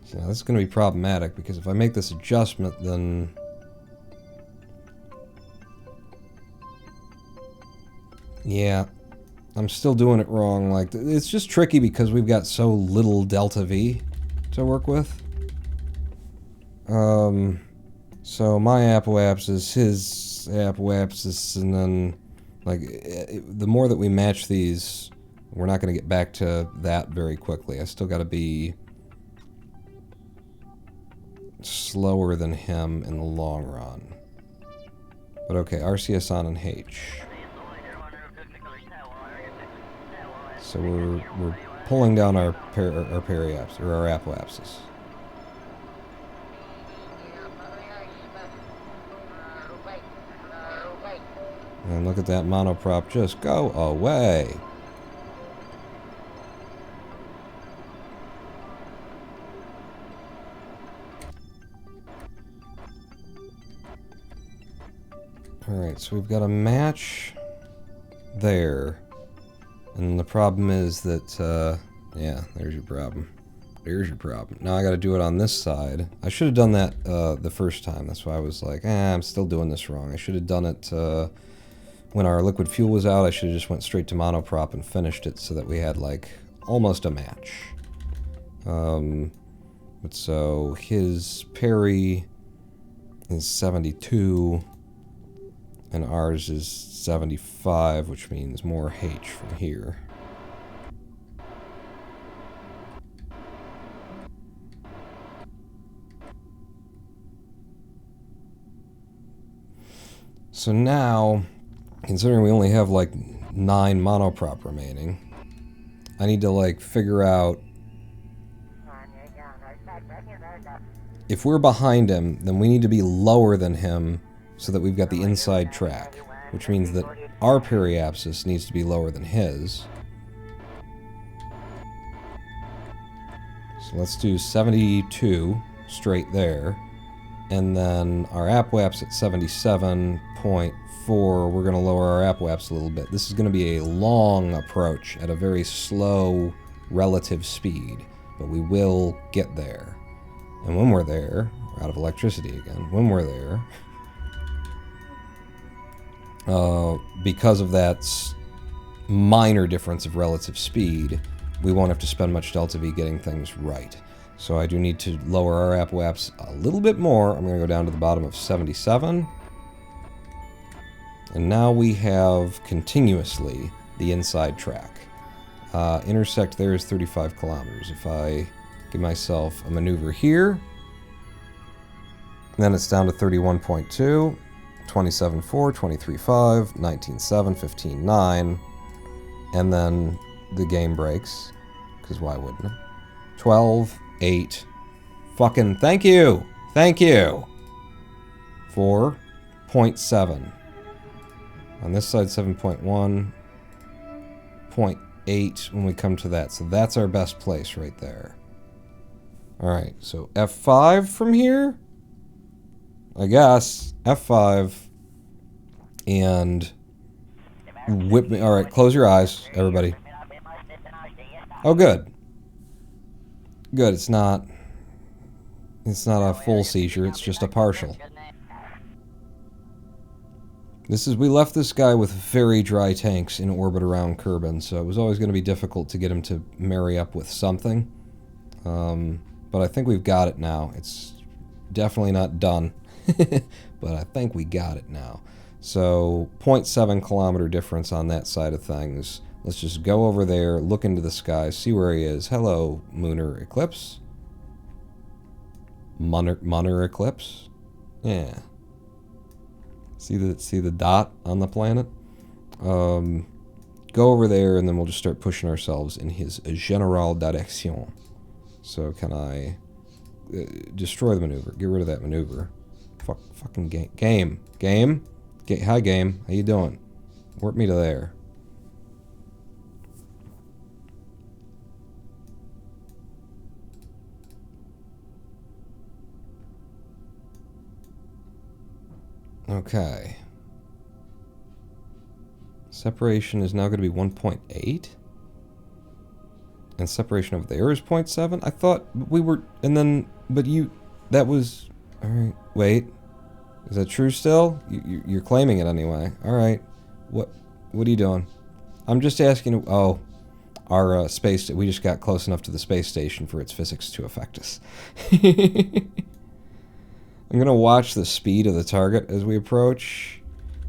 So now this is going to be problematic because if I make this adjustment, then yeah, I'm still doing it wrong. Like, it's just tricky because we've got so little Delta V to work with. So my apoapsis is his apoapsis, and then, like, the more that we match these, we're not going to get back to that very quickly. I still got to be slower than him in the long run. But okay, RCS on and H. So we're pulling down our periapsis, or our apoapsis. And look at that monoprop just go away. Alright, so we've got a match there. And the problem is that, yeah, there's your problem. There's your problem. Now I gotta do it on this side. I should have done that the first time. That's why I was like, I'm still doing this wrong. I should have done it when our liquid fuel was out. I should have just went straight to monoprop and finished it so that we had, like, almost a match. But so his parry is 72, and ours is 75, which means more H from here. So now, considering we only have like 9 monoprop remaining, I need to like figure out if we're behind him, then we need to be lower than him so that we've got the inside track, which means that our periapsis needs to be lower than his. So let's do 72 straight there. And then our apoaps at 77.4, we're going to lower our apoaps a little bit. This is going to be a long approach at a very slow relative speed, but we will get there. And when we're there, we're out of electricity again. When we're there, Because of that minor difference of relative speed, we won't have to spend much delta V getting things right. So I do need to lower our app-waps a little bit more. I'm going to go down to the bottom of 77. And now we have continuously the inside track. Intersect there is 35 kilometers. If I give myself a maneuver here, then it's down to 31.2, 27.4, 23.5, 19.7, 15.9, and then the game breaks, because why wouldn't it? 12.8. Fucking thank you! Thank you! 4.7. On this side, 7.1. 0.8 when we come to that. So that's our best place right there. Alright, so F5 from here? I guess. F5. And whip me. Alright, close your eyes, everybody. Oh, good. Good, it's not a full seizure, it's just a partial. We left this guy with very dry tanks in orbit around Kerbin, so it was always going to be difficult to get him to marry up with something. But I think we've got it now. It's definitely not done, but I think we got it now. So 0.7 kilometer difference on that side of things. Let's just go over there, look into the sky, see where he is. Hello, Lunar Eclipse. Lunar Eclipse? Yeah. See the dot on the planet? Go over there, and then we'll just start pushing ourselves in his general direction. So can I destroy the maneuver? Get rid of that maneuver. Fucking game. Hi, game. How you doing? Warp me to there. Okay. Separation is now going to be 1.8? And separation over there is 0.7? I thought we were... And then... But you... That was... Alright. Wait. Is that true still? You're claiming it anyway. Alright. What are you doing? I'm just asking... Oh. Our space... We just got close enough to the space station for its physics to affect us. I'm going to watch the speed of the target as we approach.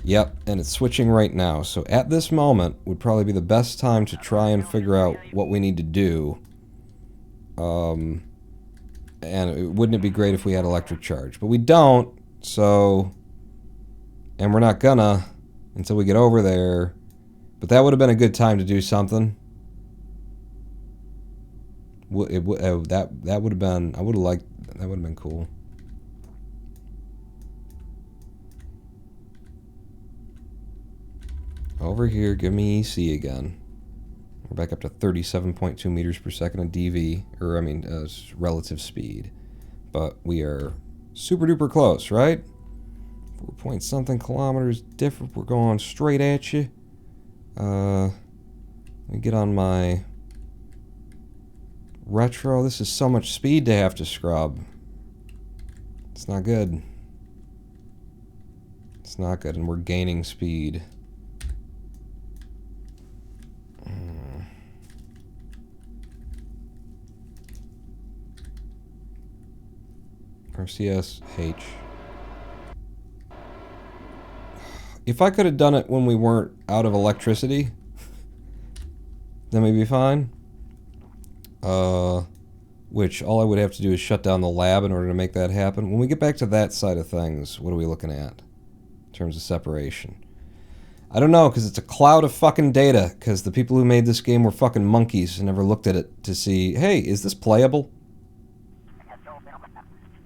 Yep, and it's switching right now. So at this moment would probably be the best time to try and figure out what we need to do. And wouldn't it be great if we had electric charge? But we don't, so... And we're not gonna until we get over there. But that would have been a good time to do something. That would have been... I would have liked... That would have been cool. Over here, give me EC again. We're back up to 37.2 meters per second in DV, or I mean, relative speed. But we are super duper close, right? 4 point something kilometers different. We're going straight at you. Let me get on my retro. This is so much speed to have to scrub. It's not good. It's not good, and we're gaining speed. RCSH. If I could have done it when we weren't out of electricity, then we'd be fine. Which all I would have to do is shut down the lab in order to make that happen. When we get back to that side of things, what are we looking at in terms of separation? I don't know, because it's a cloud of fucking data, because the people who made this game were fucking monkeys and never looked at it to see, hey, is this playable?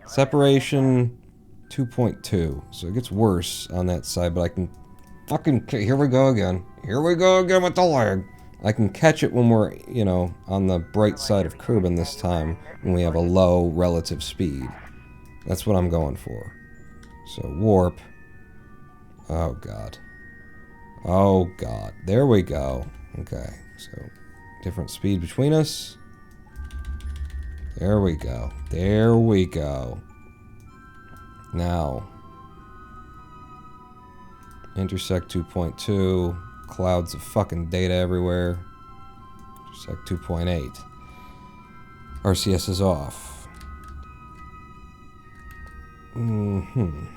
Separation 2.2. So it gets worse on that side, but I can fucking... Here we go again. Here we go again with the lag. I can catch it when we're, you know, on the bright side of Kerbin this time, when we have a low relative speed. That's what I'm going for. So warp. Oh, God. Oh, God. There we go. Okay. So different speed between us. There we go. There we go. Now, Intersect 2.2. Clouds of fucking data everywhere. Intersect 2.8. RCS is off. And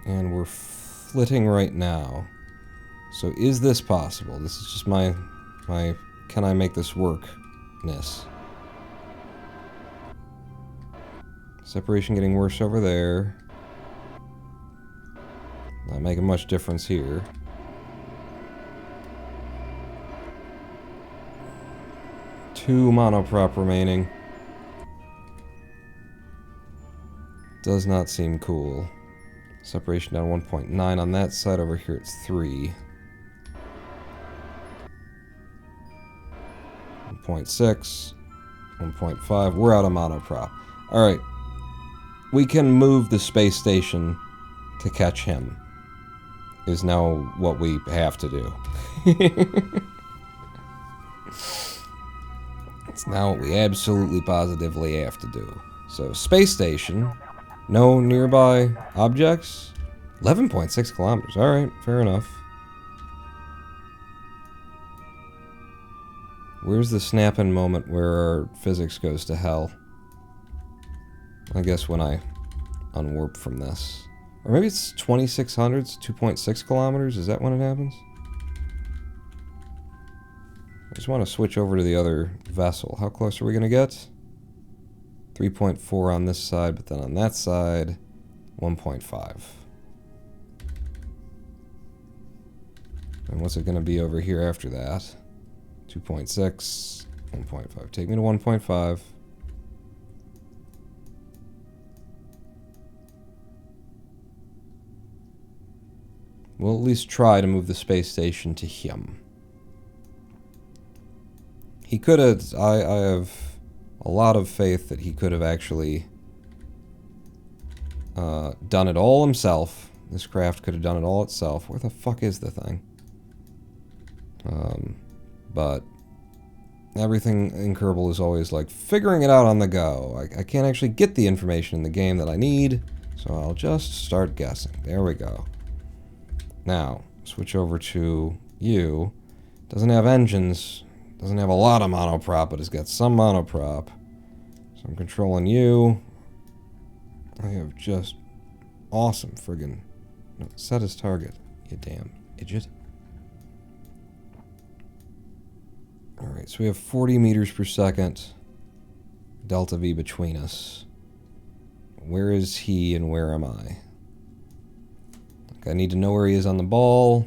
we're flitting right now. So is this possible? This is just my can I make this work-ness. Separation getting worse over there. Not making much difference here. Two monoprop remaining. Does not seem cool. Separation down 1.9 on that side. Over here it's 3. 1.6. 1.5. We're out of monoprop. Alright. We can move the space station to catch him. Is now what we have to do. It's now what we absolutely positively have to do. So, space station. No nearby objects? 11.6 kilometers. Alright, fair enough. Where's the snap-in moment where our physics goes to hell? I guess when I unwarp from this. Or maybe it's 2600, 2.6 kilometers? Is that when it happens? I just want to switch over to the other vessel. How close are we going to get? 3.4 on this side, but then on that side, 1.5. And what's it going to be over here after that? 2.6, 1.5. Take me to 1.5. We'll at least try to move the space station to him. He could have... I have a lot of faith that he could have actually done it all himself. This craft could have done it all itself. Where the fuck is the thing? But everything in Kerbal is always like figuring it out on the go. I can't actually get the information in the game that I need, so I'll just start guessing. There we go. Now, switch over to you. Doesn't have engines. Doesn't have a lot of monoprop, but it's got some monoprop. So I'm controlling you. I have just awesome friggin'... No, set as target, you damn idiot. Alright, so we have 40 meters per second delta V between us. Where is he and where am I? I need to know where he is on the ball.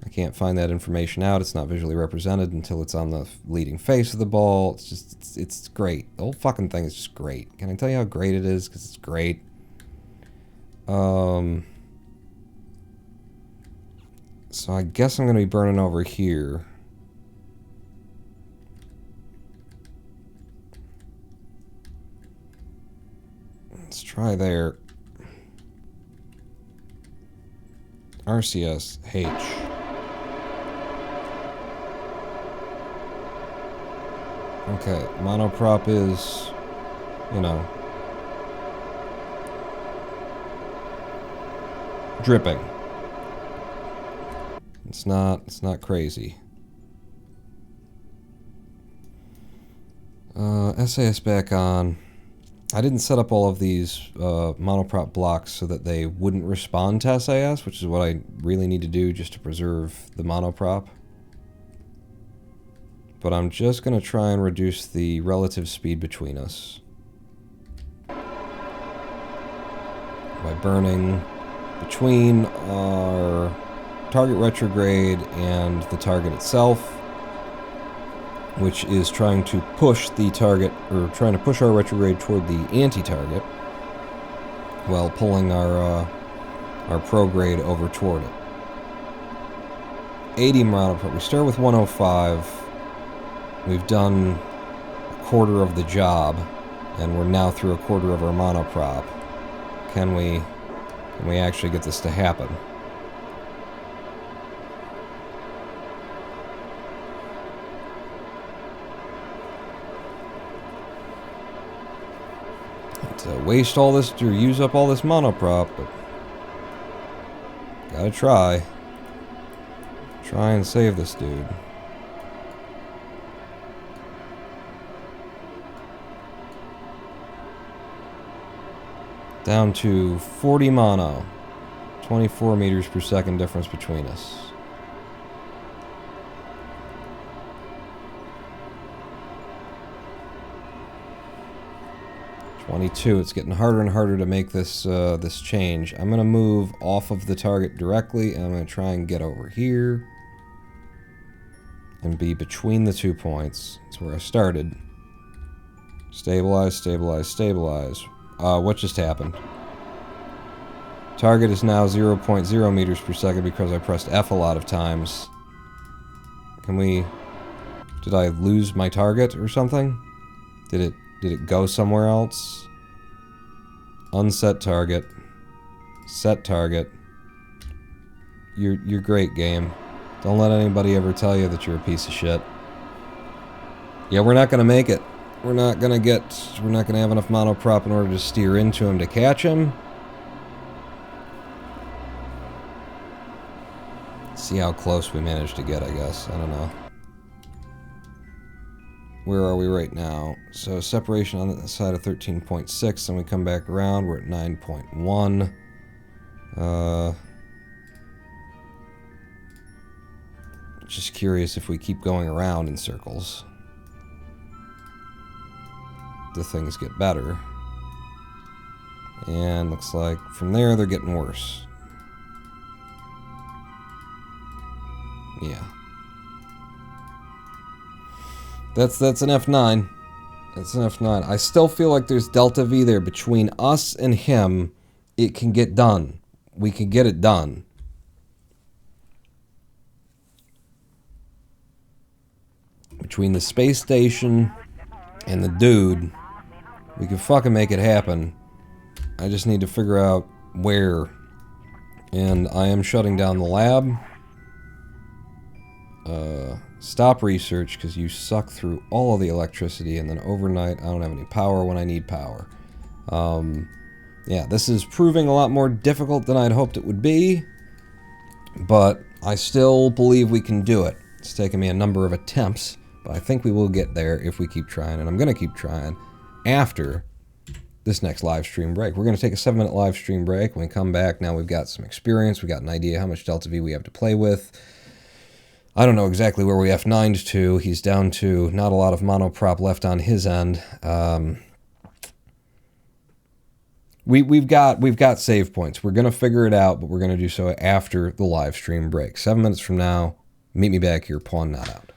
I can't find that information out. It's not visually represented until it's on the leading face of the ball. It's just, it's great. The whole fucking thing is just great. Can I tell you how great it is? Because it's great. So I guess I'm going to be burning over here. Let's try there. RCS H. Okay, monoprop is, you know, dripping. It's not crazy. SAS back on. I didn't set up all of these monoprop blocks so that they wouldn't respond to SAS, which is what I really need to do just to preserve the monoprop. But I'm just going to try and reduce the relative speed between us by burning between our target retrograde and the target itself, which is trying to push the target, or trying to push our retrograde toward the anti-target, while pulling our prograde over toward it. 80 monoprop. We start with 105. We've done a quarter of the job, and we're now through a quarter of our monoprop. Can we actually get this to happen? To waste all this, to use up all this monoprop, but Gotta try. Try and save this dude. Down to 40 mono. 24 meters per second difference between us. It's getting harder and harder to make this this change. I'm gonna move off of the target directly, and I'm gonna try and get over here and be between the 2 points. That's where I started. Stabilize, stabilize, stabilize. What just happened? Target is now 0.0 meters per second because I pressed F a lot of times. Can we... Did I lose my target or something? Did it go somewhere else? Unset target. Set target. You're great, game. Don't let anybody ever tell you that you're a piece of shit. Yeah, we're not gonna make it. We're not gonna have enough monoprop in order to steer into him to catch him. See how close we managed to get, I guess. I don't know. Where are we right now? So separation on the side of 13.6, then we come back around, we're at 9.1. Just curious if we keep going around in circles, the things get better. And looks like from there they're getting worse. Yeah. That's an F9. That's an F9. I still feel like there's delta V there between us and him. It can get done. We can get it done. Between the space station and the dude, we can fucking make it happen. I just need to figure out where. And I am shutting down the lab. Stop research because you suck through all of the electricity, and then overnight I don't have any power when I need power. Yeah, this is proving a lot more difficult than I'd hoped it would be, but I still believe we can do it. It's taken me a number of attempts, but I think we will get there if we keep trying, and I'm going to keep trying after this next live stream break. We're going to take a 7-minute live stream break. When we come back, now we've got some experience, we've got an idea how much delta V we have to play with. I don't know exactly where we F9'd to. He's down to not a lot of monoprop left on his end. We've got save points. We're going to figure it out, but we're going to do so after the live stream break. 7 minutes from now, meet me back here, Pawn Not Out.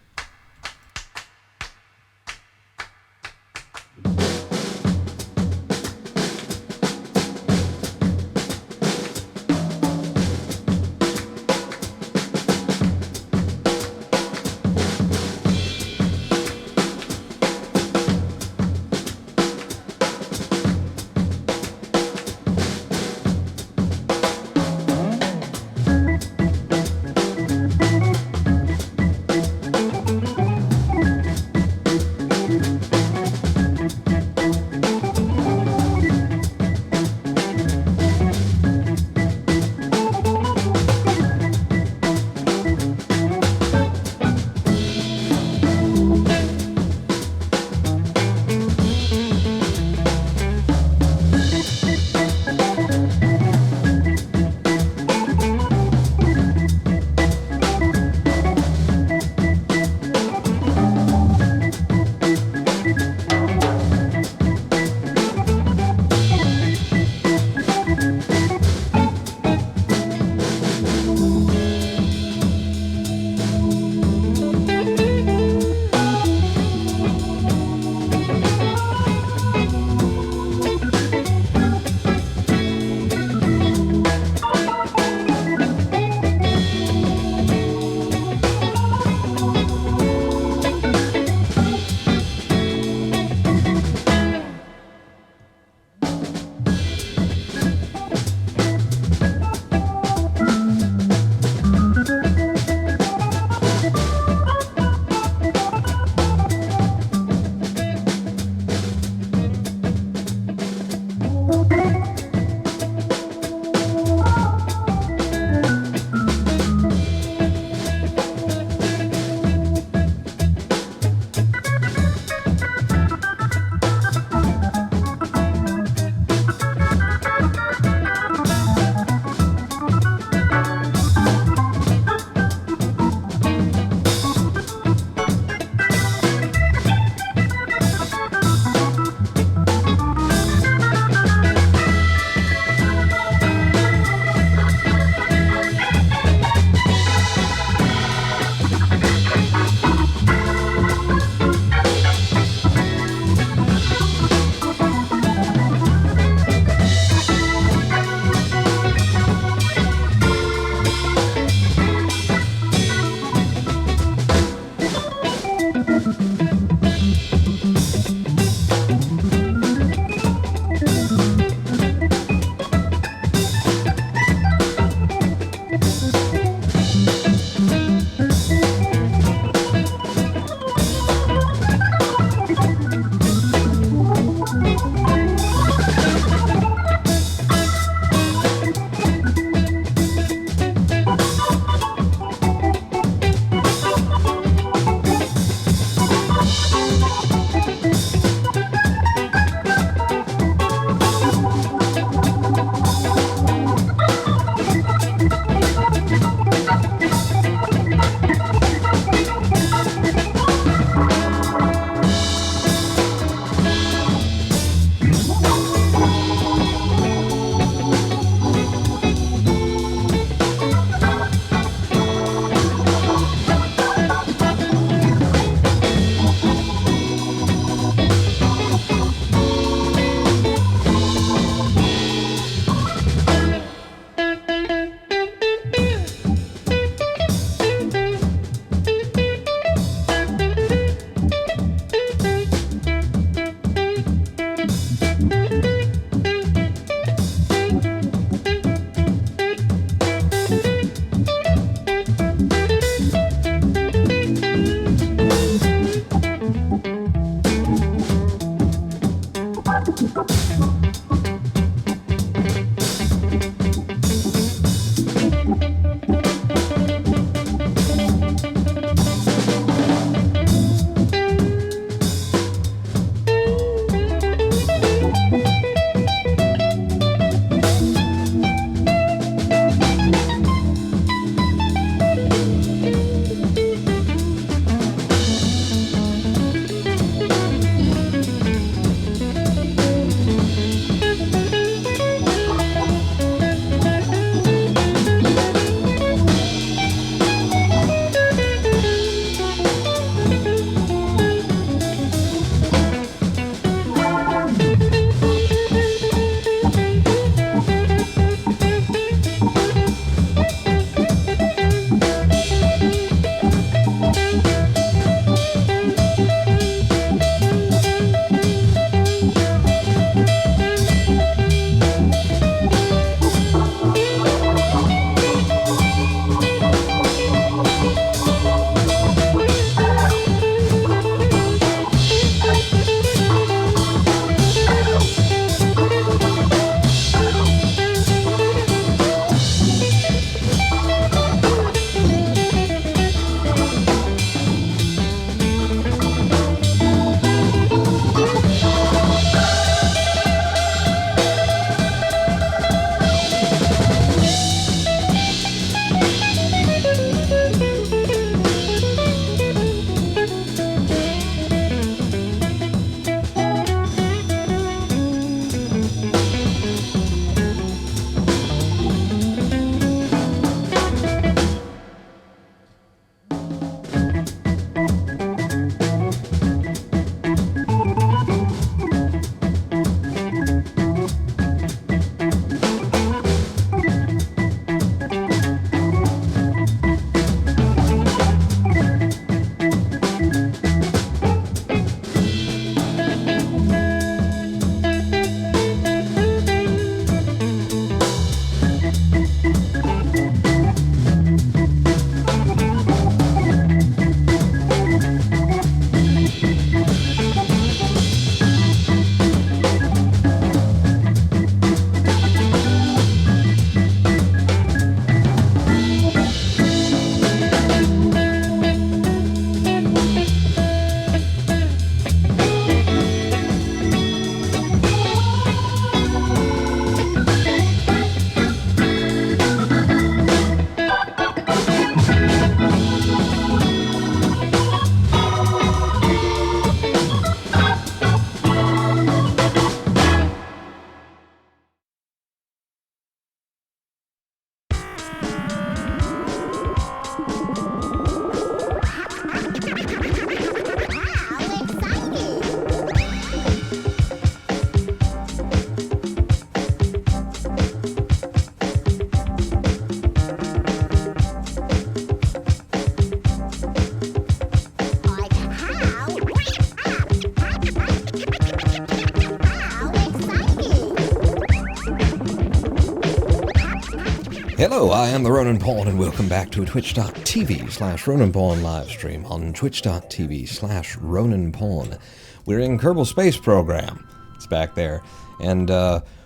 Hello, I am the Ronan Pawn, and welcome back to twitch.tv/Ronan Pawn livestream on twitch.tv/Ronan Pawn. We're in Kerbal Space Program. It's back there. And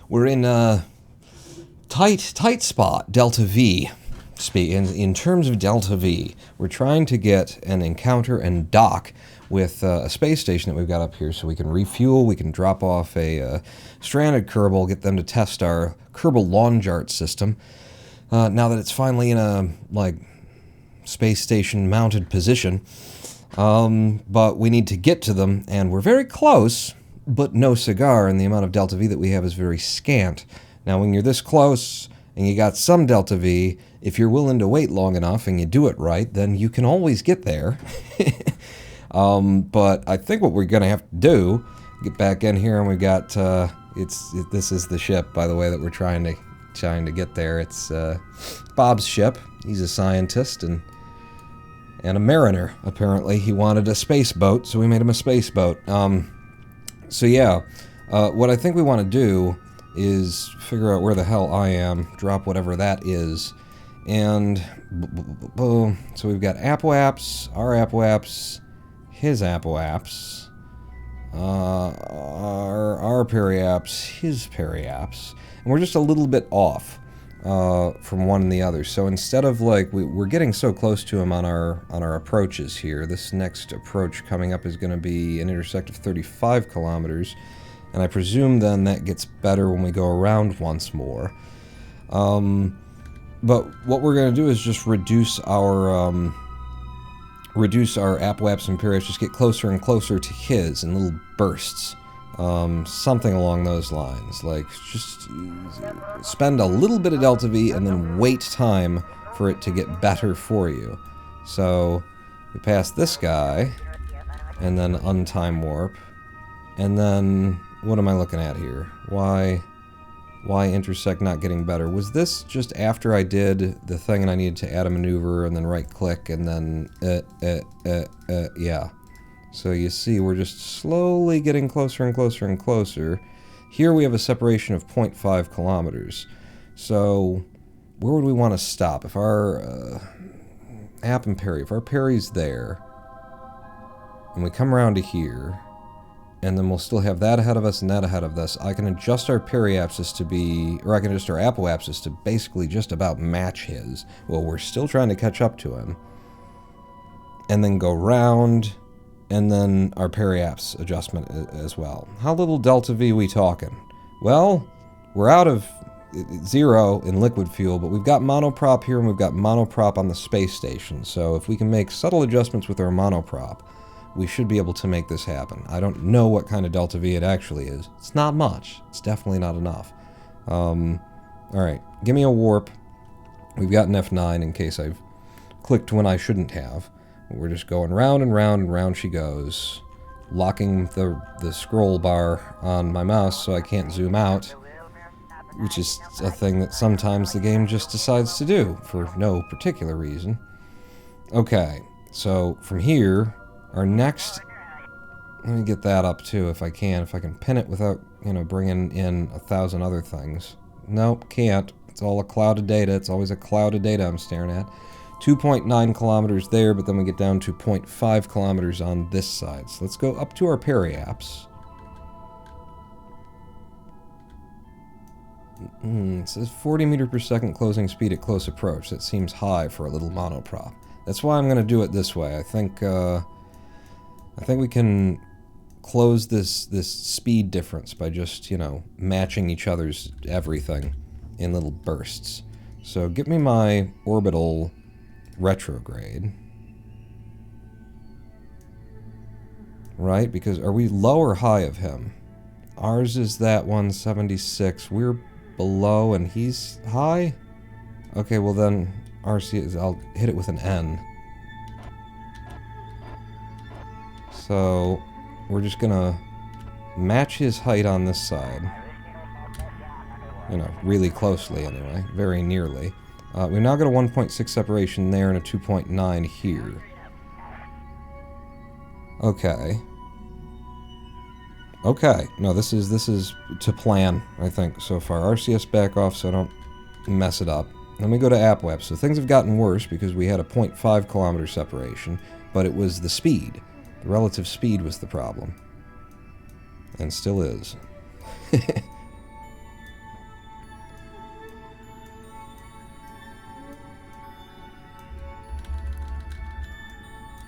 we're in tight spot, Delta V. In terms of Delta V, we're trying to get an encounter and dock with a space station that we've got up here so we can refuel, we can drop off a stranded Kerbal, get them to test our Kerbal Lawn Jarts system. Now that it's finally in a, space station mounted position. But we need to get to them, and we're very close, but no cigar, and the amount of Delta V that we have is very scant. Now, when you're this close, and you got some Delta V, if you're willing to wait long enough and you do it right, then you can always get there. But I think what we're going to have to do, get back in here, and we got, this is the ship, by the way, that we're trying to get there. It's Bob's ship. He's a scientist and a mariner, apparently. He wanted a space boat, so we made him a space boat. So yeah, what I think we want to do is figure out where the hell I am, drop whatever that is, and boom. So we've got Apoaps, our Apoaps, his Apoaps. our periaps, his periaps, and we're just a little bit off from one and the other. So instead of like we're getting so close to him on our approaches here. This next approach coming up is going to be an intersect of 35 kilometers, and I presume then that gets better when we go around once more. But what we're going to do is just reduce our apoaps and periaps, just get closer and closer to his in little bursts. Something along those lines. Like, just spend a little bit of delta V and then wait time for it to get better for you. So, we pass this guy, and then untime warp. And then, what am I looking at here? Why intersect not getting better? Was this just after I did the thing and I needed to add a maneuver and then right click and then yeah. So you see we're just slowly getting closer and closer and closer. Here we have a separation of 0.5 kilometers. So where would we want to stop? If our app and parry, if our parry's there and we come around to here, and then we'll still have that ahead of us and that ahead of us, I can adjust our periapsis to be, or I can adjust our apoapsis to basically just about match his. Well, we're still trying to catch up to him. And then go round, and then our periaps adjustment as well. How little delta V we talking? Well, we're out of 0 in liquid fuel, but we've got monoprop here and we've got monoprop on the space station. So if we can make subtle adjustments with our monoprop, we should be able to make this happen. I don't know what kind of delta V it actually is. It's not much. It's definitely not enough. Alright, give me a warp. We've got an F9 in case I've clicked when I shouldn't have. We're just going round and round and round she goes. Locking the scroll bar on my mouse so I can't zoom out. Which is a thing that sometimes the game just decides to do for no particular reason. Okay, so from here, our next, let me get that up too if I can pin it without, bringing in 1,000 other things. Nope, can't. It's all a cloud of data. It's always a cloud of data I'm staring at. 2.9 kilometers there, but then we get down to 0.5 kilometers on this side. So let's go up to our periaps. It says 40 meter per second closing speed at close approach. That seems high for a little monoprop. That's why I'm going to do it this way. I think we can close this speed difference by just, matching each other's everything in little bursts. So get me my orbital retrograde. Right? Because are we low or high of him? Ours is that 176. We're below and he's high? Okay, well then RC is, I'll hit it with an N. So we're just gonna match his height on this side. Really closely anyway, very nearly. We've now got a 1.6 separation there and a 2.9 here. Okay. Okay, no, this is to plan, I think, so far. RCS back off so I don't mess it up. Then we go to AppWeb. So things have gotten worse because we had a 0.5 kilometer separation, but it was the speed. The relative speed was the problem. And still is.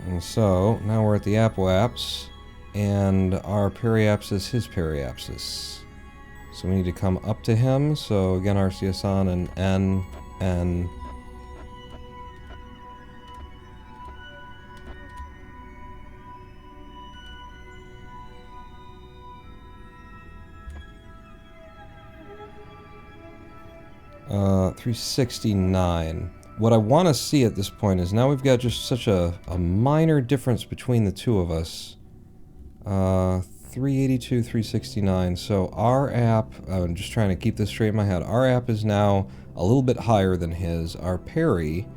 And so, now we're at the apoaps, and our periaps is his periapsis. So we need to come up to him, so again RCS on and N, N. Uh, 369. What I want to see at this point is now we've got just such a minor difference between the two of us. 382, 369. So our app, I'm just trying to keep this straight in my head. Our app is now a little bit higher than his. Our parry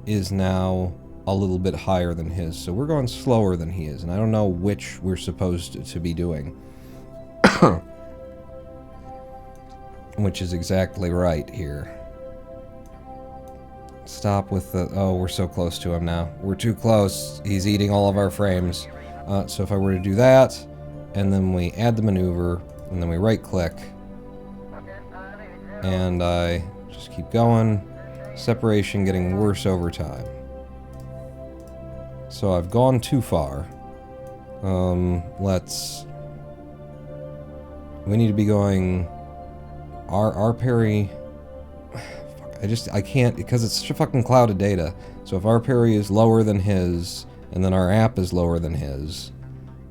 is now a little bit higher than his. So we're going slower than he is, and I don't know which we're supposed to be doing. Which is exactly right here. Stop with the... Oh, we're so close to him now. We're too close. He's eating all of our frames. So if I were to do that, and then we add the maneuver, and then we right-click, and I just keep going. Separation getting worse over time. So I've gone too far. We need to be going... Our parry... Fuck, I can't, because it's such a fucking cloud of data. So if our parry is lower than his, and then our app is lower than his,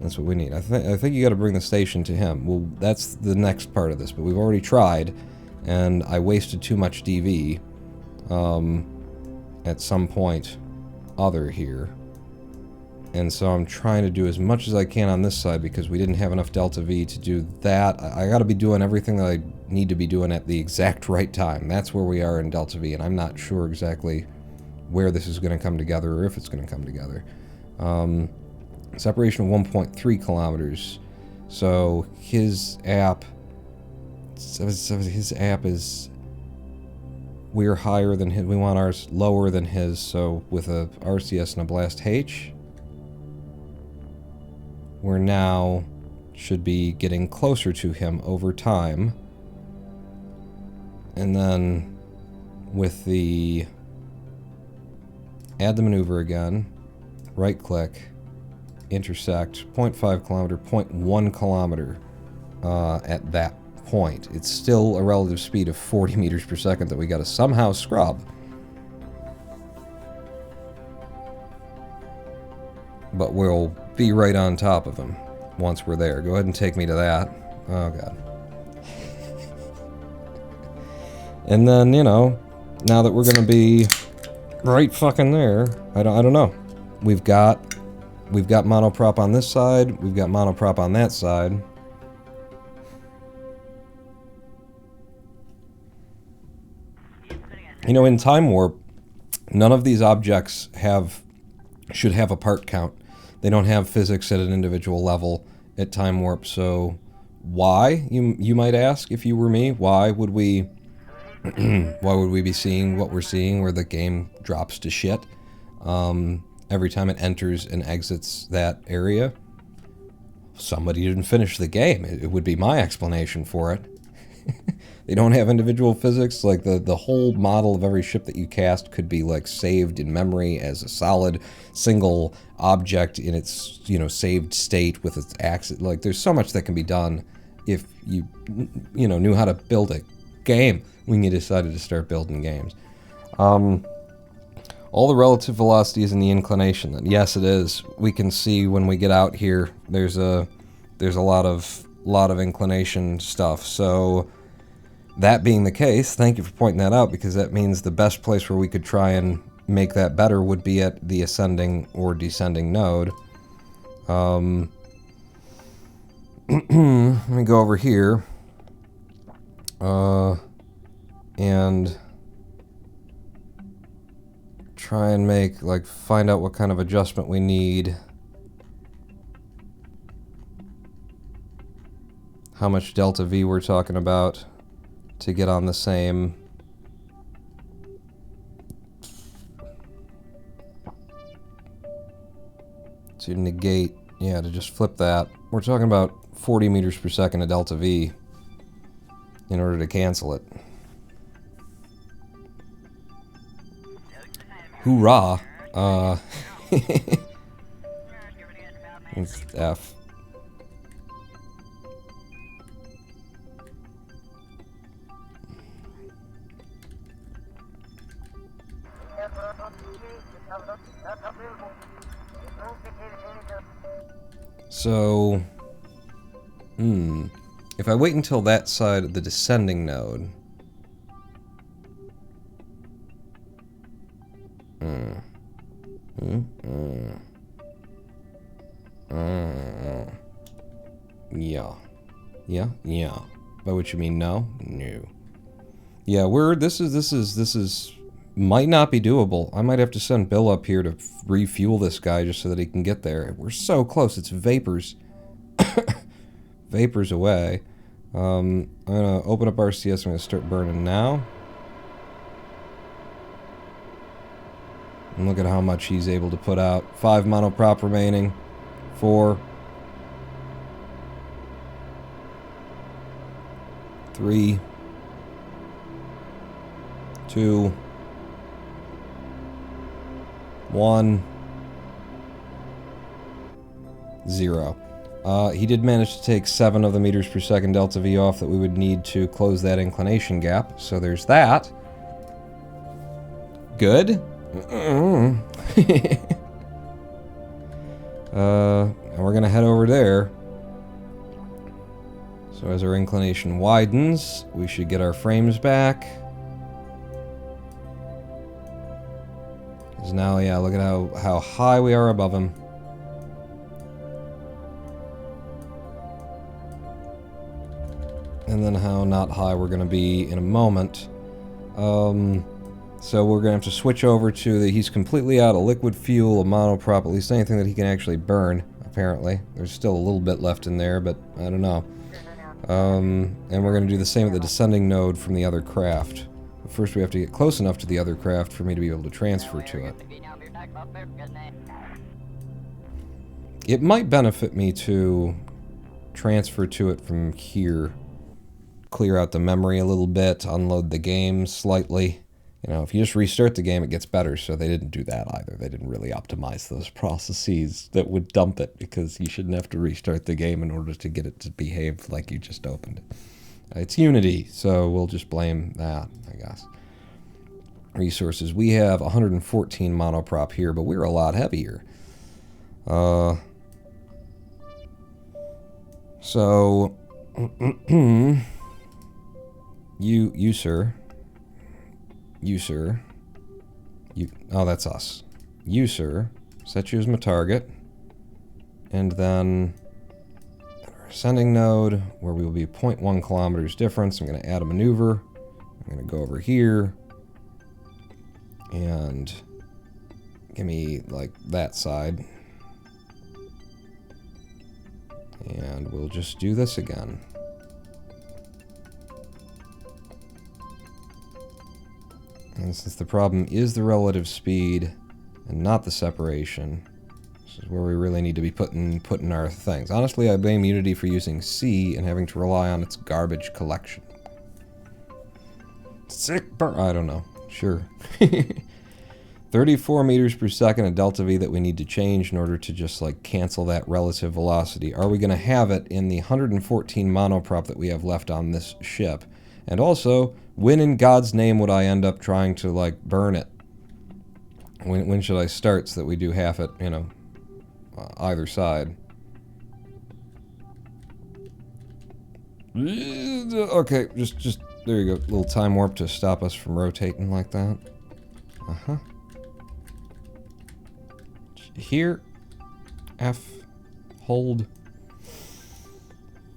that's what we need. I think you gotta bring the station to him. Well, that's the next part of this, but we've already tried, and I wasted too much DV, at some point other here. And so I'm trying to do as much as I can on this side because we didn't have enough Delta V to do that. I gotta be doing everything that I need to be doing at the exact right time. That's where we are in Delta V, and I'm not sure exactly where this is gonna come together or if it's gonna come together. Separation of 1.3 kilometers. So his app is... We're higher than his. We want ours lower than his, so with a RCS and a Blast H, we're now should be getting closer to him over time. And then with the add the maneuver again, right click, intersect, 0.5 kilometer, 0.1 kilometer at that point. It's still a relative speed of 40 meters per second that we gotta somehow scrub. But we'll be right on top of him once we're there. Go ahead and take me to that. Oh god. And then, you know, now that we're gonna be right fucking there, I don't know. We've got monoprop on this side, we've got monoprop on that side. You know, in Time Warp, none of these objects should have a part count. They don't have physics at an individual level at Time Warp, so why, you might ask, if you were me, why would we be seeing what we're seeing, where the game drops to shit every time it enters and exits that area? Somebody didn't finish the game. It would be my explanation for it. They don't have individual physics. Like, the whole model of every ship that you cast could be, like, saved in memory as a solid single object in its, you know, saved state with its axis. Like, there's so much that can be done if you know, knew how to build a game when you decided to start building games. All the relative velocities and the inclination, then. Yes, it is. We can see when we get out here, there's a lot of inclination stuff. So, that being the case, thank you for pointing that out, because that means the best place where we could try and make that better would be at the ascending or descending node. Let me go over here. And try and make, like, find out what kind of adjustment we need. How much Delta V we're talking about to get on the same. To negate, yeah, to just flip that. We're talking about 40 meters per second of Delta V in order to cancel it. Hoorah! It's F. So, if I wait until that side of the descending node, yeah. By which you mean no? No. Yeah, this is might not be doable. I might have to send Bill up here to refuel this guy just so that he can get there. We're so close. It's vapors. Vapors away. I'm gonna open up RCS. I'm gonna start burning now. And look at how much he's able to put out. 5 monoprop remaining. 4. 3, 2, 1, 0. He did manage to take 7 of the meters per second delta V off that we would need to close that inclination gap. So there's that. Good. And we're going to head over there. So as our inclination widens, we should get our frames back. Because now, yeah, look at how high we are above him. And then how not high we're going to be in a moment. So we're going to have to switch over to he's completely out of liquid fuel, a monoprop, at least anything that he can actually burn, apparently. There's still a little bit left in there, but I don't know. And we're going to do the same at the descending node from the other craft. But first we have to get close enough to the other craft for me to be able to transfer to it. It might benefit me to transfer to it from here. Clear out the memory a little bit, unload the game slightly. You know, if you just restart the game, it gets better, so they didn't do that either. They didn't really optimize those processes that would dump it, because you shouldn't have to restart the game in order to get it to behave like you just opened it. It's Unity, so we'll just blame that, I guess. Resources. We have 114 monoprop here, but we're a lot heavier. So... You, sir. You, sir. You. Oh, that's us. You, sir. Set you as my target. And then our ascending node, where we will be 0.1 kilometers difference. I'm going to add a maneuver. I'm going to go over here. And give me, like, that side. And we'll just do this again. And since the problem is the relative speed and not the separation, this is where we really need to be putting our things. Honestly, I blame Unity for using C and having to rely on its garbage collection. Sick burn. I don't know. Sure. 34 meters per second, a delta V that we need to change in order to just like cancel that relative velocity. Are we going to have it in the 114 monoprop that we have left on this ship? And also, when in God's name would I end up trying to, like, burn it? When should I start so that we do half it, you know, either side? Okay, just, there you go. Little time warp to stop us from rotating like that. Uh-huh. Here. F. Hold.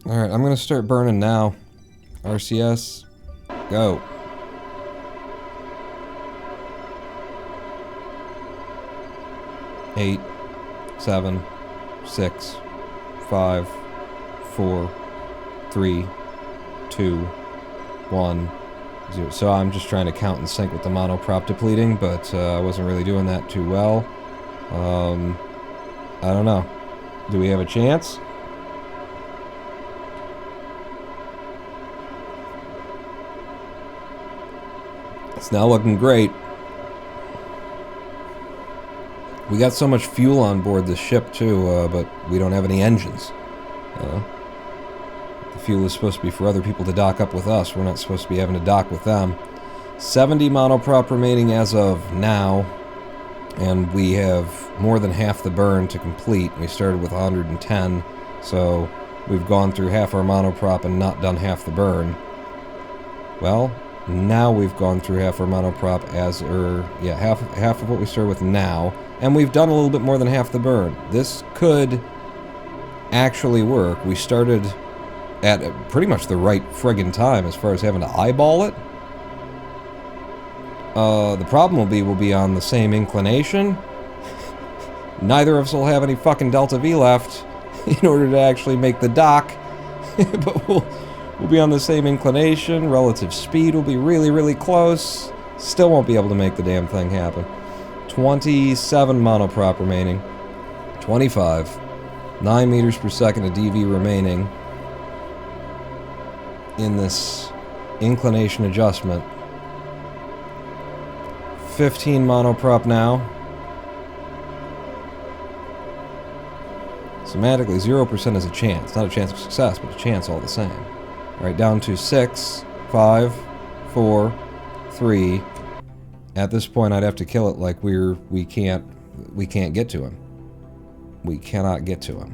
Alright, I'm gonna start burning now. RCS, go. Eight, 7, 6, 5, 4, 3, 2, 1, 0. So I'm just trying to count and sync with the monoprop depleting, but I wasn't really doing that too well. I don't know. Do we have a chance? It's not looking great. We got so much fuel on board this ship too, but we don't have any engines. The fuel is supposed to be for other people to dock up with us. We're not supposed to be having to dock with them. 70 monoprop remaining as of now, and we have more than half the burn to complete. We started with 110, so we've gone through half our monoprop and not done half the burn. Well, now we've gone through half our monoprop half of what we started with now, and we've done a little bit more than half the burn. This could actually work. We started at pretty much the right friggin' time as far as having to eyeball it. The problem will be on the same inclination. Neither of us will have any fucking delta V left in order to actually make the dock, but we'll be on the same inclination. Relative speed will be really, really close. Still won't be able to make the damn thing happen. 27 monoprop remaining. 25. 9 meters per second of DV remaining. in this inclination adjustment. 15 monoprop now. Semantically, 0% is a chance. Not a chance of success, but a chance all the same. Alright, down to 6, 5, 4, 3. At this point, I'd have to kill it like we can't get to him. We cannot get to him.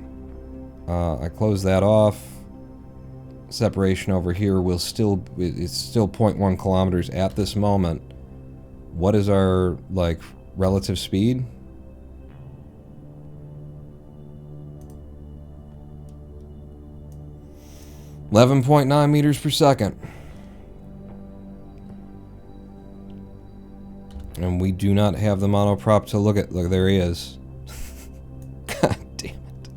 I close that off. Separation over here will still, it's still 0.1 kilometers at this moment. What is our, like, relative speed? .9 meters per second. And we do not have the monoprop to look at. Look, there he is. God damn it.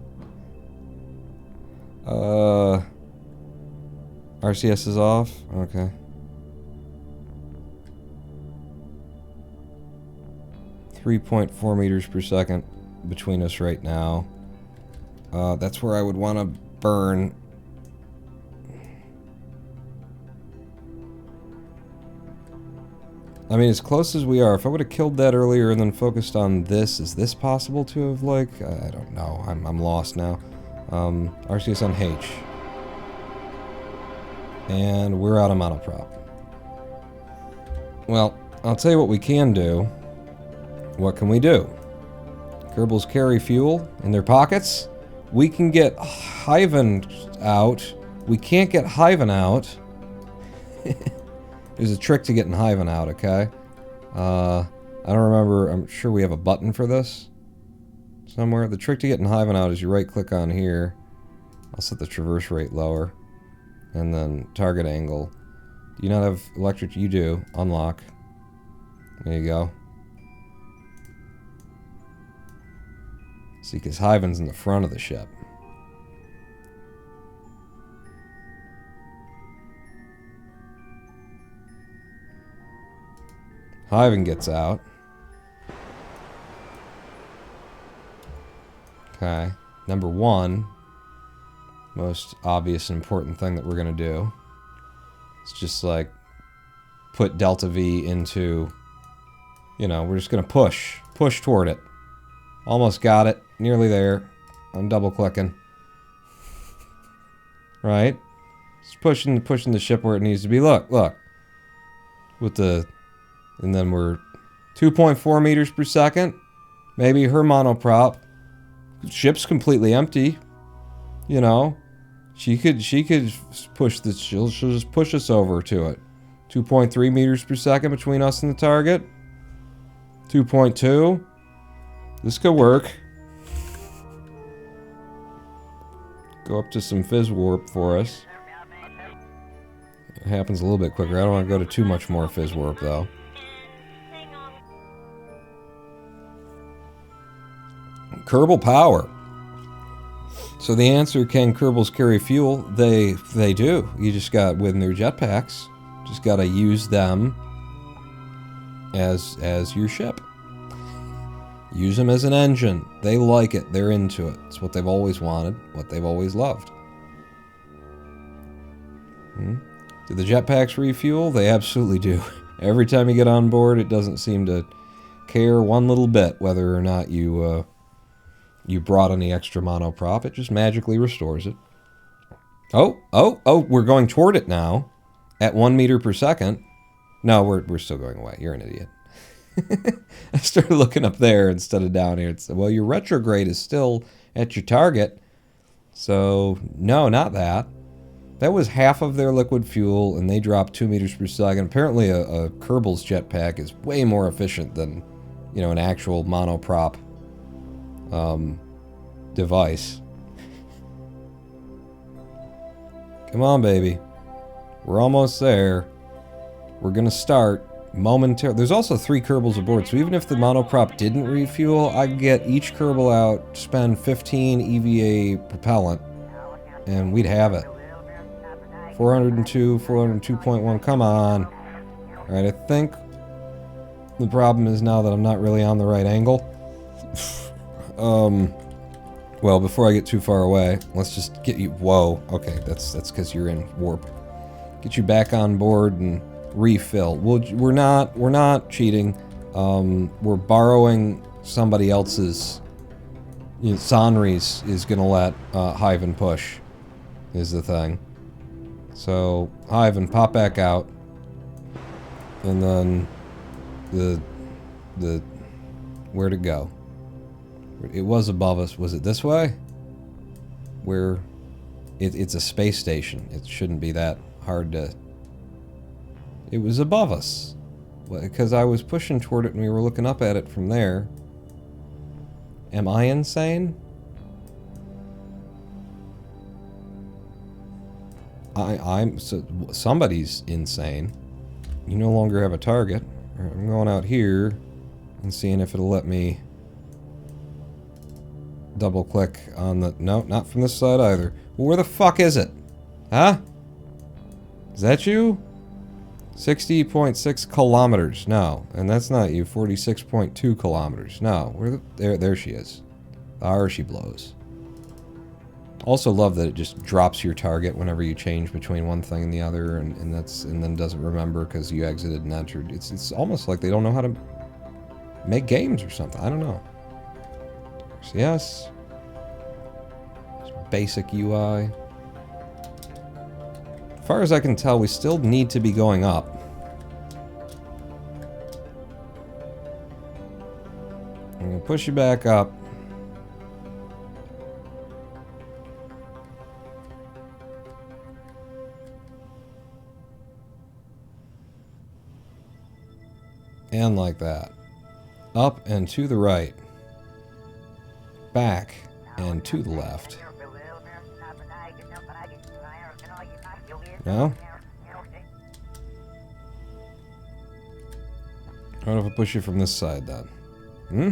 RCS is off? Okay. .4 meters per second between us right now. That's where I would want to burn. I mean, as close as we are, if I would have killed that earlier and then focused on this, is this possible to have, like, I don't know. I'm lost now. RCS on H. And we're out of monoprop. Well, I'll tell you what we can do. What can we do? Kerbals carry fuel in their pockets. We can get Hyven out. We can't get Hyven out. There's a trick to getting Hyven out, okay? I don't remember. I'm sure we have a button for this somewhere. The trick to getting Hyven out is you right-click on here. I'll set the traverse rate lower. And then target angle. Do you not have electric? You do. Unlock. There you go. See, because Hyven's in the front of the ship. Hyven gets out. Okay. Number one, most obvious and important thing that we're going to do. It's just like put delta V into, you know, we're just going to push toward it. Almost got it. Nearly there. I'm double clicking. Right? Just pushing the ship where it needs to be. Look. With the, and then we're 2.4 meters per second. Maybe her monoprop. Ship's completely empty. You know, she could push this. She'll just push us over to it. 2.3 meters per second between us and the target. 2.2. This could work. Go up to some fizz warp for us. It happens a little bit quicker. I don't want to go to too much more fizz warp though. Kerbal power. So the answer, can Kerbals carry fuel? They do. You just got, with their jetpacks, just got to use them as your ship. Use them as an engine. They like it. They're into it. It's what they've always wanted, what they've always loved. Do the jetpacks refuel? They absolutely do. Every time you get on board, it doesn't seem to care one little bit whether or not you brought any extra monoprop. It just magically restores it. Oh, we're going toward it now at 1 meter per second. No, we're still going away. You're an idiot. I started looking up there instead of down here. It's, well, your retrograde is still at your target. So, no, not that. That was half of their liquid fuel, and they dropped 2 meters per second. Apparently, a Kerbals jetpack is way more efficient than, you know, an actual monoprop device. Come on, baby. We're almost there. We're gonna start momentarily. There's also 3 Kerbals aboard, so even if the monoprop didn't refuel, I could get each Kerbal out, spend 15 EVA propellant, and we'd have it. 402, 402.1, come on. Alright, I think the problem is now that I'm not really on the right angle. Well, before I get too far away, let's just get you... Whoa, okay, that's because you're in warp. get you back on board and refill. We're not cheating. We're borrowing somebody else's. Sonri's is gonna let Hyven push, is the thing. So Hyven, pop back out, and then the where to go? It was above us. Was it this way? Where it's a space station. It shouldn't be that hard to. It was above us, because I was pushing toward it and we were looking up at it from there. Am I insane? Somebody's insane. You no longer have a target. I'm going out here and seeing if it'll let me double click on the... No, not from this side either. Well, where the fuck is it? Huh? Is that you? 60.6 kilometers. No. And that's not you. 46.2 kilometers. No. Where the... There she is. There she blows. Also love that it just drops your target whenever you change between one thing and the other, and then doesn't remember because you exited and entered. It's almost like they don't know how to make games or something. I don't know. Yes. Basic UI. As far as I can tell, we still need to be going up. I'm gonna push you back up. And like that. Up and to the right. Back and to the left. No? What if I push you from this side then? Hmm?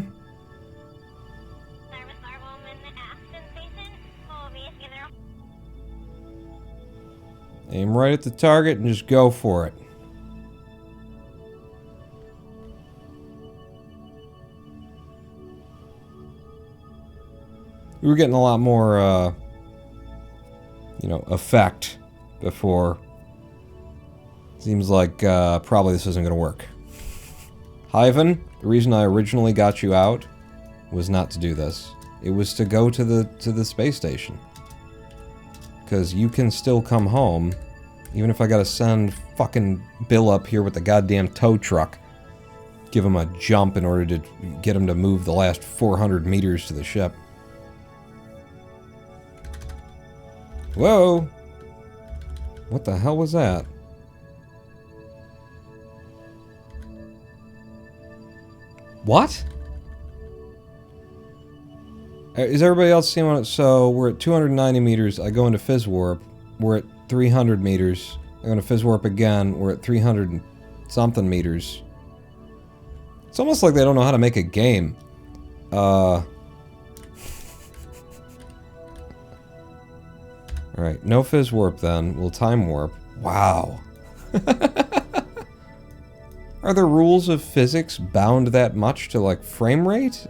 Aim right at the target and just go for it. We were getting a lot more, you know, effect before. Seems like probably this isn't going to work. Hyven, the reason I originally got you out was not to do this. It was to go to the space station. Because you can still come home, even if I got to send fucking Bill up here with the goddamn tow truck. Give him a jump in order to get him to move the last 400 meters to the ship. Whoa! What the hell was that? What? Is everybody else seeing what? So we're at 290 meters. I go into Fizz Warp. We're at 300 meters. I go into Fizz Warp again. We're at 300 and something meters. It's almost like they don't know how to make a game. Alright, no Fizz Warp then. We'll Time Warp. Wow. Are the rules of physics bound that much to, like, frame rate?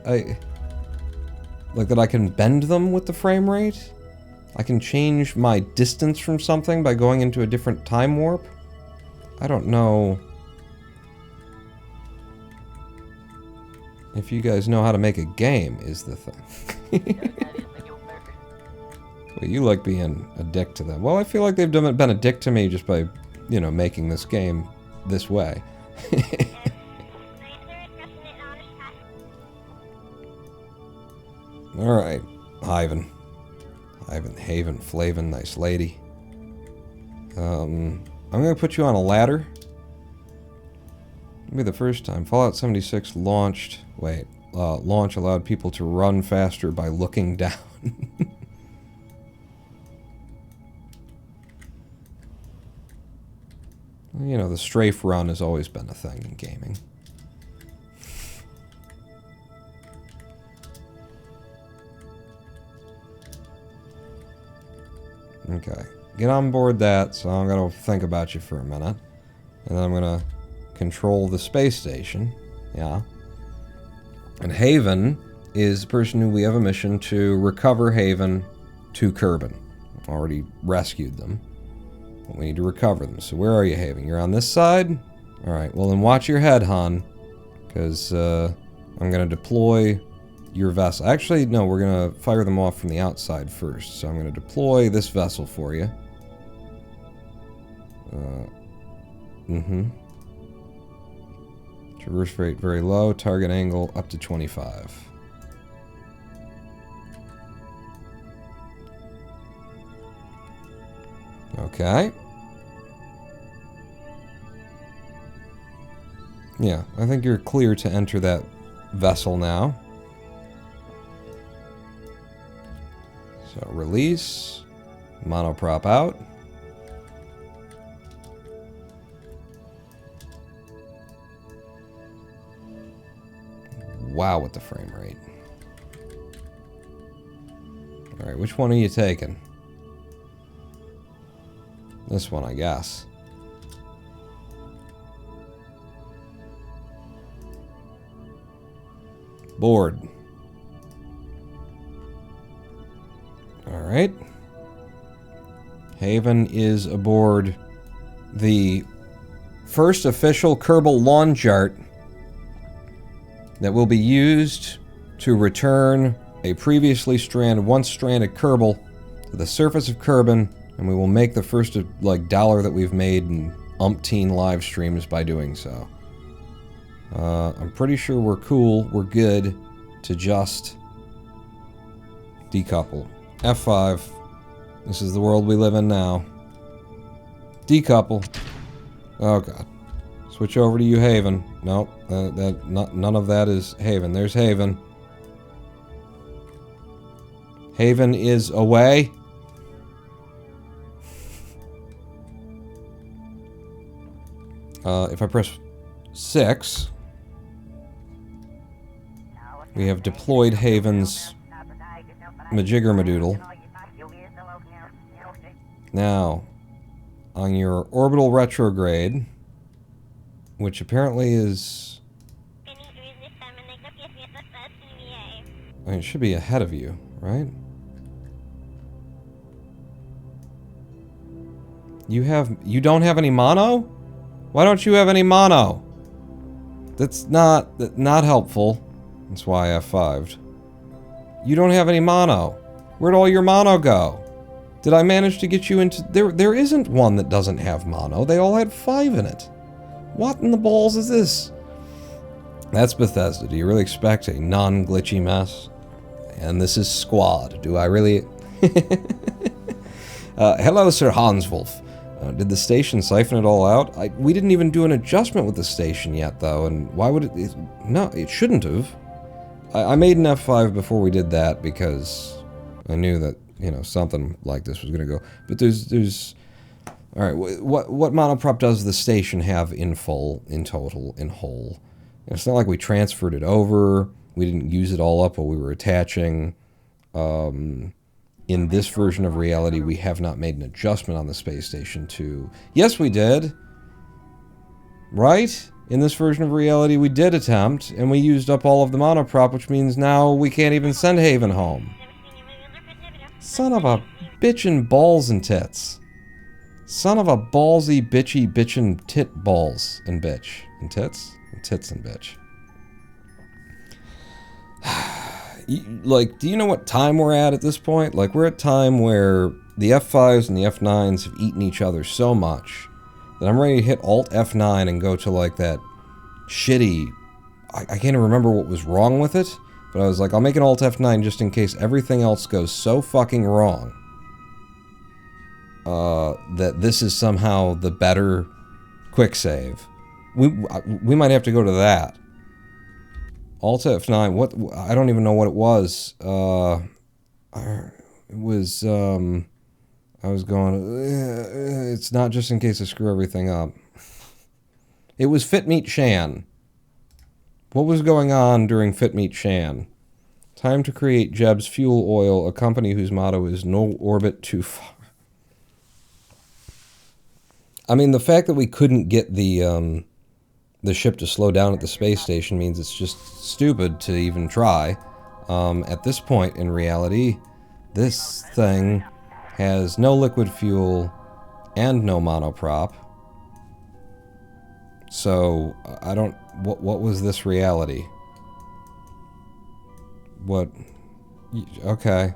Like that I can bend them with the frame rate? I can change my distance from something by going into a different time warp? I don't know if you guys know how to make a game, is the thing. Well, you like being a dick to them. Well, I feel like they've been a dick to me just by, you know, making this game this way. Alright, Hyven. Haven, Flavin, nice lady. I'm gonna put you on a ladder. It'll be the first time. Fallout 76 launched... Wait. Launch allowed people to run faster by looking down. You know, the strafe run has always been a thing in gaming. Okay. Get on board that, so I'm going to think about you for a minute. And then I'm going to control the space station. Yeah. And Haven is the person who we have a mission to recover Haven to Kerbin. Already rescued them. We need to recover them. So where are you, Haven? You're on this side? Alright, well then watch your head, hon. Because I'm going to deploy your vessel. Actually, no, we're going to fire them off from the outside first. So I'm going to deploy this vessel for you. Traverse rate very low. Target angle up to 25. Okay. Yeah, I think you're clear to enter that vessel now. So release. Monoprop out. Wow, with the frame rate. Alright, which one are you taking? This one, I guess. Board. Alright. Haven is aboard the first official Kerbal Lawn Jart that will be used to return a previously once stranded Kerbal to the surface of Kerbin, and we will make the first dollar that we've made in umpteen live streams by doing so. I'm pretty sure we're cool, we're good to just decouple. F5. This is the world we live in now. Decouple. Oh god. Switch over to you, Haven. Nope, none of that is Haven. There's Haven. Haven is away. If I press 6, we have deployed Haven's Majiggermadoodle. Now, on your orbital retrograde, which apparently is... I mean, it should be ahead of you, right? You don't have any mono? Why don't you have any mono? That's not helpful. That's why I F5'd. You don't have any mono. Where'd all your mono go? Did I manage to get you into... There isn't one that doesn't have mono. They all had 5 in it. What in the balls is this? That's Bethesda. Do you really expect a non-glitchy mess? And this is Squad. Do I really... hello, Sir Hanswolf. Did the station siphon it all out? We didn't even do an adjustment with the station yet, though, and why would it... No, it shouldn't have. I made an F5 before we did that because I knew that, you know, something like this was going to go. But there's... Alright, what monoprop does the station have in full, in total, in whole? It's not like we transferred it over, we didn't use it all up while we were attaching. In this version of reality, we have not made an adjustment on the space station to... Yes, we did! Right? In this version of reality, we did attempt, and we used up all of the monoprop, which means now we can't even send Haven home. Son of a bitchin' balls and tits. Son of a ballsy, bitchin' tit balls and bitch. And tits? And tits and bitch. Like, do you know what time we're at this point? Like, we're at time where the F5s and the F9s have eaten each other so much that I'm ready to hit Alt F9 and go to, like, that shitty... I can't even remember what was wrong with it, but I was like, I'll make an Alt F9 just in case everything else goes so fucking wrong. That this is somehow the better quick save. We might have to go to that. Alt F9, what, I don't even know what it was. It was, I was going, it's not just in case I screw everything up. It was Fit Meet Shan. What was going on during Fit Meet Shan? Time to create Jeb's Fuel Oil, a company whose motto is no orbit too far. I mean, the fact that we couldn't get the ship to slow down at the space station means it's just stupid to even try. At this point in reality, this thing has no liquid fuel and no monoprop. So, I don't... What was this reality? What... Okay.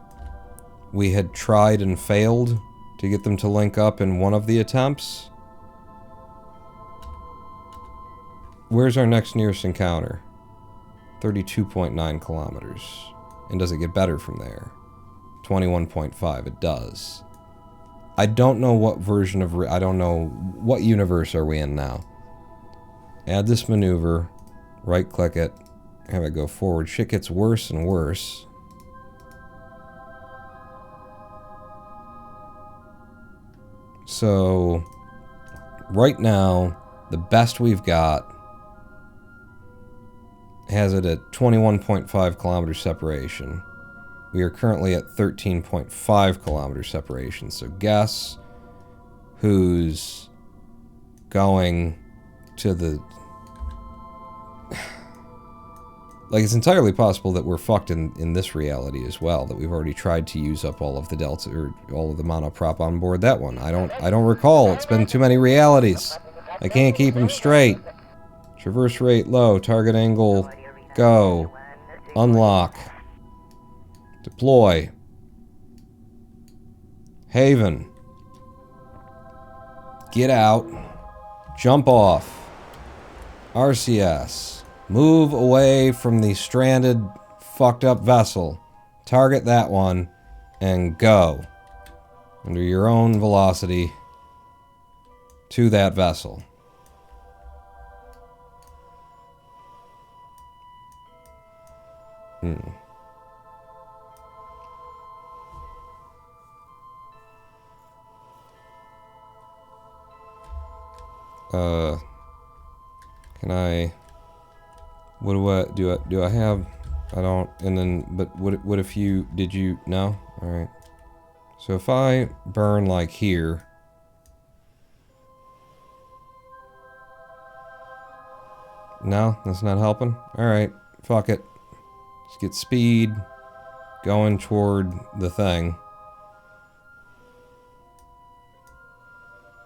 We had tried and failed to get them to link up in one of the attempts. Where's our next nearest encounter? 32.9 kilometers. And does it get better from there? 21.5. It does. I don't know what version of... I don't know... What universe are we in now? Add this maneuver. Right-click it. Have it go forward. Shit gets worse and worse. So... Right now, the best we've got has it at 21.5 kilometer separation. We are currently at 13.5 kilometer separation. So guess who's going to the... Like, it's entirely possible that we're fucked in this reality as well, that we've already tried to use up all of the delta, or all of the monoprop on board that one. I don't recall. It's been too many realities. I can't keep them straight. Traverse rate low, target angle, go. Unlock. Deploy. Haven. Get out. Jump off. RCS. Move away from the stranded, fucked up vessel. Target that one, and go. Under your own velocity to that vessel. Can I... What do I have? I don't, and then, but what if you, did you, no? Alright. So if I burn like here. No, that's not helping? Alright, fuck it. Let's get speed going toward the thing.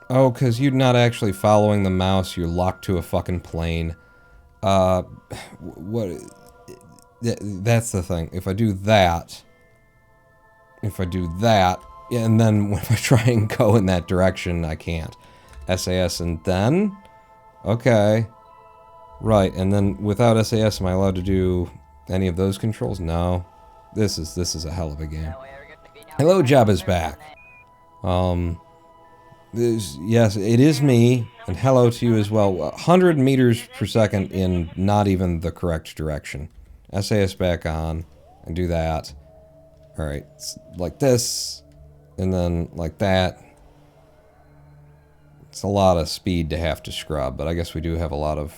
Oh, because you're not actually following the mouse, you're locked to a fucking plane. What... That's the thing. If I do that... yeah, and then when I try and go in that direction, I can't. SAS and then... Okay. Right, and then without SAS, am I allowed to do any of those controls? No. This is a hell of a game. Hello, Jabba's back. Yes, it is me, and hello to you as well. 100 meters per second in not even the correct direction. SAS back on, and do that. Alright, like this, and then like that. It's a lot of speed to have to scrub, but I guess we do have a lot of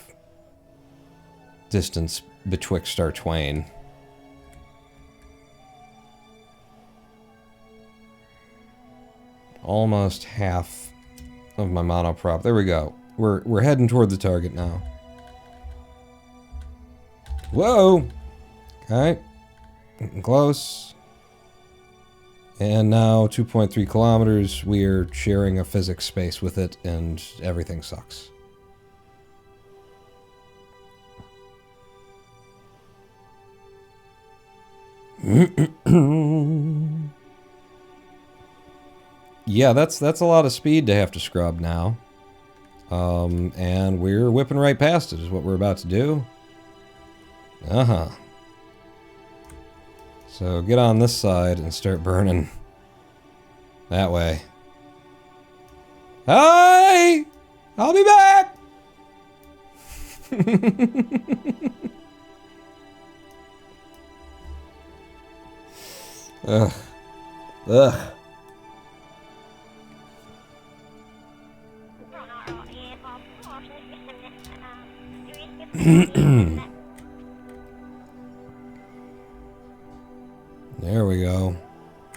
distance betwixt our twain. Almost half of my monoprop. There we go. We're heading toward the target now. Whoa! Okay. Getting close. And now 2.3 kilometers. We're sharing a physics space with it, and everything sucks. Yeah, that's a lot of speed to have to scrub now. And we're whipping right past it is what we're about to do. Uh-huh. So get on this side and start burning that way. Hi! I'll be back! Ugh. Ugh. There we go.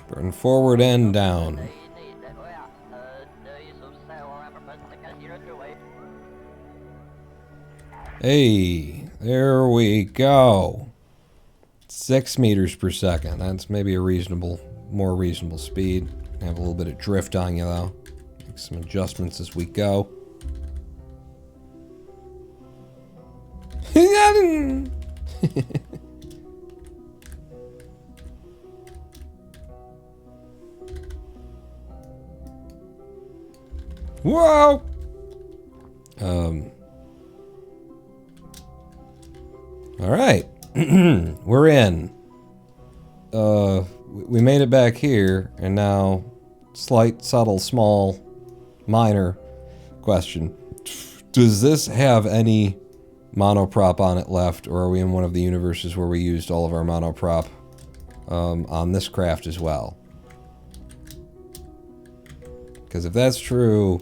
Burn forward and down. Hey, there we go. 6 meters per second. That's maybe a reasonable, more reasonable speed. Have a little bit of drift on you though. make some adjustments as we go. Whoa! All right. We're in. We made it back here, and now slight, subtle, small, minor question. Does this have any monoprop on it left, or are we in one of the universes where we used all of our monoprop on this craft as well? Because if that's true,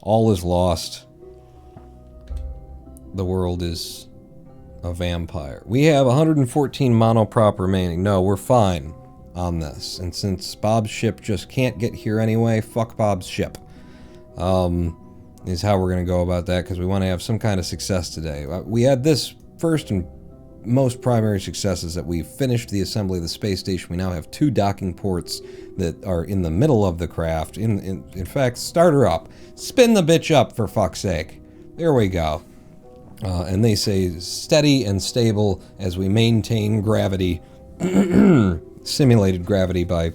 all is lost. The world is a vampire. We have 114 monoprop remaining. No, we're fine on this. And since Bob's ship just can't get here anyway, fuck Bob's ship. Is how we're going to go about that, because we want to have some kind of success today. We had this first and most primary success is that we finished the assembly of the space station. We now have 2 docking ports that are in the middle of the craft. In fact, start her up. Spin the bitch up, for fuck's sake. There we go. And they say steady and stable as we maintain gravity, simulated gravity by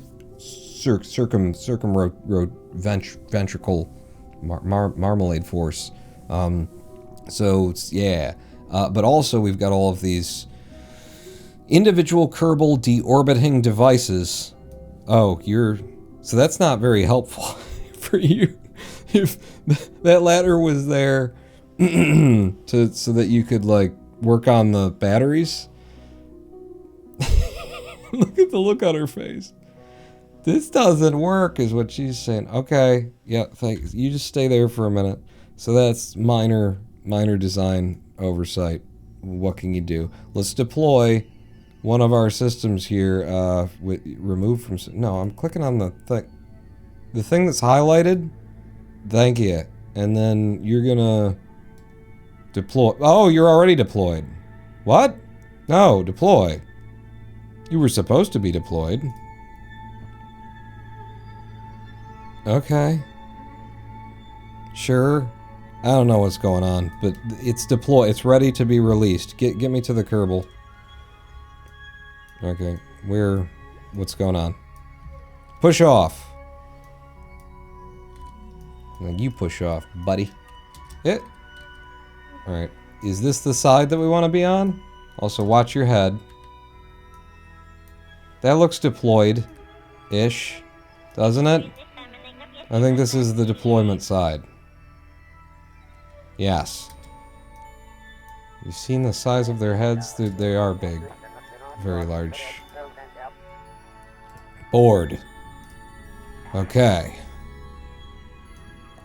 ventricle marmalade force. So yeah, but also we've got all of these individual Kerbal deorbiting devices. Oh, so that's not very helpful for you. If that ladder was there so that you could like work on the batteries. Look at the look on her face. This doesn't work, is what she's saying. Okay, yeah, thanks. You just stay there for a minute. So that's minor design oversight. What can you do? Let's deploy one of our systems here. Remove from. No, I'm clicking on the thing that's highlighted. Thank you. And then you're gonna deploy. Oh, you're already deployed. What? No, deploy. You were supposed to be deployed. Okay. Sure. I don't know what's going on, but it's deployed. It's ready to be released. Get me to the Kerbal. Okay. What's going on? Push off. Now you push off, buddy. It. Alright. Is this the side that we want to be on? Also, watch your head. That looks deployed-ish, doesn't it? I think this is the deployment side. Yes. You've seen the size of their heads? They are big. Very large. Board. Okay.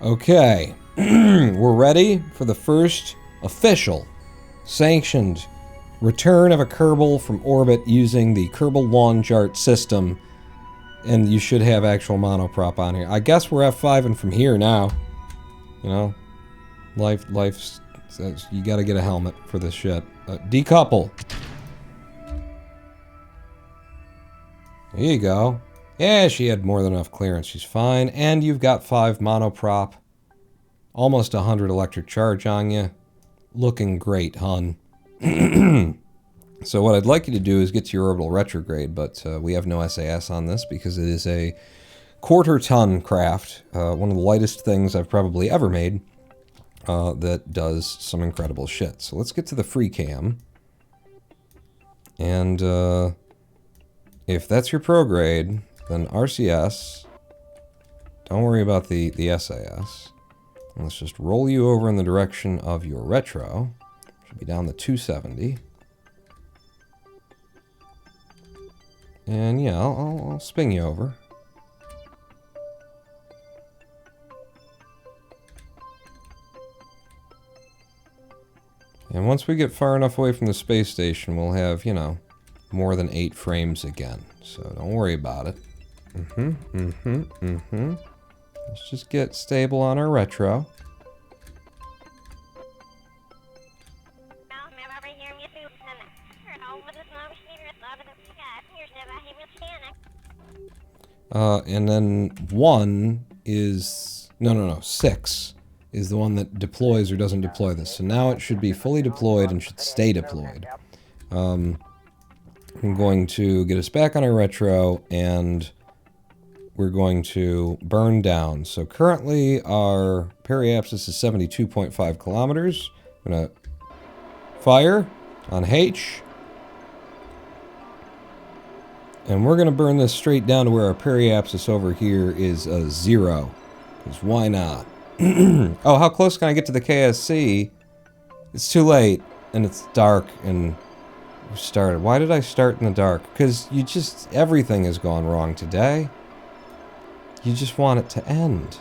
Okay. We're ready for the first official, sanctioned return of a Kerbal from orbit using the Kerbal Lawn Jarts system. And you should have actual monoprop on here. I guess we're F5 and from here now. You know? Life's... You gotta get a helmet for this shit. Decouple. There you go. Yeah, she had more than enough clearance. She's fine. And you've got 5 monoprop. Almost 100 electric charge on you. Looking great, hun. So what I'd like you to do is get to your orbital retrograde, but we have no SAS on this because it is a quarter-ton craft. One of the lightest things I've probably ever made that does some incredible shit. So let's get to the free cam. And if that's your prograde, then RCS. Don't worry about the SAS. And let's just roll you over in the direction of your retro. Should be down to 270. And yeah, I'll spin you over. And once we get far enough away from the space station, we'll have, you know, more than 8 frames again. So don't worry about it. Let's just get stable on our retro. And then 1 is No. 6 is the one that deploys or doesn't deploy this. So now it should be fully deployed and should stay deployed. I'm going to get us back on our retro, and we're going to burn down. So currently our periapsis is 72.5 kilometers. I'm going to fire on H. And we're going to burn this straight down to where our periapsis over here is 0. Because why not? Oh, how close can I get to the KSC? It's too late, and it's dark, and we started. Why did I start in the dark? Because everything has gone wrong today. You just want it to end.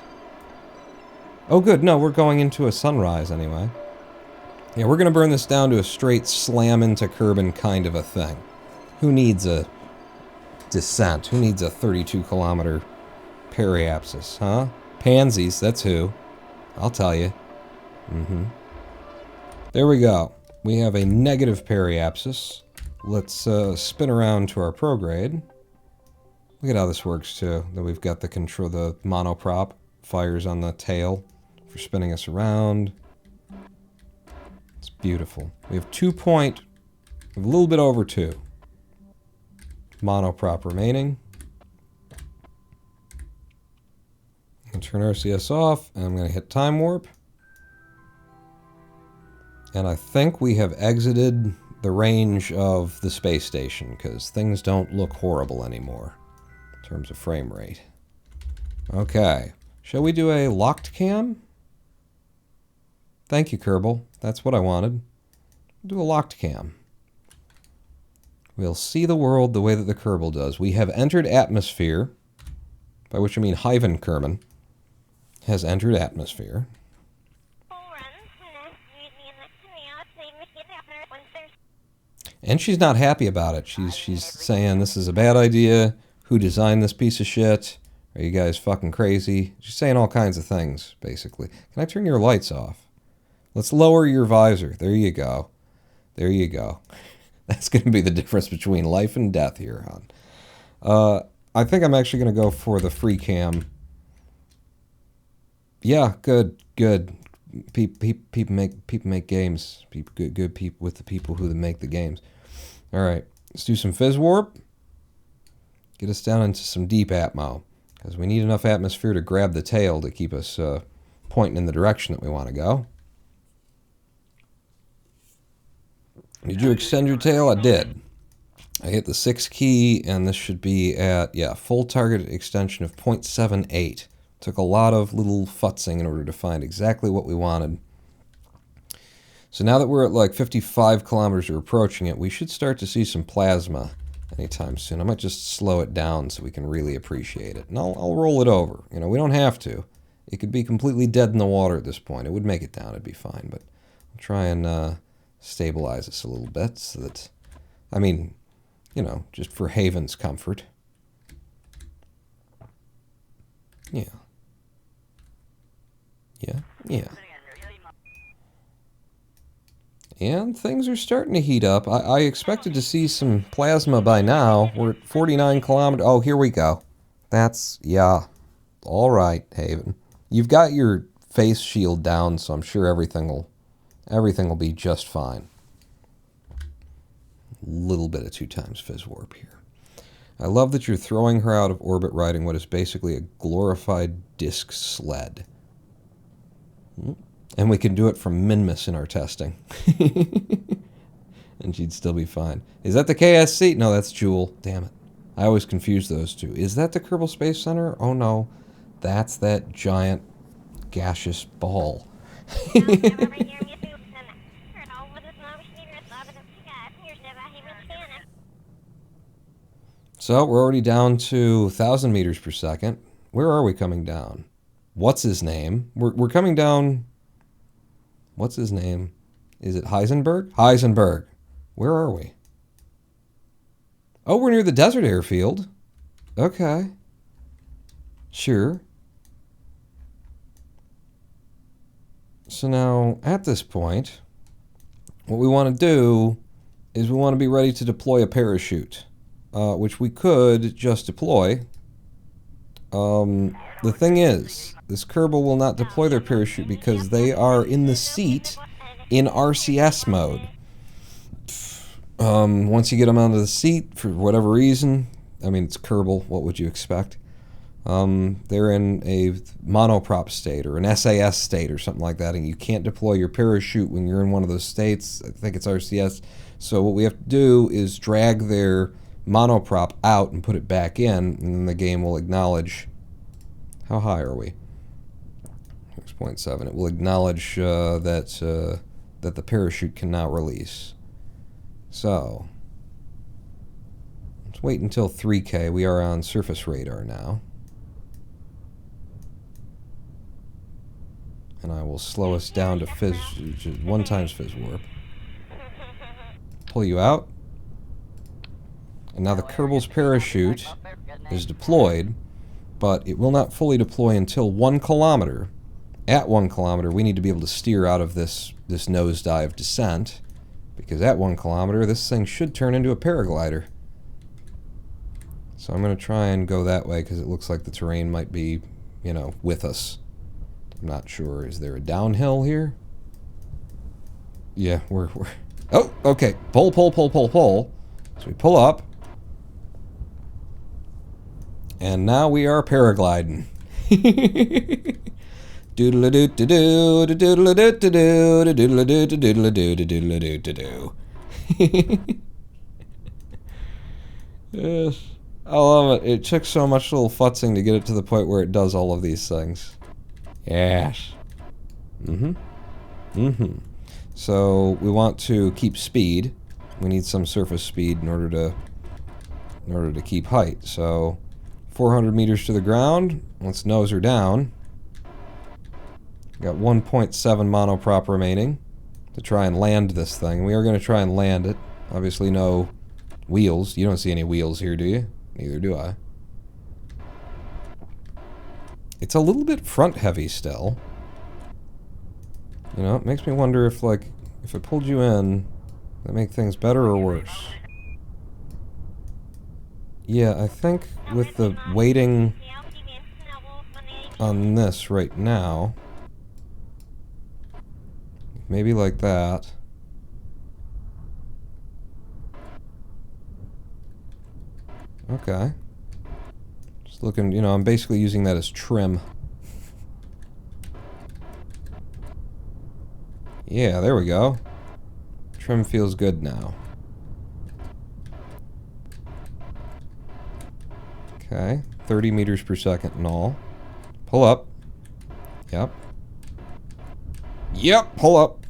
Oh good, no, we're going into a sunrise anyway. Yeah, we're going to burn this down to a straight slam into Kerbin kind of a thing. Who needs a descent? Who needs a 32-kilometer periapsis, huh? Pansies, that's who. I'll tell you. There we go. We have a negative periapsis. Let's spin around to our prograde. Look at how this works too. That we've got the control, the monoprop fires on the tail for spinning us around. It's beautiful. We have a little bit over 2. Monoprop remaining. I'm going to turn RCS off, and I'm going to hit time warp. And I think we have exited the range of the space station, because things don't look horrible anymore in terms of frame rate. Okay. Shall we do a locked cam? Thank you, Kerbal. That's what I wanted. Do a locked cam. We'll see the world the way that the Kerbal does. We have entered atmosphere, by which I mean Hyven Kerman has entered atmosphere. And she's not happy about it. She's saying this is a bad idea. Who designed this piece of shit? Are you guys fucking crazy? She's saying all kinds of things, basically. Can I turn your lights off? Let's lower your visor. There you go. There you go. That's going to be the difference between life and death here, hon. I think I'm actually going to go for the free cam. Yeah, good. People make games. Good people with the people who make the games. All right, let's do some fizz warp. Get us down into some deep atmo, because we need enough atmosphere to grab the tail to keep us pointing in the direction that we want to go. Did you extend your tail? I did. I hit the 6 key, and this should be at, full target extension of 0.78. Took a lot of little futzing in order to find exactly what we wanted. So now that we're at like 55 kilometers or approaching it, we should start to see some plasma anytime soon. I might just slow it down so we can really appreciate it. And I'll roll it over. You know, we don't have to. It could be completely dead in the water at this point. It would make it down. It'd be fine. But I'll try and stabilize this a little bit so that, I mean, you know, just for Haven's comfort. Yeah. And things are starting to heat up. I expected to see some plasma by now. We're at 49 kilometers. Oh, here we go. That's, all right, Haven. You've got your face shield down, so I'm sure everything will be just fine. A little bit of 2 times fizz warp here. I love that you're throwing her out of orbit riding what is basically a glorified disc sled. And we can do it from Minmus in our testing. And she'd still be fine. Is that the KSC? No, that's Jewel. Damn it. I always confuse those two. Is that the Kerbal Space Center? Oh no. That's that giant gaseous ball. So we're already down to 1,000 meters per second. Where are we coming down? What's his name? We're coming down... What's his name? Is it Heisenberg? Heisenberg. Where are we? Oh, we're near the desert airfield. Okay. Sure. So now, at this point, what we want to do is we want to be ready to deploy a parachute, which we could just deploy The thing is, this Kerbal will not deploy their parachute because they are in the seat in RCS mode. Once you get them onto the seat, for whatever reason, I mean, it's Kerbal, what would you expect? They're in a monoprop state or an SAS state or something like that, and you can't deploy your parachute when you're in one of those states. I think it's RCS. So what we have to do is drag their monoprop out and put it back in, and then the game will acknowledge... How high are we? 6.7. It will acknowledge that the parachute can now release. So, let's wait until 3K. We are on surface radar now. And I will slow us down to 1 times phys warp. Pull you out. And now the Kerbal's parachute is deployed, but it will not fully deploy until 1 kilometer. At 1 kilometer, we need to be able to steer out of this nosedive descent, because at 1 kilometer, this thing should turn into a paraglider. So I'm going to try and go that way, because it looks like the terrain might be, you know, with us. I'm not sure. Is there a downhill here? Yeah, we're... Oh, okay. Pull. So we pull up. And now we are paragliding. Doodle-a-doo-doo-doo, doodle-a-doo-doo-doo, doodle-a-doo-doo-doo, doodle-a-doo-doo-doo. Yes. I love it. It took so much little futzing to get it to the point where it does all of these things. Yes. So we want to keep speed. We need some surface speed in order to keep height. So 400 meters to the ground. Let's nose her down. Got 1.7 monoprop remaining to try and land this thing. We are going to try and land it. Obviously no wheels. You don't see any wheels here, do you? Neither do I. It's a little bit front heavy still. You know, it makes me wonder if, like, if I pulled you in, that make things better or worse? Yeah, I think with the weighting on this right now, maybe like that. Okay. Just looking, you know, I'm basically using that as trim. Yeah, there we go. Trim feels good now. Okay, 30 meters per second and all. Pull up. Yep. Yep, pull up.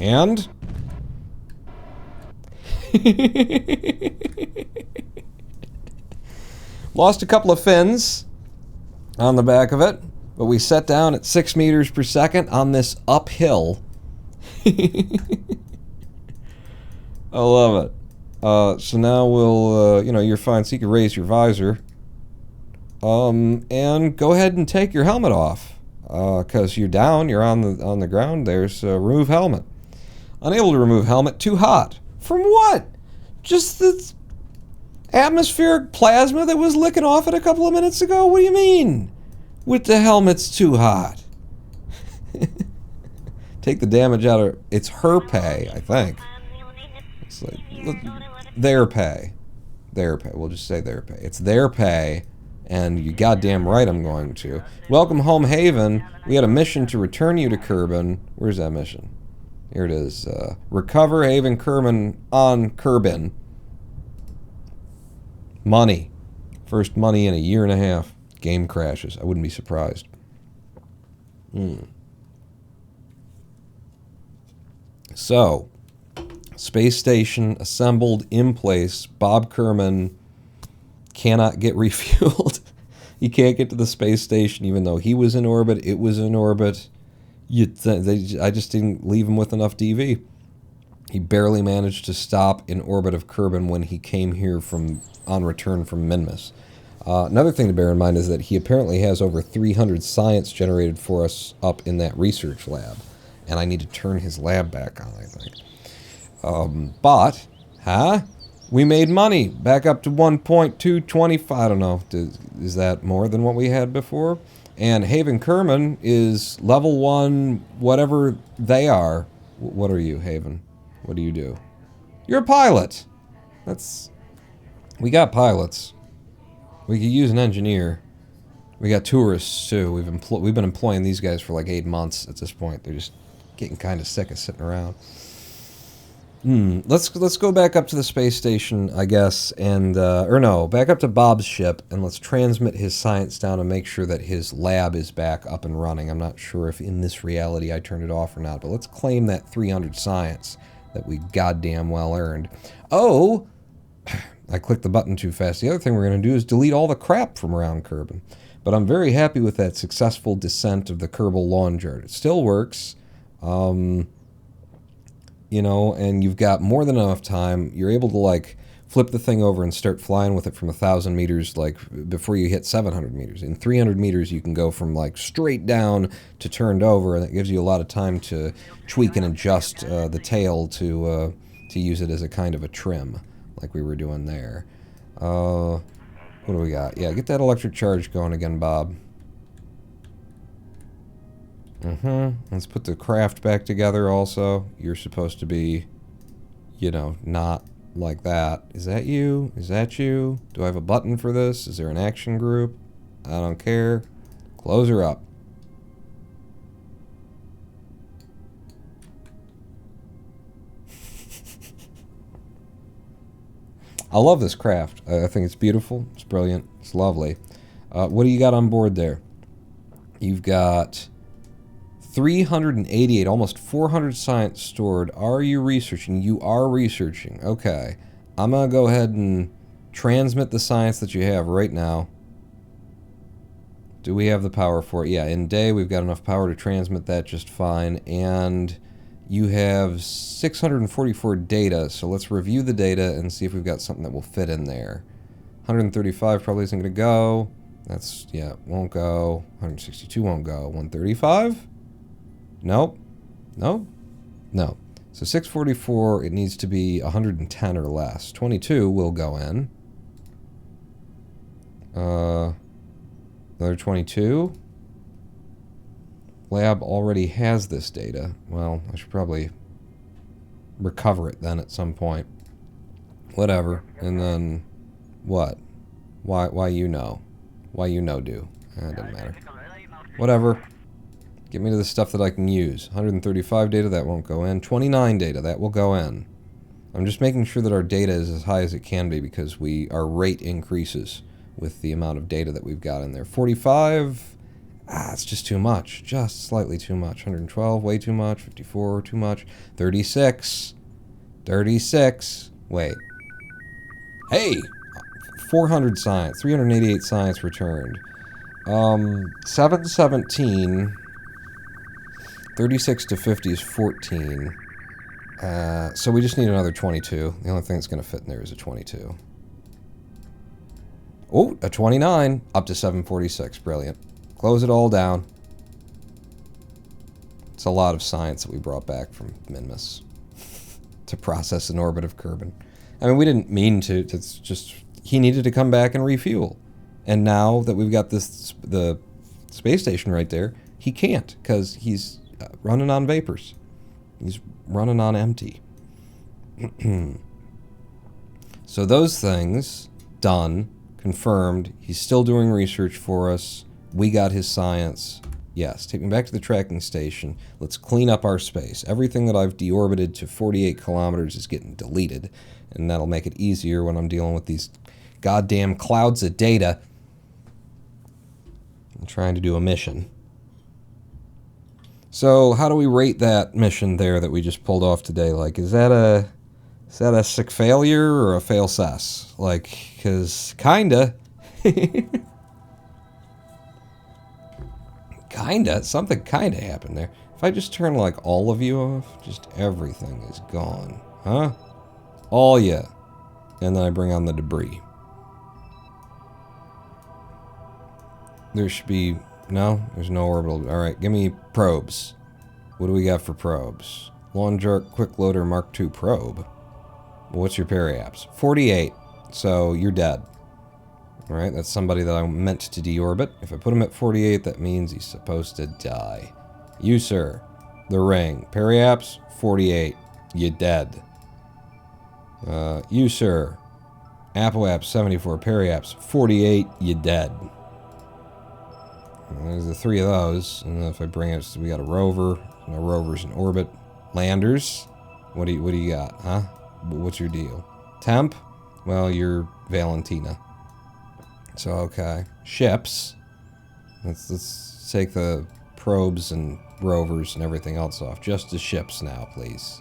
And? Lost a couple of fins on the back of it, but we set down at 6 meters per second on this uphill. I love it. So now we'll, you know, you're fine, so you can raise your visor. And go ahead and take your helmet off. Because you're down, you're on the ground, there's remove helmet. Unable to remove helmet, too hot. From what? Just the atmospheric plasma that was licking off it a couple of minutes ago? What do you mean? With the helmet's too hot. Take the damage out of... It's her pay, I think. It's like... Their pay. Their pay. We'll just say their pay. It's their pay, and you goddamn right I'm going to. Welcome home, Haven. We had a mission to return you to Kerbin. Where's that mission? Here it is. Recover Haven Kerbin on Kerbin. Money. First money in a year and a half. Game crashes. I wouldn't be surprised. So, space station assembled in place. Bob Kerman cannot get refueled. He can't get to the space station even though he was in orbit. It was in orbit. I just didn't leave him with enough DV. He barely managed to stop in orbit of Kerbin when he came here on return from Minmus. Another thing to bear in mind is that he apparently has over 300 science generated for us up in that research lab. And I need to turn his lab back on, I think. We made money. Back up to 1.225. I don't know. Is that more than what we had before? And Haven Kerman is level 1, whatever they are. What are you, Haven? What do you do? You're a pilot. We got pilots. We could use an engineer. We got tourists, too. We've been employing these guys for like 8 months at this point. They're just getting kind of sick of sitting around. Let's go back up to the space station, I guess, and or no, back up to Bob's ship, and let's transmit his science down and make sure that his lab is back up and running. I'm not sure if in this reality I turned it off or not, but let's claim that 300 science that we goddamn well earned. Oh, I clicked the button too fast. The other thing we're going to do is delete all the crap from around Kerbin. But I'm very happy with that successful descent of the Kerbal Lawn Jart. It still works. You know, and you've got more than enough time. You're able to, like, flip the thing over and start flying with it from 1,000 meters, like, before you hit 700 meters. In 300 meters, you can go from, like, straight down to turned over, and it gives you a lot of time to tweak and adjust the tail to use it as a kind of a trim, like we were doing there. What do we got? Yeah, get that electric charge going again, Bob. Let's put the craft back together also. You're supposed to be, you know, not like that. Is that you? Is that you? Do I have a button for this? Is there an action group? I don't care. Close her up. I love this craft. I think it's beautiful. It's brilliant. It's lovely. What do you got on board there? You've got 388, almost 400 science stored. Are you researching? You are researching. Okay. I'm going to go ahead and transmit the science that you have right now. Do we have the power for it? Yeah, in day we've got enough power to transmit that just fine. And you have 644 data, so let's review the data and see if we've got something that will fit in there. 135 probably isn't going to go. That's, yeah, won't go. 162 won't go. 135? Nope. Nope. No. So 644, it needs to be 110 or less. 22 will go in. Another 22. Lab already has this data. Well, I should probably recover it then at some point. Whatever. And then what? Why you know? Why you know do? It doesn't matter. Whatever. Get me to the stuff that I can use. 135 data, that won't go in. 29 data, that will go in. I'm just making sure that our data is as high as it can be because our rate increases with the amount of data that we've got in there. 45, it's just too much. Just slightly too much. 112, way too much. 54, too much. 36. 36. Wait. Hey! 400 science. 388 science returned. 717... 36 to 50 is 14. So we just need another 22. The only thing that's going to fit in there is a 22. Oh, a 29. Up to 746. Brilliant. Close it all down. It's a lot of science that we brought back from Minmus to process in orbit of Kerbin. I mean, we didn't mean to. It's just he needed to come back and refuel. And now that we've got the space station right there, he can't because he's running on vapors. He's running on empty. So those things, done, confirmed. He's still doing research for us. We got his science. Yes, take me back to the tracking station. Let's clean up our space. Everything that I've deorbited to 48 kilometers is getting deleted. And that'll make it easier when I'm dealing with these goddamn clouds of data. I'm trying to do a mission. So how do we rate that mission there that we just pulled off today? Like, is that a sick failure or a fail success? Like, because kinda. Something kinda happened there. If I just turn, like, all of you off, just everything is gone. Huh? All ya. And then I bring on the debris. There should be... No, there's no orbital. Alright, give me probes. What do we got for probes? Lawn Jart Quick Loader Mark II probe. What's your periaps? 48. So you're dead. Alright, that's somebody that I meant to deorbit. If I put him at 48, that means he's supposed to die. You, sir. The ring. Periaps, 48. You dead. You, sir. Apoaps, 74. Periaps, 48. You dead. There's the three of those. And then if I bring it, we got a rover. No rovers in orbit. Landers. What do you got, huh? What's your deal? Temp? Well, you're Valentina. So, okay. Ships. Let's take the probes and rovers and everything else off. Just the ships now, please.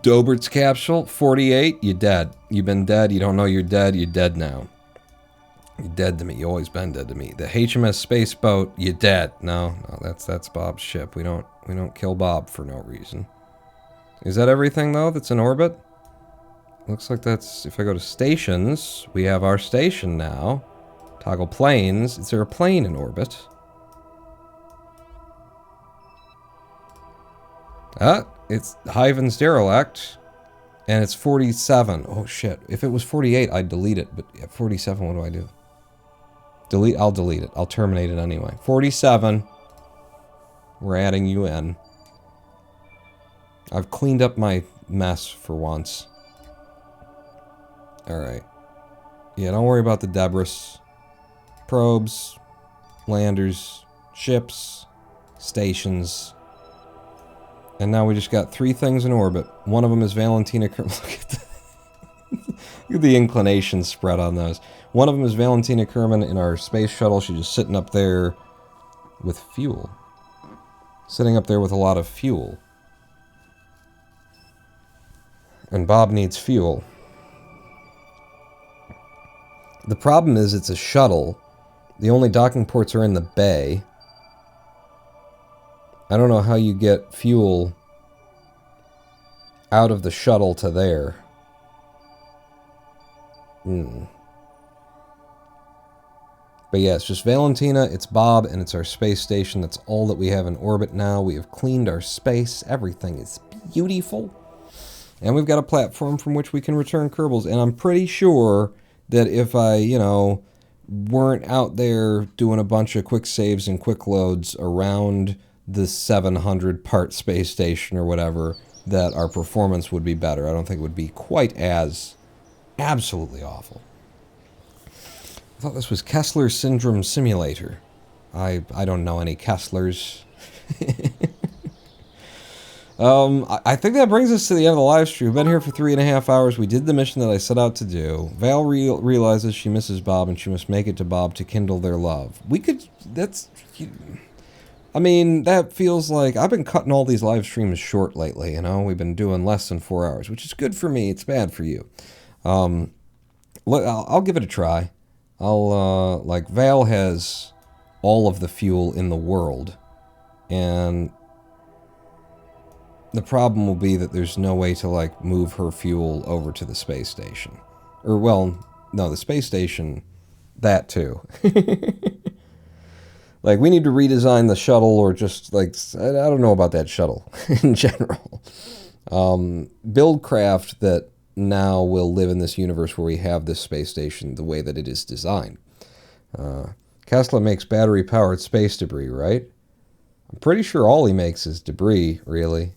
Dobert's capsule, 48. You dead. You've been dead. You don't know you're dead. You're dead now. You're dead to me. You always been dead to me. The HMS space boat, you dead. No, that's Bob's ship. We don't kill Bob for no reason. Is that everything though that's in orbit? Looks like that's, if I go to stations, we have our station now. Toggle planes. Is there a plane in orbit? It's Hyven's derelict. And it's 47. Oh shit. If it was 48, I'd delete it. But at 47, what do I do? Delete. I'll delete it. I'll terminate it anyway. 47. We're adding you in. I've cleaned up my mess for once. Alright. Yeah, don't worry about the debris. Probes. Landers. Ships. Stations. And now we just got 3 things in orbit. One of them is Valentina Kerman. Look at the inclination spread on those. One of them is Valentina Kerman in our space shuttle. She's just sitting up there with fuel. Sitting up there with a lot of fuel. And Bob needs fuel. The problem is it's a shuttle. The only docking ports are in the bay. I don't know how you get fuel out of the shuttle to there. But yeah, it's just Valentina, it's Bob, and it's our space station. That's all that we have in orbit now. We have cleaned our space. Everything is beautiful. And we've got a platform from which we can return Kerbals. And I'm pretty sure that if I, you know, weren't out there doing a bunch of quick saves and quick loads around the 700-part space station or whatever, that our performance would be better. I don't think it would be quite as absolutely awful. I thought this was Kessler Syndrome Simulator. I don't know any Kesslers. I think that brings us to the end of the live stream. We've been here for 3.5 hours. We did the mission that I set out to do. Val realizes she misses Bob and she must make it to Bob to kindle their love. We could... That's... I mean, that feels like... I've been cutting all these live streams short lately, you know? We've been doing less than 4 hours, which is good for me. It's bad for you. Look, I'll give it a try. Like, Val has all of the fuel in the world. And the problem will be that there's no way to, like, move her fuel over to the space station. Or, well, no, the space station, that too. Like, we need to redesign the shuttle, or just, like, I don't know about that shuttle in general. Build craft that now will live in this universe where we have this space station the way that it is designed. Kessler makes battery-powered space debris, right? I'm pretty sure all he makes is debris, really.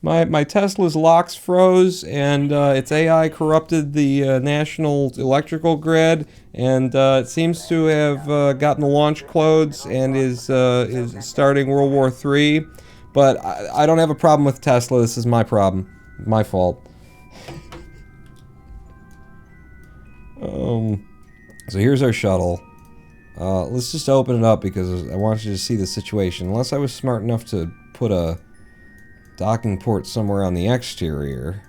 My Tesla's locks froze, and its AI corrupted the national electrical grid, and it seems to have gotten the launch codes and is starting World War III. But I don't have a problem with Tesla. This is my problem. My fault. So here's our shuttle. Let's just open it up because I want you to see the situation. Unless I was smart enough to put a docking port somewhere on the exterior.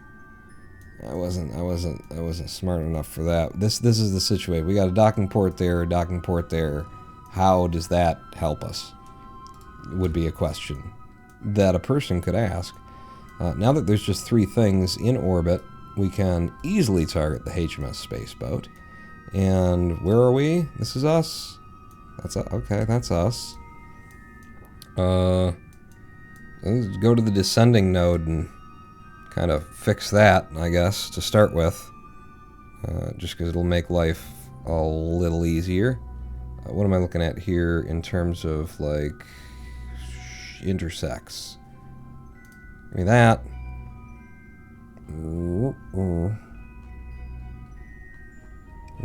I wasn't smart enough for that. This is the situation. We got a docking port there, a docking port there. How does that help us? Would be a question that a person could ask. Now that there's just 3 things in orbit, we can easily target the HMS Spaceboat. And where are we? This is us. Okay, that's us. Let's go to the descending node and kind of fix that, I guess, to start with. Just because it'll make life a little easier. What am I looking at here in terms of, like, intersects? Give me that. Am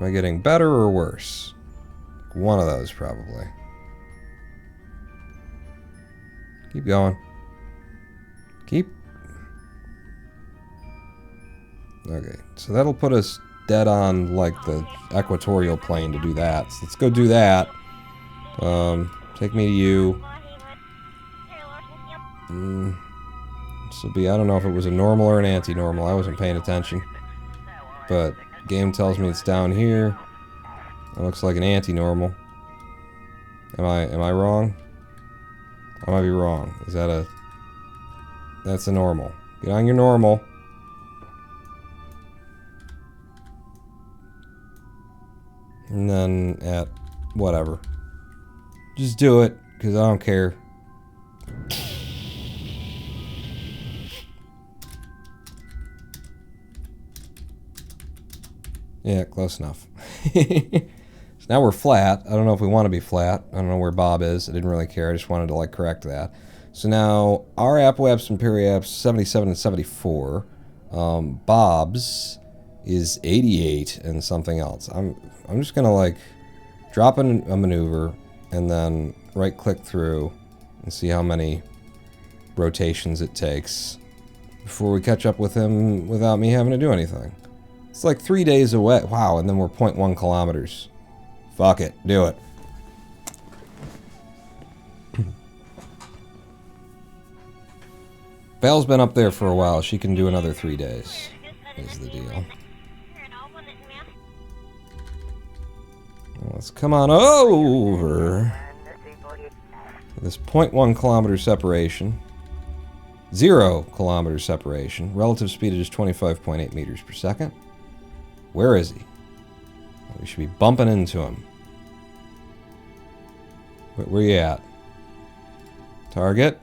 I getting better or worse? One of those, probably. Keep going. Keep. Okay, so that'll put us dead on, like, the equatorial plane to do that. So let's go do that. Take me to you. This will be, I don't know if it was a normal or an anti-normal. I wasn't paying attention. But game tells me it's down here. It looks like an anti-normal. Am I wrong? I might be wrong. Is that a... That's a normal. Get on your normal. And then at whatever. Just do it, because I don't care. Yeah, close enough. So now we're flat. I don't know if we want to be flat. I don't know where Bob is. I didn't really care. I just wanted to, like, correct that. So now our apoapse and periapse 77 and 74. Bob's is 88 and something else. I'm just gonna, like, drop in a maneuver and then right click through and see how many rotations it takes before we catch up with him without me having to do anything. It's like 3 days away. Wow, and then we're 0.1 kilometers. Fuck it, do it. Val's been up there for a while. She can do another 3 days, is the deal. Let's come on over. This 0.1 kilometer separation. 0 kilometer separation. Relative speed is 25.8 meters per second. Where is he? We should be bumping into him. Where you at? Target?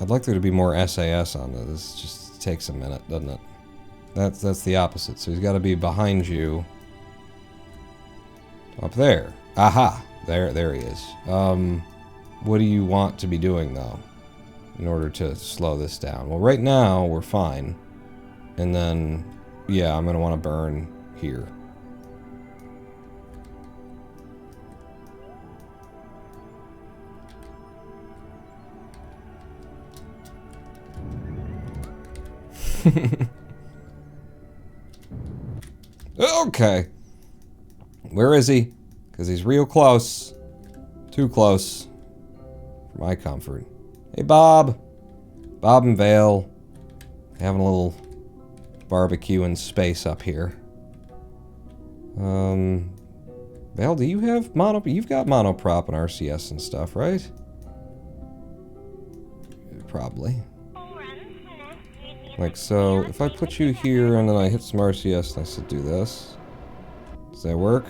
I'd like there to be more SAS on this. This just takes a minute, doesn't it? That's the opposite. So he's got to be behind you. Up there. Aha! There he is. What do you want to be doing, though, in order to slow this down? Well, right now, we're fine. And then, yeah, I'm going to want to burn here. Okay. Where is he? Because he's real close. Too close. For my comfort. Hey, Bob. Bob and Vale. Having a little barbecue in space up here. Vale, do you have mono... You've got monoprop and RCS and stuff, right? Probably. Like so, if I put you here and then I hit some RCS and I said do this. Does that work?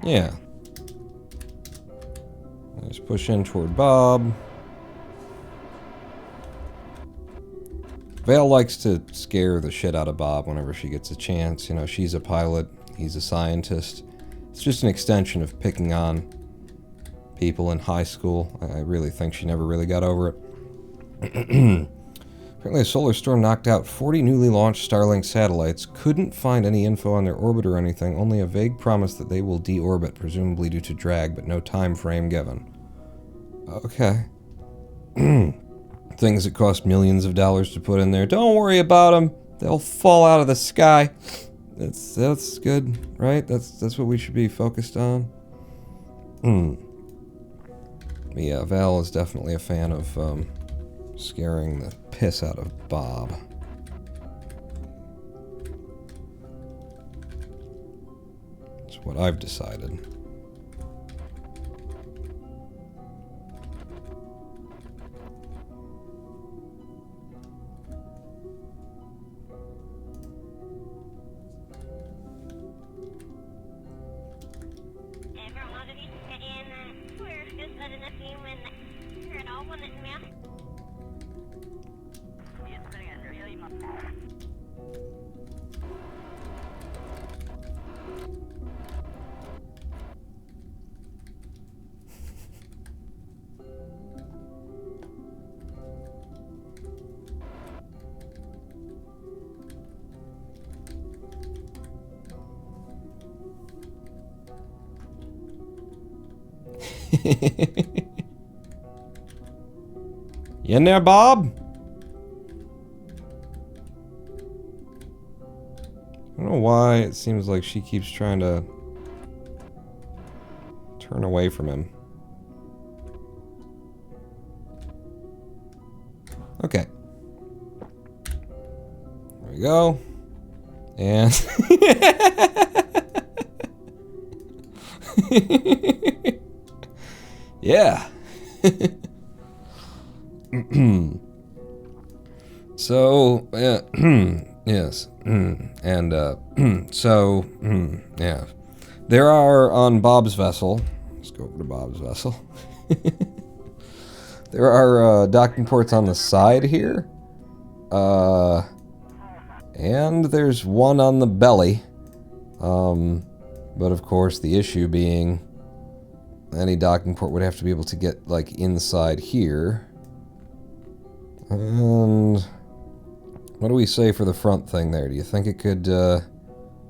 Yeah. I just push in toward Bob. Vale likes to scare the shit out of Bob whenever she gets a chance. You know, she's a pilot, he's a scientist. It's just an extension of picking on people in high school. I really think she never really got over it. Apparently a solar storm knocked out 40 newly launched Starlink satellites. Couldn't find any info on their orbit or anything, only a vague promise that they will deorbit, presumably due to drag, but no time frame given. Okay. Things that cost millions of dollars to put in there. Don't worry about them. They'll fall out of the sky. That's good, right? That's what we should be focused on. Yeah, Val is definitely a fan of scaring the piss out of Bob. That's what I've decided. You in there, Bob? I don't know why it seems like she keeps trying to turn away from him. Okay. There we go. And... yeah. So, yes. And, so, yeah. There are, on Bob's vessel, let's go over to Bob's vessel. There are, docking ports on the side here. And there's one on the belly. But of course, the issue being any docking port would have to be able to get, like, inside here. And what do we say for the front thing there? Do you think it could,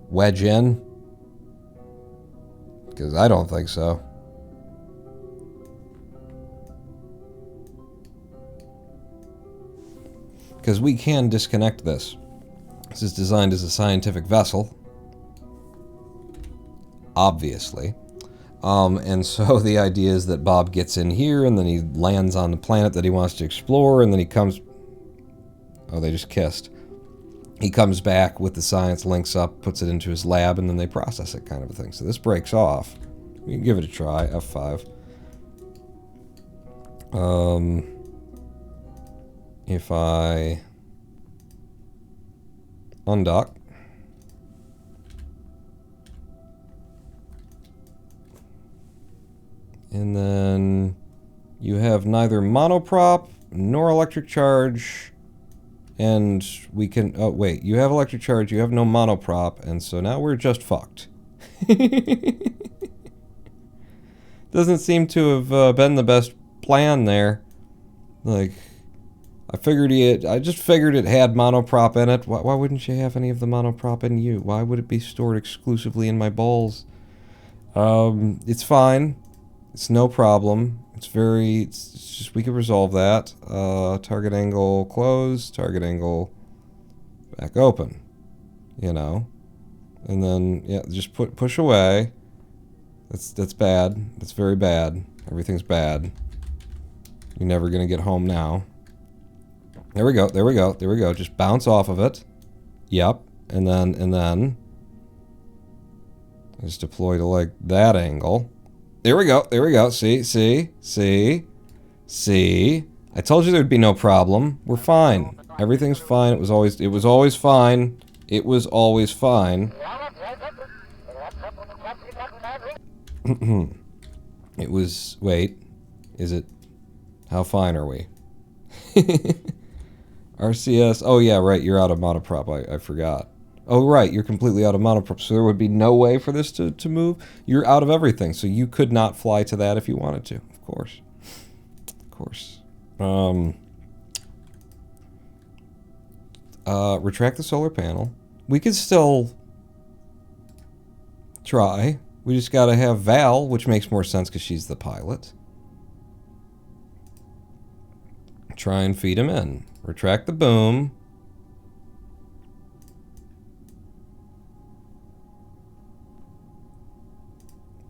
wedge in? Because I don't think so. Because we can disconnect this. This is designed as a scientific vessel. Obviously. And so the idea is that Bob gets in here, and then he lands on the planet that he wants to explore, and then he comes... Oh, they just kissed. He comes back with the science, links up, puts it into his lab, and then they process it, kind of a thing. So this breaks off. We can give it a try, F5. If I undock, and then you have neither monoprop nor electric charge, and we can, oh wait, you have electric charge, you have no monoprop, and so now we're just fucked. Doesn't seem to have been the best plan there. Like, I just figured it had monoprop in it. Why wouldn't you have any of the monoprop in you? Why would it be stored exclusively in my balls? It's fine. It's no problem. It's just, we could resolve that. Target angle close, target angle back open. You know? And then, yeah, just push away. That's bad. That's very bad. Everything's bad. You're never gonna get home now. There we go, there we go, there we go. Just bounce off of it. Yep. And then just deploy to like that angle. There we go, there we go. See? I told you there'd be no problem. We're fine. Everything's fine. It was always fine. It was always fine. It was, wait, is it, how fine are we? RCS, oh yeah, right, you're out of monoprop, I forgot. Oh right, you're completely out of monoprop, so there would be no way for this to move? You're out of everything, so you could not fly to that if you wanted to, of course. Of course. Retract the solar panel. We could still try. We just gotta have Val, which makes more sense because she's the pilot. Try and feed him in. Retract the boom.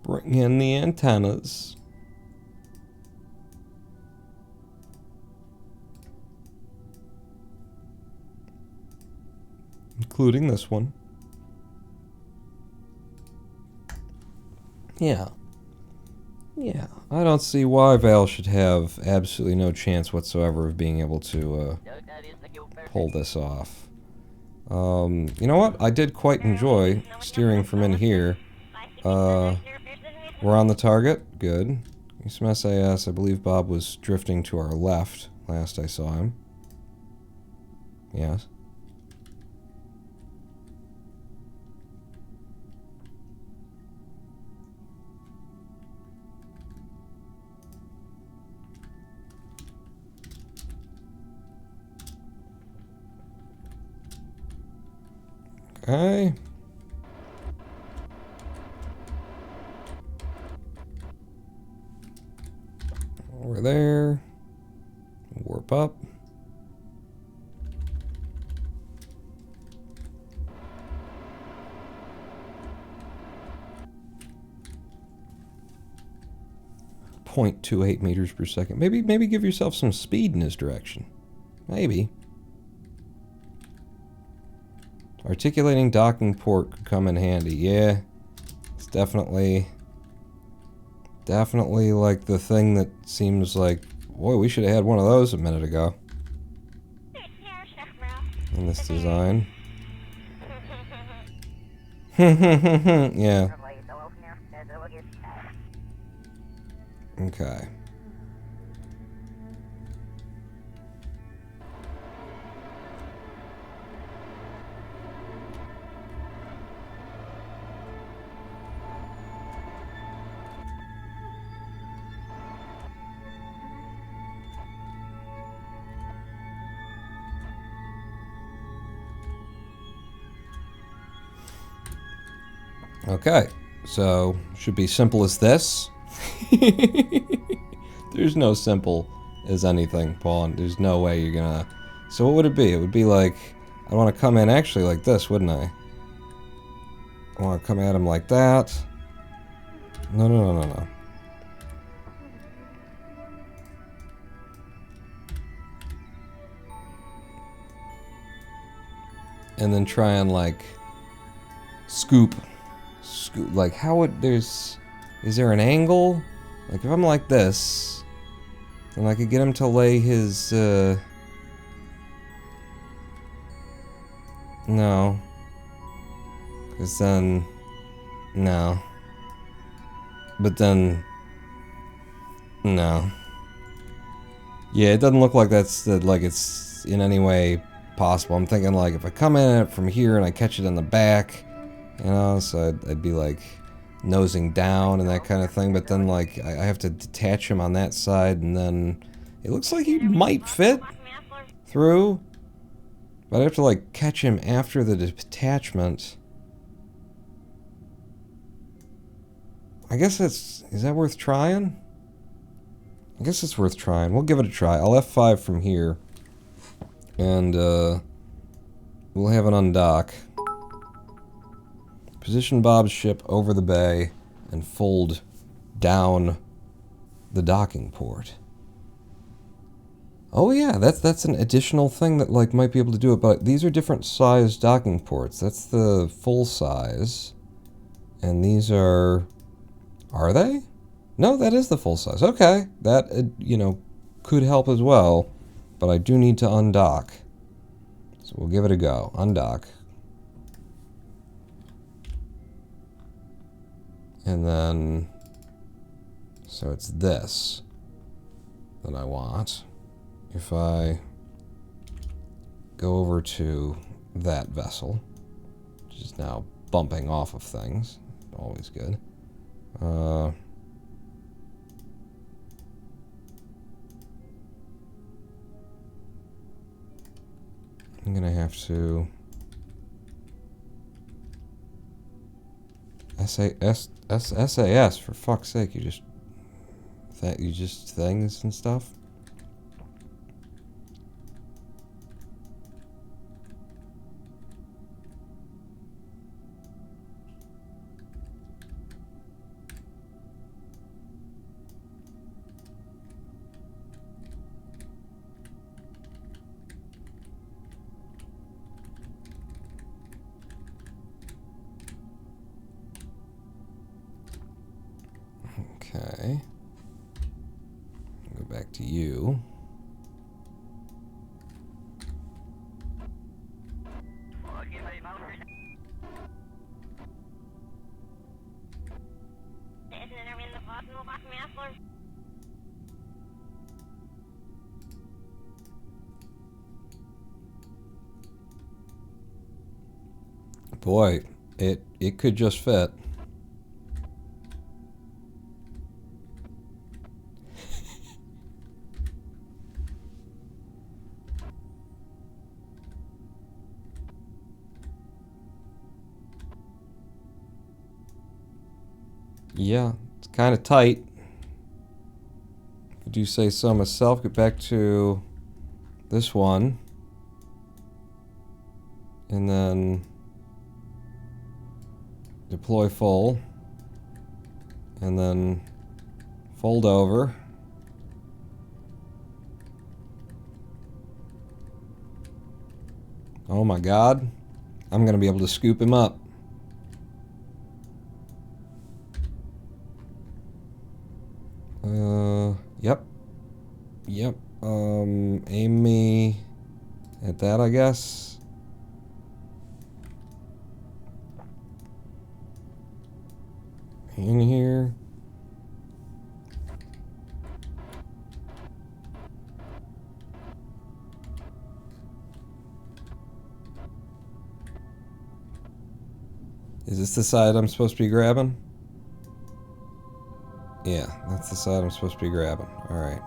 Bring in the antennas. Including this one. Yeah. Yeah. I don't see why Val should have absolutely no chance whatsoever of being able to pull this off. You know what? I did quite enjoy steering from in here. We're on the target. Good. Some SAS. I believe Bob was drifting to our left last I saw him. Yes. Okay. Over there. Warp up. .28 meters per second. Maybe give yourself some speed in this direction. Maybe. Articulating docking port could come in handy. Yeah. It's definitely like the thing that seems like, boy, we should have had one of those a minute ago. In this design. Yeah. Okay. Okay, so should be simple as this. There's no simple as anything, Paul. There's no way you're gonna... So what would it be? It would be like... I want to come in actually like this, wouldn't I? I want to come at him like that. No. And then try and like... Scoop, like how would is there an angle? Like if I'm like this, then I could get him to lay his, no. Because then, no. But then, no. Yeah, it doesn't look like like it's in any way possible. I'm thinking like if I come in it from here and I catch it in the back, you know, so I'd be like nosing down and that kind of thing, but then like I have to detach him on that side, and then it looks like he might fit through, but I have to like catch him after the detachment. I guess is that worth trying? I guess it's worth trying. We'll give it a try. I'll F5 from here, and we'll have an undock. Position Bob's ship over the bay and fold down the docking port. Oh yeah, that's an additional thing that like might be able to do it, but these are different size docking ports. That's the full size. And these are they? No, that is the full size. Okay, that you know, could help as well, but I do need to undock. So we'll give it a go. Undock. And then, so it's this that I want. If I go over to that vessel, which is now bumping off of things, always good. I'm gonna have to SAS, for fuck's sake, you just things and stuff. Okay. Go back to you. Boy, it could just fit. Yeah, it's kind of tight. I do say so myself. Get back to this one. And then deploy full. And then fold over. Oh my God. I'm going to be able to scoop him up. Yep. Yep. Aim me at that, I guess. In here. Is this the side I'm supposed to be grabbing? Yeah, that's the side I'm supposed to be grabbing. Alright.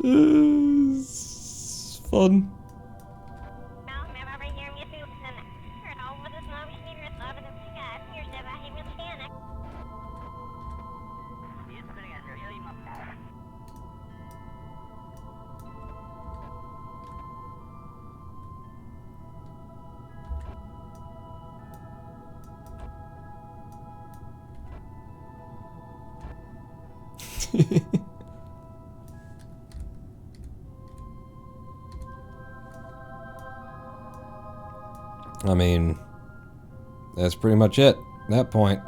It's fun. I mean, that's pretty much it at that point.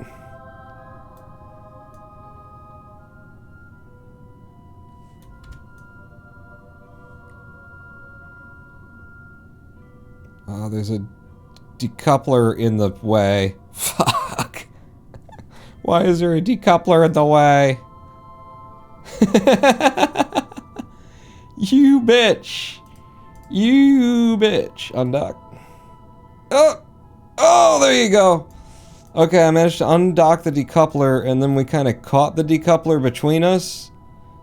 There's a decoupler in the way. Fuck. Why is there a decoupler in the way? You bitch. You bitch. Undock. Oh! Oh, there you go. Okay, I managed to undock the decoupler, and then we kind of caught the decoupler between us.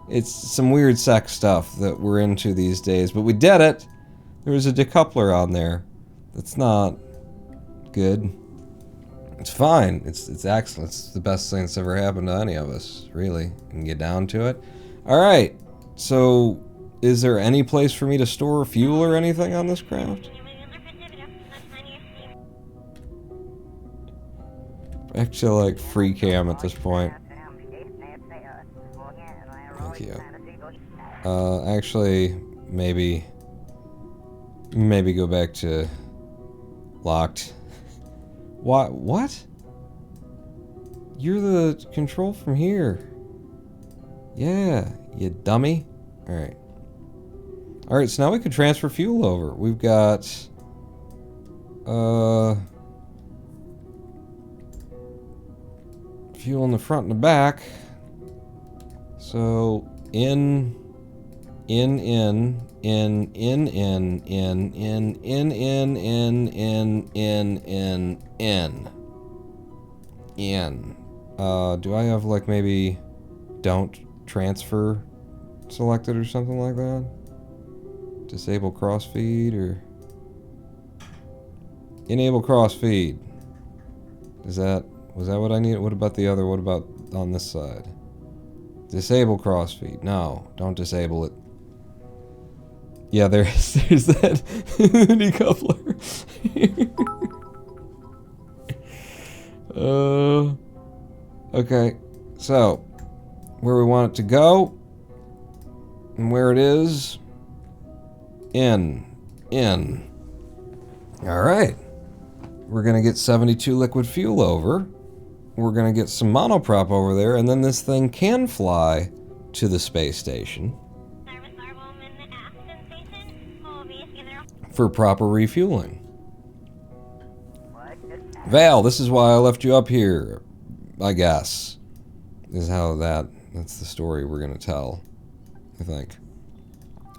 It's some weird sex stuff that we're into these days, but we did it. There was a decoupler on there. That's not good. It's fine. It's excellent. It's the best thing that's ever happened to any of us, really. You can get down to it. Alright, so is there any place for me to store fuel or anything on this craft? Actually, like free cam at this point. Thank you. Actually, maybe go back to locked. What? You're the control from here. Yeah, you dummy. Alright. Alright, so now we can transfer fuel over. We've got... fuel in the front and the back. So, in, do I have, like, maybe don't transfer selected or something like that? Disable crossfeed or enable crossfeed. Was that what I need? What about the other? What about on this side? Disable crossfeed. No, don't disable it. Yeah, there's that decoupler. Okay, so where we want it to go and where it is. In. All right. We're gonna get 72 liquid fuel over. We're gonna get some monoprop over there, and then this thing can fly to the space station for proper refueling. Val, this is why I left you up here, I guess. Is how that's the story we're gonna tell, I think.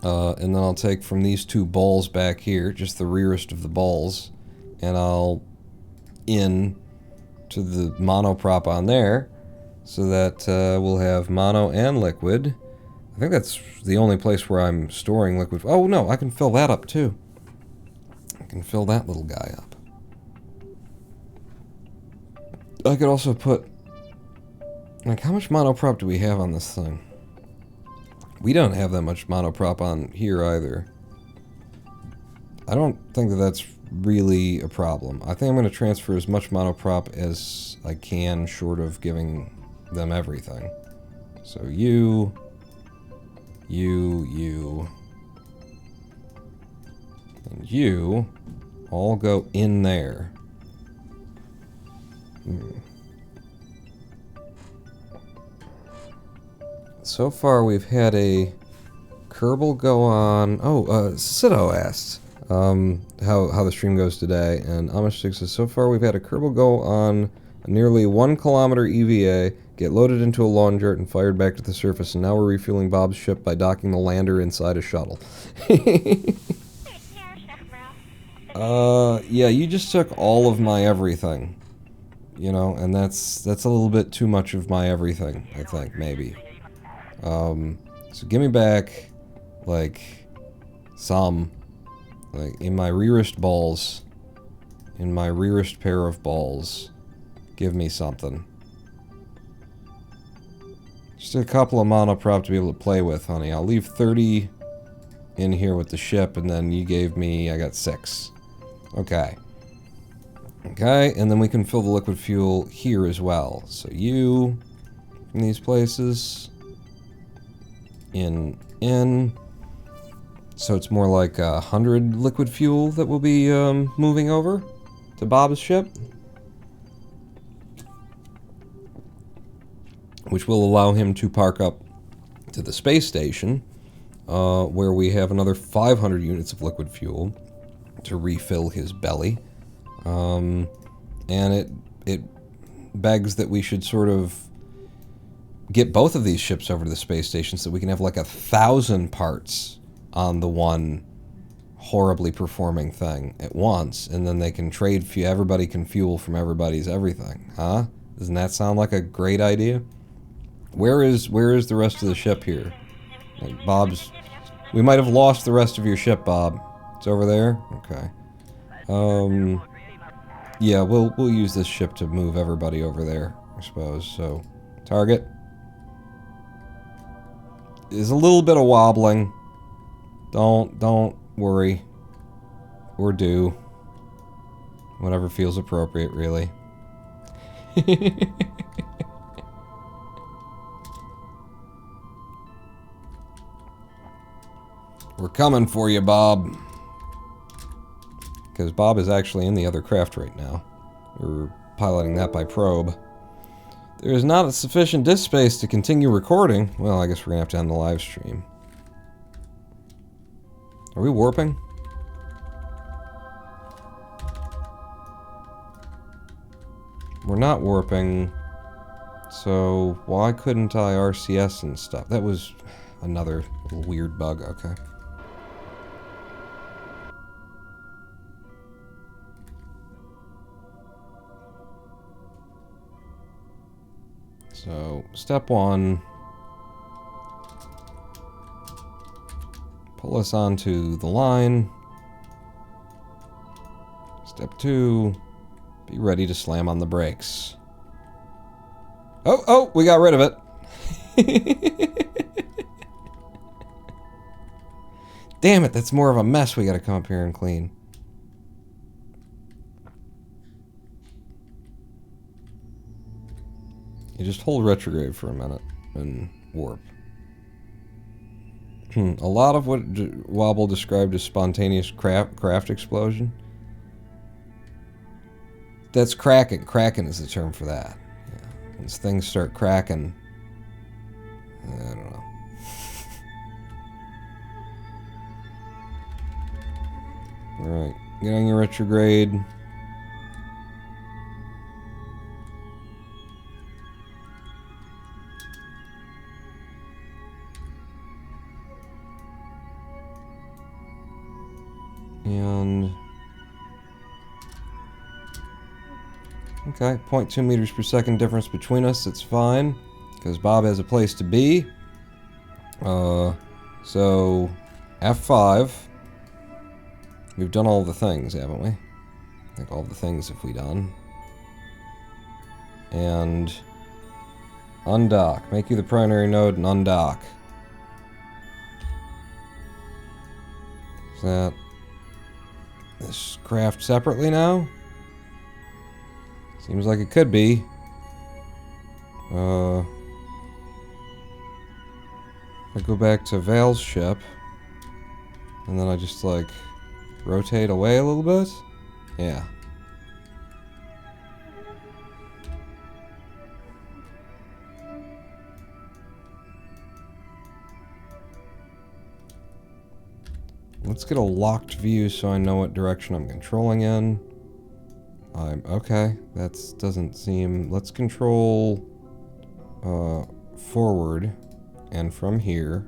And then I'll take from these two bowls back here, just the rearest of the bowls, and I'll in to the monoprop on there, so that we'll have mono and liquid, I think that's the only place where I'm storing liquid. Oh no, I can fill that up too. I can fill that little guy up. I could also put... Like, how much monoprop do we have on this thing? We don't have that much monoprop on here either. I don't think that that's really a problem. I think I'm going to transfer as much monoprop as I can, short of giving them everything. So you, and you all go in there. So far we've had a Kerbal go on... Oh, Sido asked how the stream goes today, and Amish6 says, so far we've had a Kerbal go on a nearly 1 kilometer EVA, get loaded into a lawn jart and fired back to the surface, and now we're refueling Bob's ship by docking the lander inside a shuttle. Yeah, you just took all of my everything. You know, and that's a little bit too much of my everything, I think, maybe. So give me back, like, some, like, in my rearest balls, in my rearest pair of balls, give me something. Just a couple of monoprop to be able to play with, honey. I'll leave 30 in here with the ship, and then you gave me, I got 6. Okay. Okay, and then we can fill the liquid fuel here as well. So you, in these places, in. So it's more like 100 liquid fuel that will be moving over to Bob's ship, which will allow him to park up to the space station, where we have another 500 units of liquid fuel to refill his belly. And it begs that we should sort of get both of these ships over to the space station so we can have like 1,000 parts on the one horribly performing thing at once, and then they can trade fuel. Everybody can fuel from everybody's everything, huh? Doesn't that sound like a great idea? Where is the rest of the ship here? Like Bob's... We might have lost the rest of your ship, Bob. It's over there? Okay. Yeah, we'll use this ship to move everybody over there, I suppose. So, target. There's a little bit of wobbling. Don't worry. Or do. Whatever feels appropriate, really. We're coming for you, Bob. Because Bob is actually in the other craft right now. We're piloting that by probe. There is not sufficient disk space to continue recording. Well, I guess we're going to have to end the live stream. Are we warping? We're not warping. So why couldn't I RCS and stuff? That was another weird bug. Okay. So, step 1, pull us onto the line. Step 2, be ready to slam on the brakes. Oh, we got rid of it. Damn it, that's more of a mess we gotta come up here and clean. You just hold retrograde for a minute and warp. A lot of what Wobble described as spontaneous craft explosion. That's cracking. Cracking is the term for that. Yeah. Once things start cracking, I don't know. Alright, get on your retrograde. And okay, 0.2 meters per second difference between us. It's fine because Bob has a place to be. So F5. We've done all the things, haven't we? I think all the things have we done. And undock. Make you the primary node and undock. Is that this craft separately now? Seems like it could be. I go back to Val's ship, and then I just like rotate away a little bit. Yeah. Let's get a locked view so I know what direction I'm controlling in. Okay, that doesn't seem... Let's control forward and from here.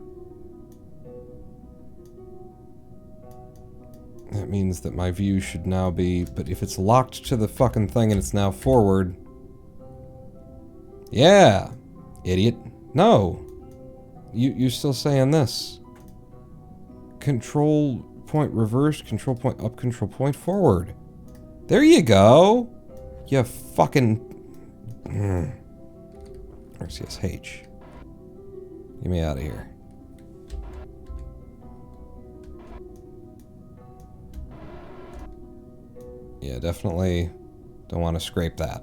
That means that my view should now be... But if it's locked to the fucking thing and it's now forward... Yeah! Idiot. No! You're still saying this. Control point reverse, control point up, control point forward. There you go! You fucking... RCSH. Get me out of here. Yeah, definitely don't want to scrape that.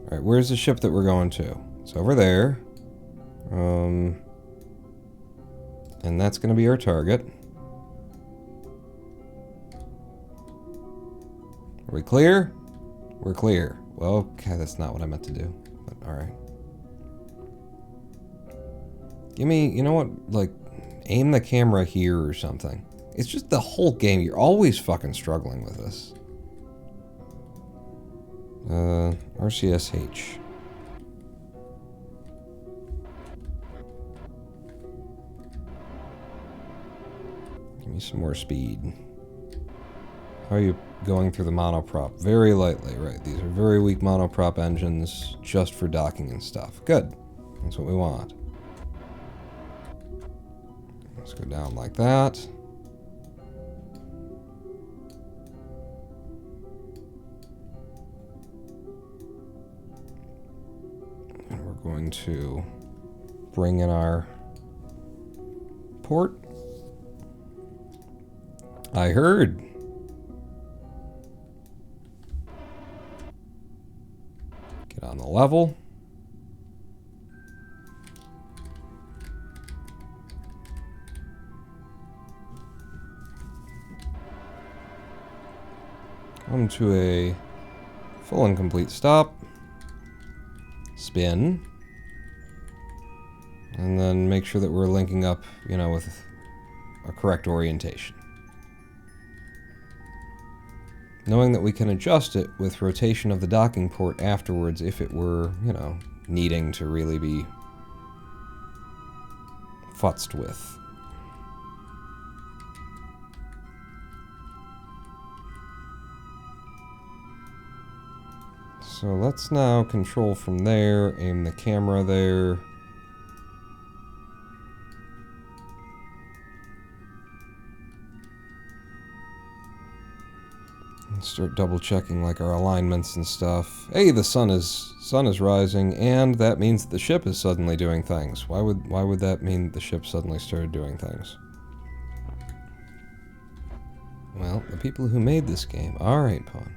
Alright, where's the ship that we're going to? It's over there. And that's going to be our target. Are we clear? We're clear. Well, okay, that's not what I meant to do. But alright. Give me, you know what, like, aim the camera here or something. It's just the whole game. You're always fucking struggling with this. RCSH. Give me some more speed. How are you going through the monoprop? Very lightly, right? These are very weak monoprop engines just for docking and stuff. Good. That's what we want. Let's go down like that. And we're going to bring in our port. I heard. Get on the level. Come to a full and complete stop. Spin. And then make sure that we're linking up, you know, with a correct orientation. Knowing that we can adjust it with rotation of the docking port afterwards if it were, you know, needing to really be futzed with. So let's now control from there, aim the camera there. And start double checking like our alignments and stuff. Hey, the sun is rising, and that means that the ship is suddenly doing things. Why would that mean the ship suddenly started doing things? Well, the people who made this game. Alright, Pawn.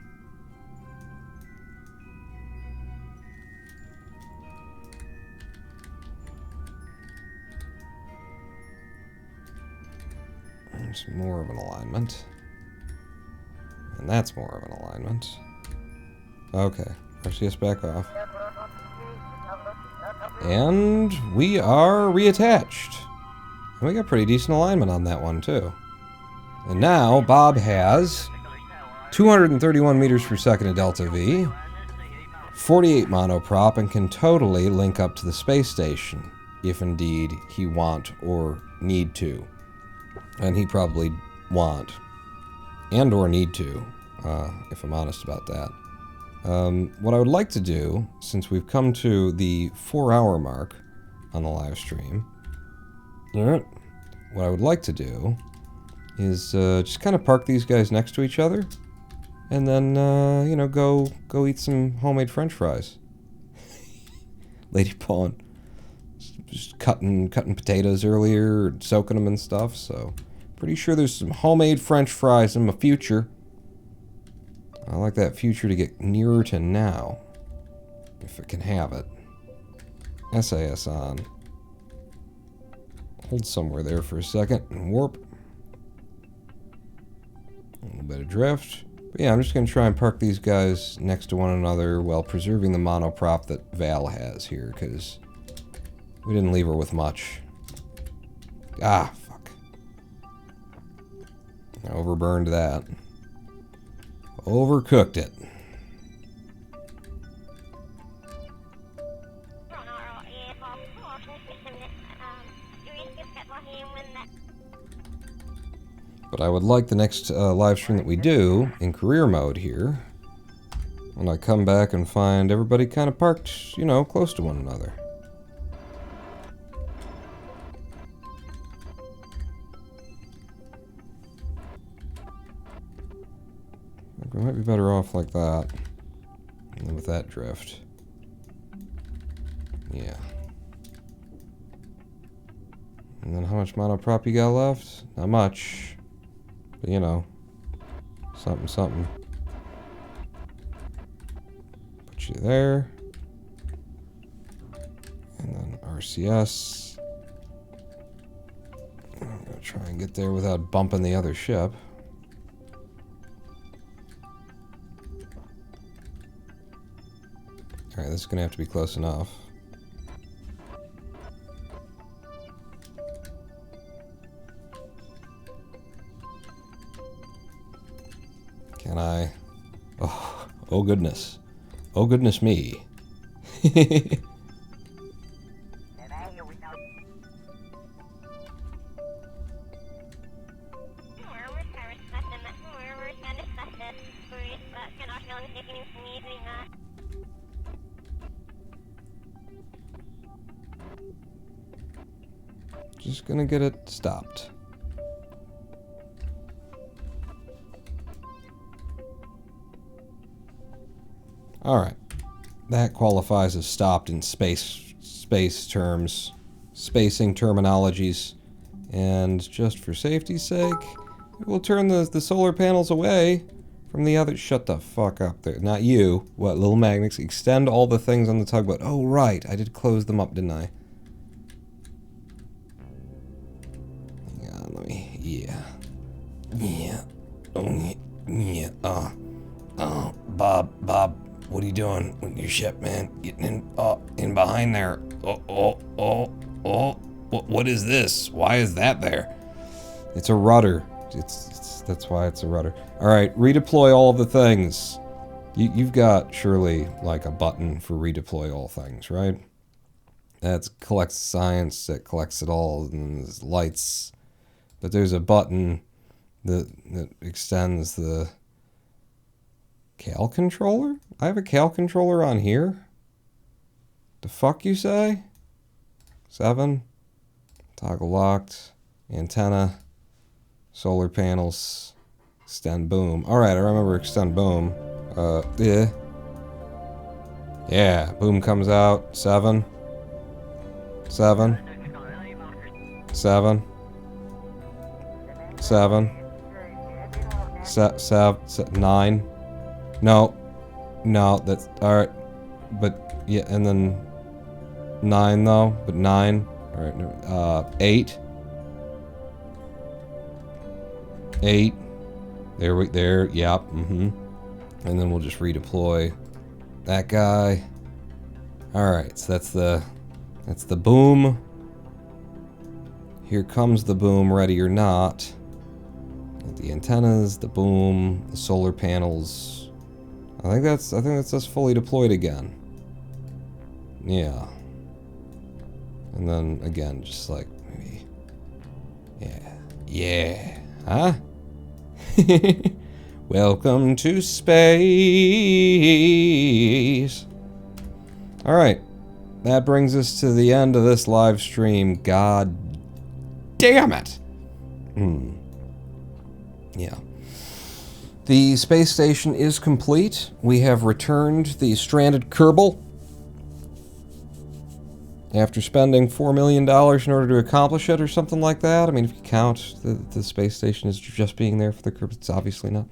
There's more of an alignment. And that's more of an alignment. Okay, RCS back off. And we are reattached. And we got pretty decent alignment on that one, too. And now, Bob has 231 meters per second of Delta V, 48 monoprop, and can totally link up to the space station, if indeed he want or need to. And he probably want and or need to, if I'm honest about that. What I would like to do, since we've come to the 4-hour mark on the live stream, Alright. What I would like to do is just kind of park these guys next to each other. And then, you know, go eat some homemade french fries. Lady Pawn. Just cutting potatoes earlier, soaking them and stuff, so... Pretty sure there's some homemade french fries in my future. I like that future to get nearer to now. If it can have it. SAS on. Hold somewhere there for a second and warp. A little bit of drift. But yeah, I'm just going to try and park these guys next to one another while preserving the monoprop that Val has here, because we didn't leave her with much. Ah, fuck. I overburned that. Overcooked it. But I would like the next live stream that we do in career mode here, when I come back and find everybody kind of parked, you know, close to one another. We might be better off like that than with that drift. Yeah. And then how much monoprop you got left? Not much. But you know, something, something. Put you there. And then RCS. I'm gonna try and get there without bumping the other ship. Alright, this is gonna have to be close enough. Can I? Oh goodness. Oh goodness me. Just gonna get it stopped. Alright. That qualifies as stopped in space terms, spacing terminologies. And just for safety's sake, we'll turn the solar panels away from the other... Shut the fuck up there. Not you. What, little magnets? Extend all the things on the tugboat. Oh, right. I did close them up, didn't I? Hang on, let me... Yeah. Yeah. Oh, yeah. Bob. What are you doing with your ship, man? Getting in behind there. What is this? Why is that there? It's a rudder. That's why it's a rudder. All right, redeploy all of the things. You've got surely like a button for redeploy all things, right? That collects science. That collects it all. And there's lights, but there's a button that extends the cal controller. I have a cal controller on here. The fuck you say? 7. Toggle locked. Antenna. Solar panels. Extend boom. Alright, I remember extend boom. Yeah. Yeah, boom comes out. 7. 7. 7. 7. 9. No, that's alright. But yeah, and then 9 though, but 9. Alright, 8. 8. There, yep, And then we'll just redeploy that guy. Alright, so that's the boom. Here comes the boom, ready or not. The antennas, the boom, the solar panels. I think that's us fully deployed again. Yeah. And then again, just like maybe. Yeah. Huh? Welcome to space. Alright. That brings us to the end of this live stream. God damn it! Yeah. The space station is complete. We have returned the stranded Kerbal. After spending $4 million in order to accomplish it or something like that. I mean, if you count the space station as just being there for the Kerbals, it's obviously not.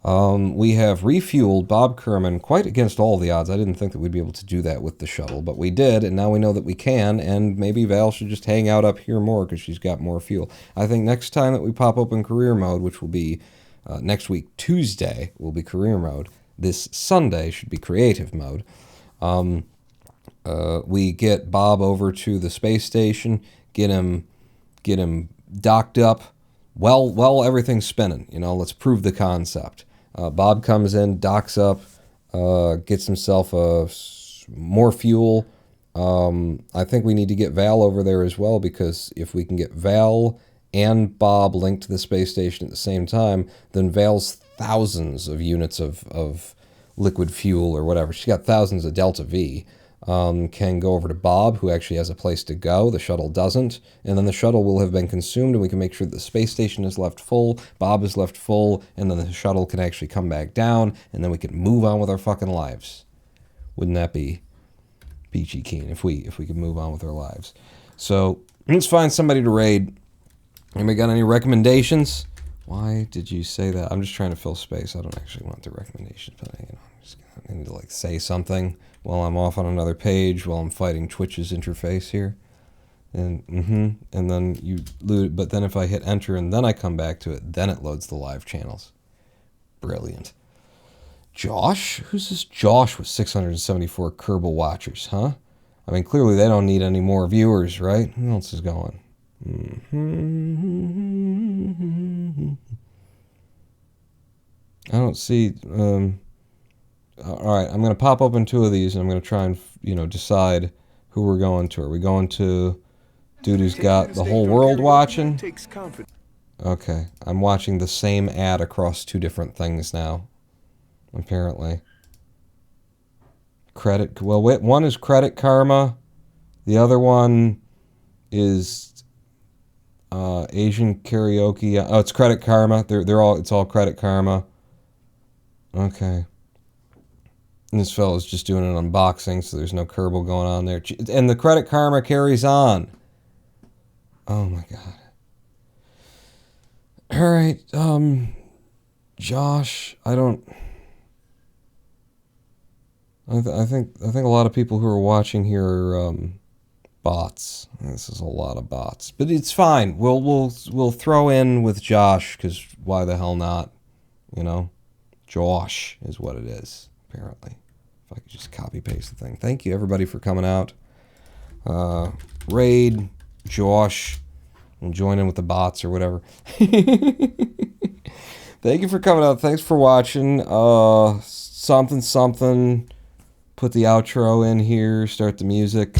We have refueled Bob Kerman, quite against all the odds. I didn't think that we'd be able to do that with the shuttle, but we did, and now we know that we can, and maybe Val should just hang out up here more because she's got more fuel. I think next time that we pop open career mode, which will be next week, Tuesday, will be career mode. This Sunday should be creative mode. We get Bob over to the space station, get him docked up. Well, everything's spinning. You know, let's prove the concept. Bob comes in, docks up, gets himself more fuel. I think we need to get Val over there as well, because if we can get Val and Bob linked to the space station at the same time, then Val's thousands of units of liquid fuel or whatever. She's got thousands of Delta V. Can go over to Bob, who actually has a place to go. The shuttle doesn't. And then the shuttle will have been consumed, and we can make sure that the space station is left full, Bob is left full, and then the shuttle can actually come back down, and then we can move on with our fucking lives. Wouldn't that be peachy keen if we could move on with our lives? So let's find somebody to raid. Anybody got any recommendations? Why did you say that? I'm just trying to fill space. I don't actually want the recommendations, but I need to say something while I'm off on another page, while I'm fighting Twitch's interface here. And and then you loot, but then if I hit enter and then I come back to it, then it loads the live channels. Brilliant. Josh? Who's this Josh with 674 Kerbal watchers, huh? I mean, clearly they don't need any more viewers, right? Who else is going? I don't see... all right, I'm going to pop open two of these, and I'm going to try and, decide who we're going to. Are we going to dude who's got the whole world watching? Okay, I'm watching the same ad across two different things now, apparently. One is Credit Karma. The other one is Asian Karaoke. Oh, it's Credit Karma. It's all Credit Karma. Okay. And this fellow's just doing an unboxing, so there's no Kerbal going on there. And the Credit Karma carries on. Oh my god. Alright, Josh, I think a lot of people who are watching here are bots. This is a lot of bots. But it's fine. We'll throw in with Josh, because why the hell not? Josh is what it is, apparently. If I could just copy paste the thing. Thank you everybody for coming out. Raid, Josh, and join in with the bots or whatever. Thank you for coming out. Thanks for watching. Something. Put the outro in here. Start the music.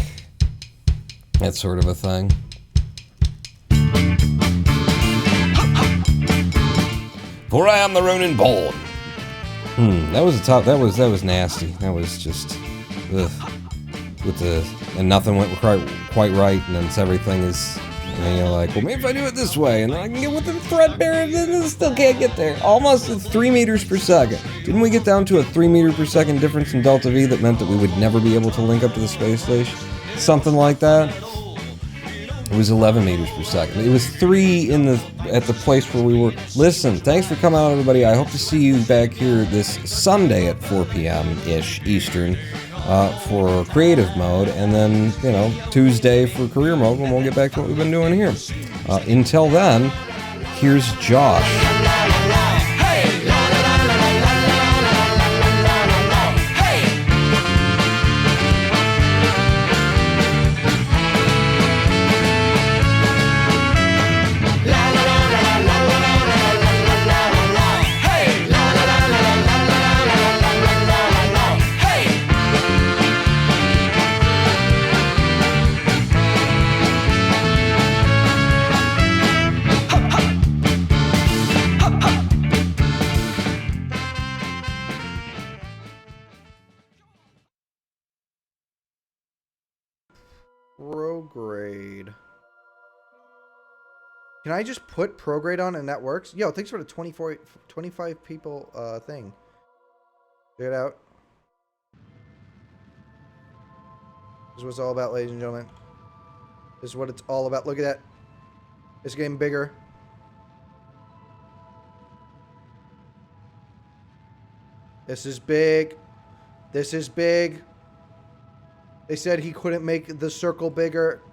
That sort of a thing. For I am the Ronin born. That was that was nasty. That was just and nothing went quite right, and then everything is, you're like, well, maybe if I do it this way, and then I can get with the threadbare, and then I still can't get there. Almost at 3 meters per second. Didn't we get down to a 3 meter per second difference in Delta V that meant that we would never be able to link up to the space station? Something like that. It was 11 meters per second. It was 3 at the place where we were. Listen, thanks for coming out, everybody. I hope to see you back here this Sunday at 4 p.m.-ish Eastern for creative mode, and then, Tuesday for career mode, and we'll get back to what we've been doing here. Until then, here's Josh. Prograde. Can I just put Prograde on and that works? Yo, thanks for the 25 people thing. Check it out. This is what it's all about, ladies and gentlemen. This is what it's all about. Look at that. It's getting bigger. This is big. This is big. They said he couldn't make the circle bigger.